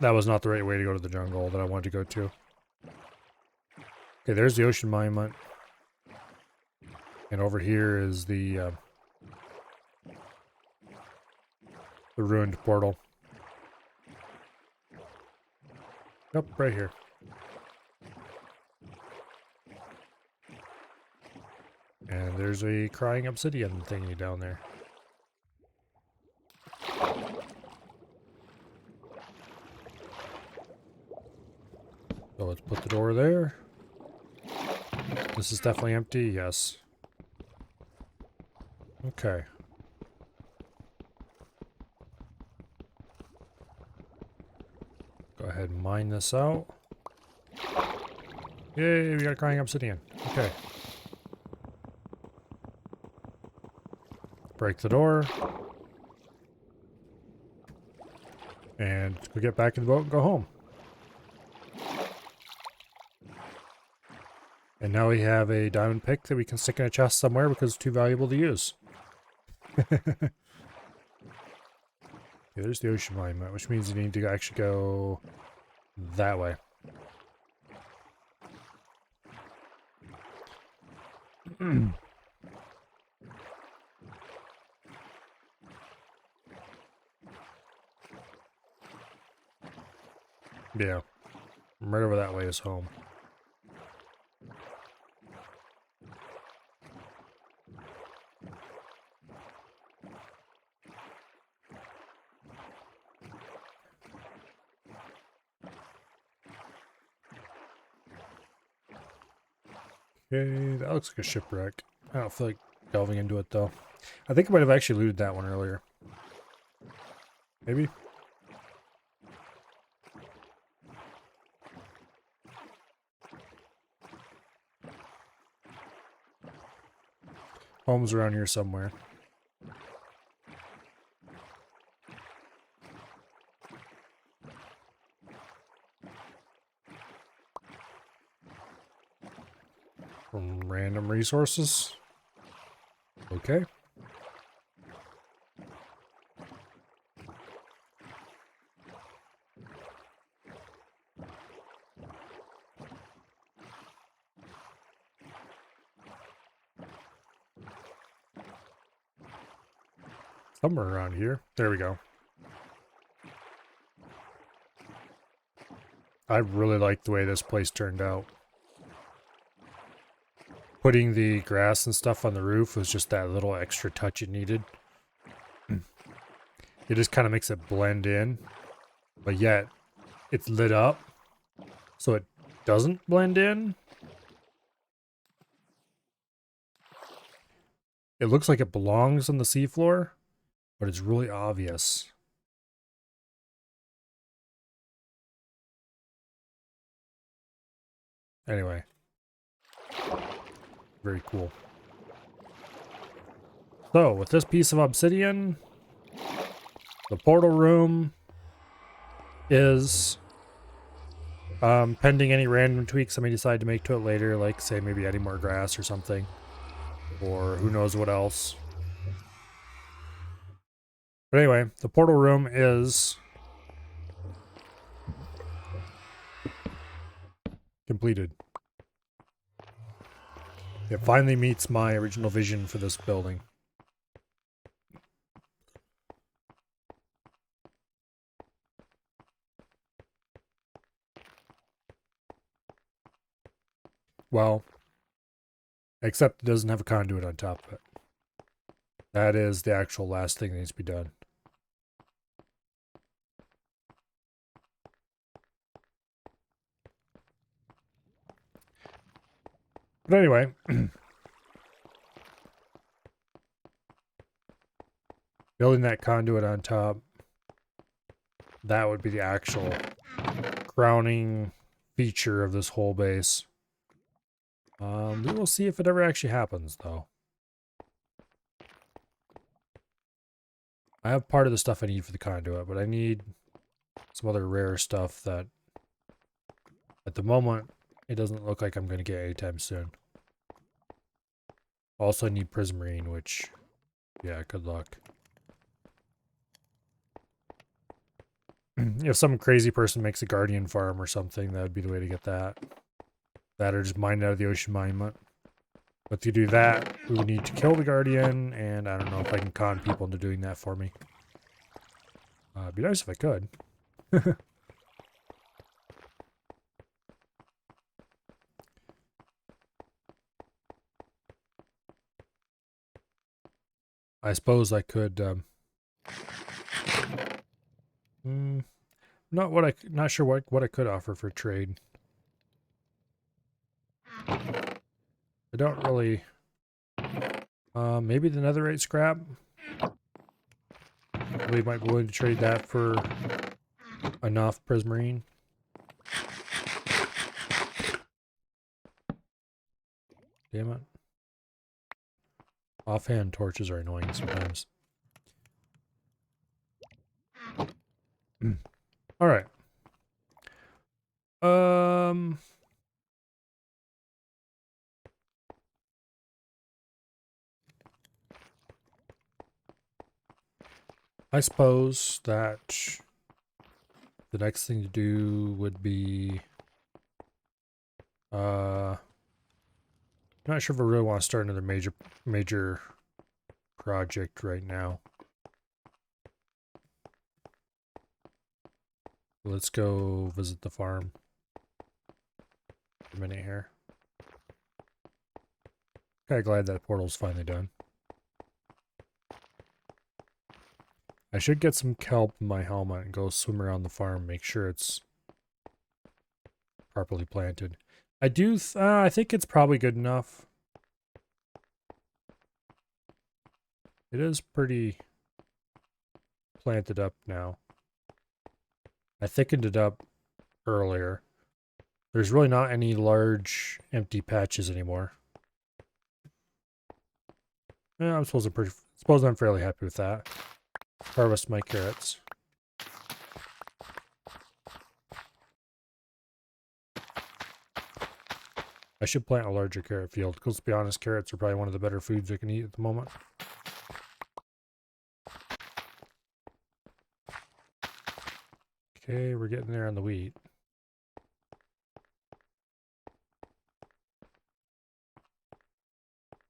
[SPEAKER 1] that was not the right way to go to the jungle that I wanted to go to. Okay, there's the ocean monument. And over here is the ruined portal. Yep, right here. And there's a crying obsidian thingy down there. So let's put the door there. This is definitely empty, yes. Okay. Go ahead and mine this out. Yay, we got a crying obsidian. Okay. Break the door. And go get back in the boat and go home. And now we have a diamond pick that we can stick in a chest somewhere because it's too valuable to use. Okay, there's the ocean monument, which means you need to actually go that way. Yeah, right over that way is home. Okay, that looks like a shipwreck. I don't feel like delving into it though. I think I might have actually looted that one earlier. Maybe? homes around here somewhere. From random resources. Okay. Somewhere around here. There we go. I really like the way this place turned out. Putting the grass and stuff on the roof was just that little extra touch it needed. It just kind of makes it blend in, but yet it's lit up, so it doesn't blend in. It looks like it belongs on the seafloor, but it's really obvious. Anyway. Very cool. So, with this piece of obsidian, the portal room is pending any random tweaks I may decide to make to it later, like say maybe adding more grass or something, or who knows what else. But anyway, the portal room is completed. It finally meets my original vision for this building. Well, except it doesn't have a conduit on top of it. That is the actual last thing that needs to be done. But anyway, building that conduit on top, that would be the actual crowning feature of this whole base. We will see if it ever actually happens, though. I have part of the stuff I need for the conduit, but I need some other rare stuff that, at the moment, it doesn't look like I'm going to get anytime soon. Also, I need prismarine, which, yeah, good luck. If some crazy person makes a guardian farm or something, that would be the way to get that. That or just mine out of the ocean monument. But to do that, we would need to kill the guardian, and I don't know if I can con people into doing that for me. It'd be nice if I could. I suppose I could. Not sure what I could offer for trade. I don't really. Maybe the netherite scrap. We might be willing to trade that for enough prismarine. Damn it. Offhand torches are annoying sometimes. All right. I suppose that the next thing to do would be not sure if I really want to start another major project right now. Let's go visit the farm. A minute here. Kinda glad that portal's finally done. I should get some kelp in my helmet and go swim around the farm, make sure it's properly planted. I think it's probably good enough. It is pretty planted up now. I thickened it up earlier. There's really not any large empty patches anymore. Yeah, suppose I'm fairly happy with that. Harvest my carrots. I should plant a larger carrot field, because to be honest, carrots are probably one of the better foods I can eat at the moment. Okay, we're getting there on the wheat.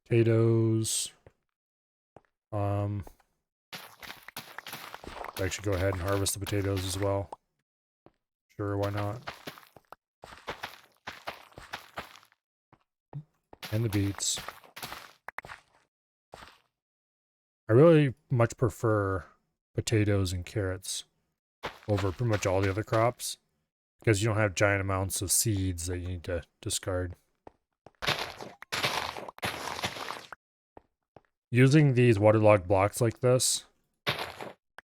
[SPEAKER 1] Potatoes. I should go ahead and harvest the potatoes as well. Sure, why not? And the beets. I really much prefer potatoes and carrots over pretty much all the other crops, because you don't have giant amounts of seeds that you need to discard. Using these waterlogged blocks like this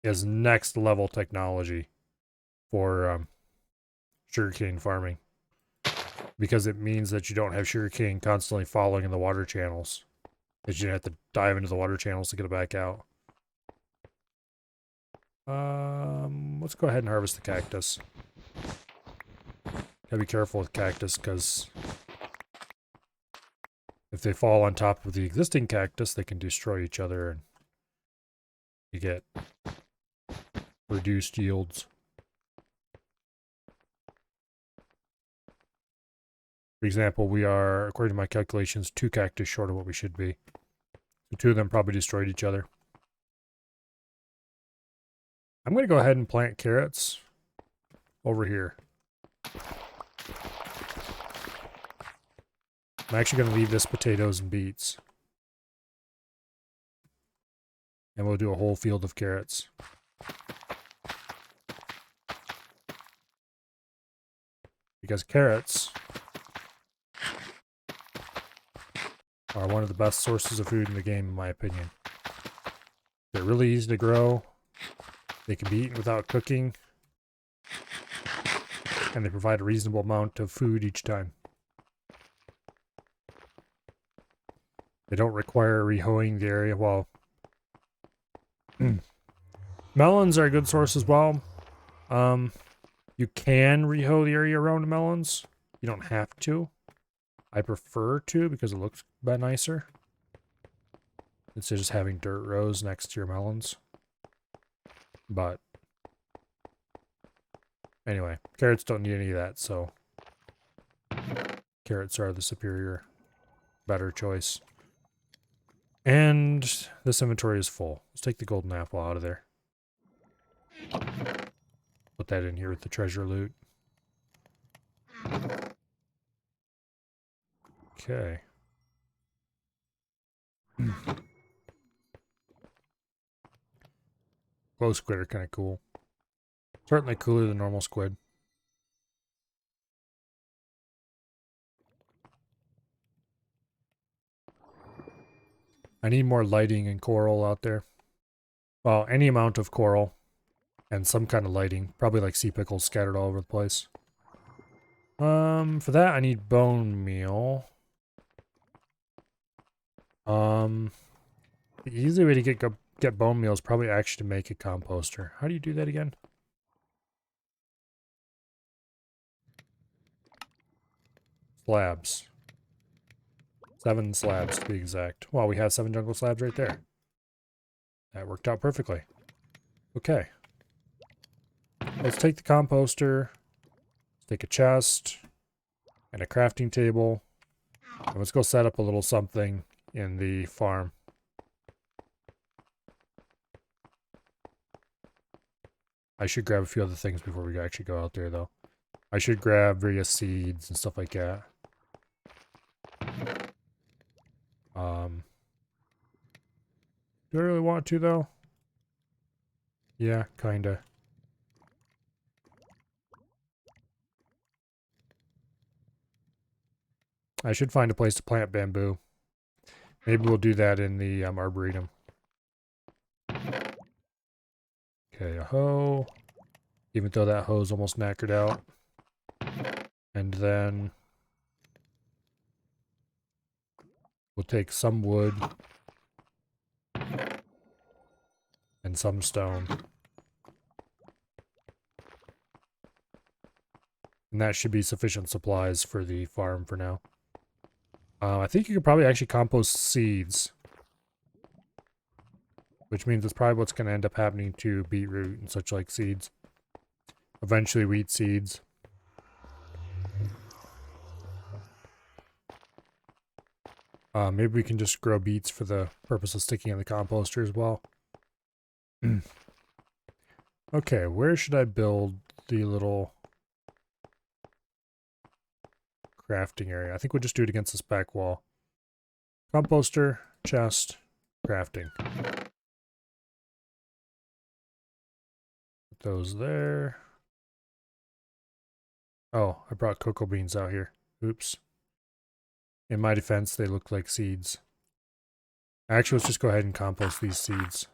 [SPEAKER 1] is next level technology for sugarcane farming, because it means that you don't have sugarcane constantly falling in the water channels, that you have to dive into the water channels to get it back out. Let's go ahead and harvest the cactus. Gotta be careful with cactus, because if they fall on top of the existing cactus, they can destroy each other, and you get reduced yields. For example, we are, according to my calculations, 2 cactus short of what we should be. So 2 of them probably destroyed each other. I'm going to go ahead and plant carrots over here. I'm actually going to leave this potatoes and beets. And we'll do a whole field of carrots. Because carrots are one of the best sources of food in the game, in my opinion. They're really easy to grow. They can be eaten without cooking. And they provide a reasonable amount of food each time. They don't require rehoeing the area. Well, melons are a good source as well. You can rehoe the area around melons. You don't have to. I prefer to, because it looks a bit nicer, instead of just having dirt rows next to your melons. But anyway, carrots don't need any of that, so carrots are the superior, better choice. And this inventory is full. Let's take the golden apple out of there. Put that in here with the treasure loot. Okay. Glow squid are kind of cool. Certainly cooler than normal squid. I need more lighting and coral out there. Well, any amount of coral and some kind of lighting. Probably like sea pickles scattered all over the place. For that I need bone meal. The easy way to get bone meal is probably actually to make a composter. How do you do that again? Slabs. 7 slabs to be exact. Well, we have 7 jungle slabs right there. That worked out perfectly. Okay. Let's take the composter. Let's take a chest and a crafting table. And let's go set up a little something in the farm. I should grab a few other things before we actually go out there, though. I should grab various seeds and stuff like that. Do I really want to, though? Yeah, kinda. I should find a place to plant bamboo. Maybe we'll do that in the arboretum. Okay, a hoe. Even though that hoe's almost knackered out. And then we'll take some wood and some stone. And that should be sufficient supplies for the farm for now. I think you could probably actually compost seeds. Which means it's probably what's going to end up happening to beetroot and such like seeds. Eventually wheat seeds. Maybe we can just grow beets for the purpose of sticking in the composter as well. Okay, where should I build the little crafting area? I think we'll just do it against this back wall. Composter, chest, crafting. Put those there. Oh, I brought cocoa beans out here. Oops. In my defense, they look like seeds. Actually, let's just go ahead and compost these seeds.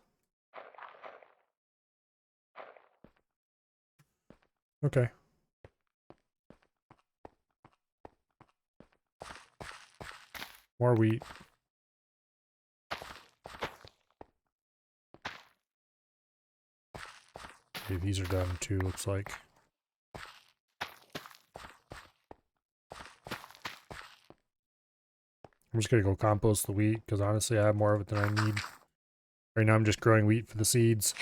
[SPEAKER 1] Okay. More wheat. Okay, these are done too, looks like. I'm just gonna go compost the wheat, because honestly I have more of it than I need. Right now I'm just growing wheat for the seeds.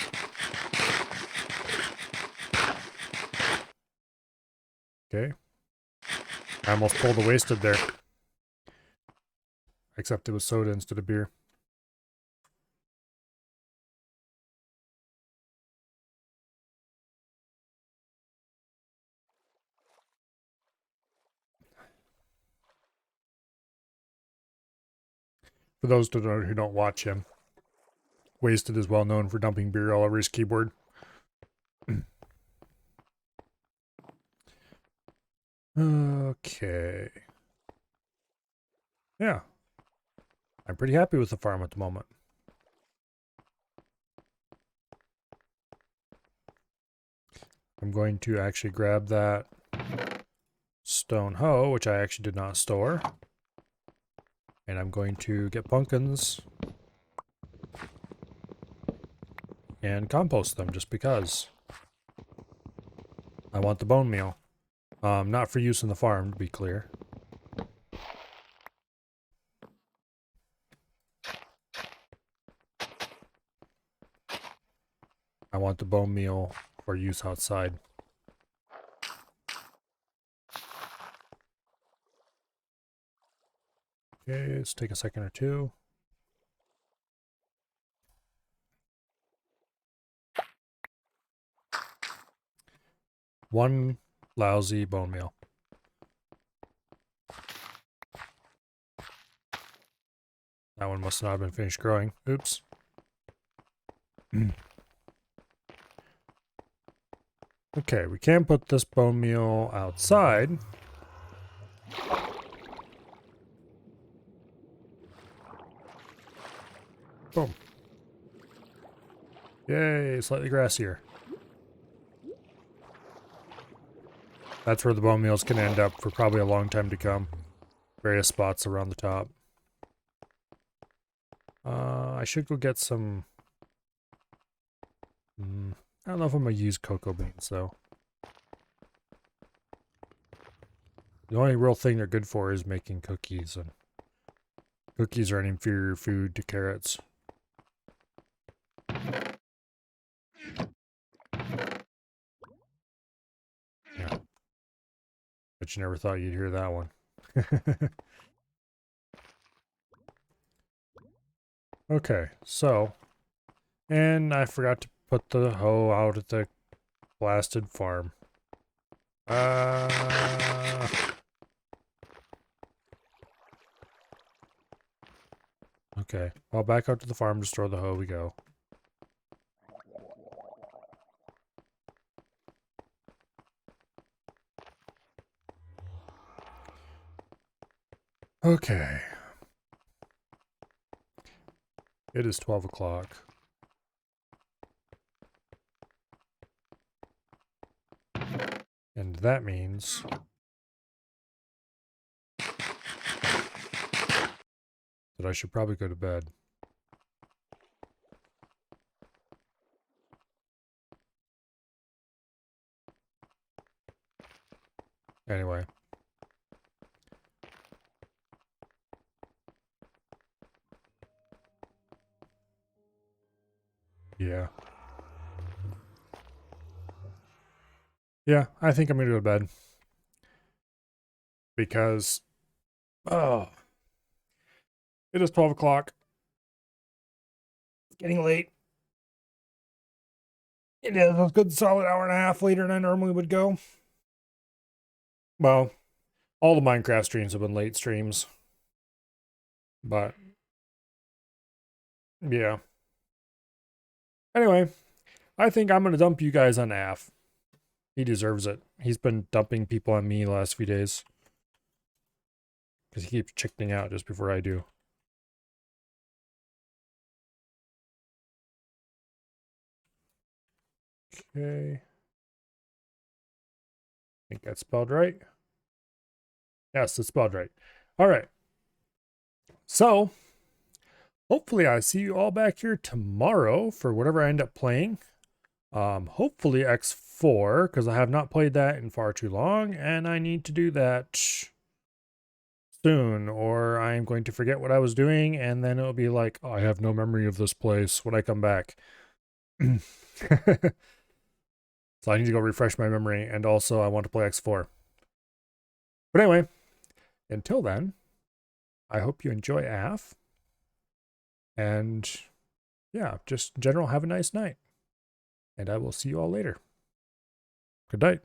[SPEAKER 1] Okay. I almost pulled the wasted there. Except it was soda instead of beer. For those who don't watch him, Wasted is well known for dumping beer all over his keyboard. Okay. Yeah. I'm pretty happy with the farm at the moment. I'm going to actually grab that stone hoe, which I actually did not store. And I'm going to get pumpkins and compost them just because. I want the bone meal. Not for use in the farm, to be clear. I want the bone meal for use outside. Okay, let's take a second or two. One lousy bone meal. That one must not have been finished growing. Oops. Okay, we can put this bone meal outside. Boom. Yay, slightly grassier. That's where the bone meals can end up for probably a long time to come. Various spots around the top. I should go get some... I don't know if I'm going to use cocoa beans, though. The only real thing they're good for is making cookies, and cookies are an inferior food to carrots. Yeah. But you never thought you'd hear that one. Okay, so... And I forgot to put the hoe out at the blasted farm. Okay, well, back out to the farm to store the hoe we go. Okay. It is 12 o'clock. And that means... that I should probably go to bed. Anyway. Yeah. Yeah, I think I'm going to go to bed. Because, oh, it is 12 o'clock. It's getting late. It is a good solid hour and a half later than I normally would go. Well, all the Minecraft streams have been late streams. But, yeah. Anyway, I think I'm going to dump you guys on Af. He deserves it. He's been dumping people on me the last few days. Because he keeps chickening out just before I do. Okay. I think that's spelled right. Yes, it's spelled right. All right. So, hopefully I see you all back here tomorrow for whatever I end up playing. Hopefully X4, because I have not played that in far too long, and I need to do that soon, or I'm going to forget what I was doing, and then it'll be like, oh, I have no memory of this place when I come back. So I need to go refresh my memory, and also I want to play X4. But anyway, until then, I hope you enjoy AF. And yeah, just in general, have a nice night. And I will see you all later. Good night.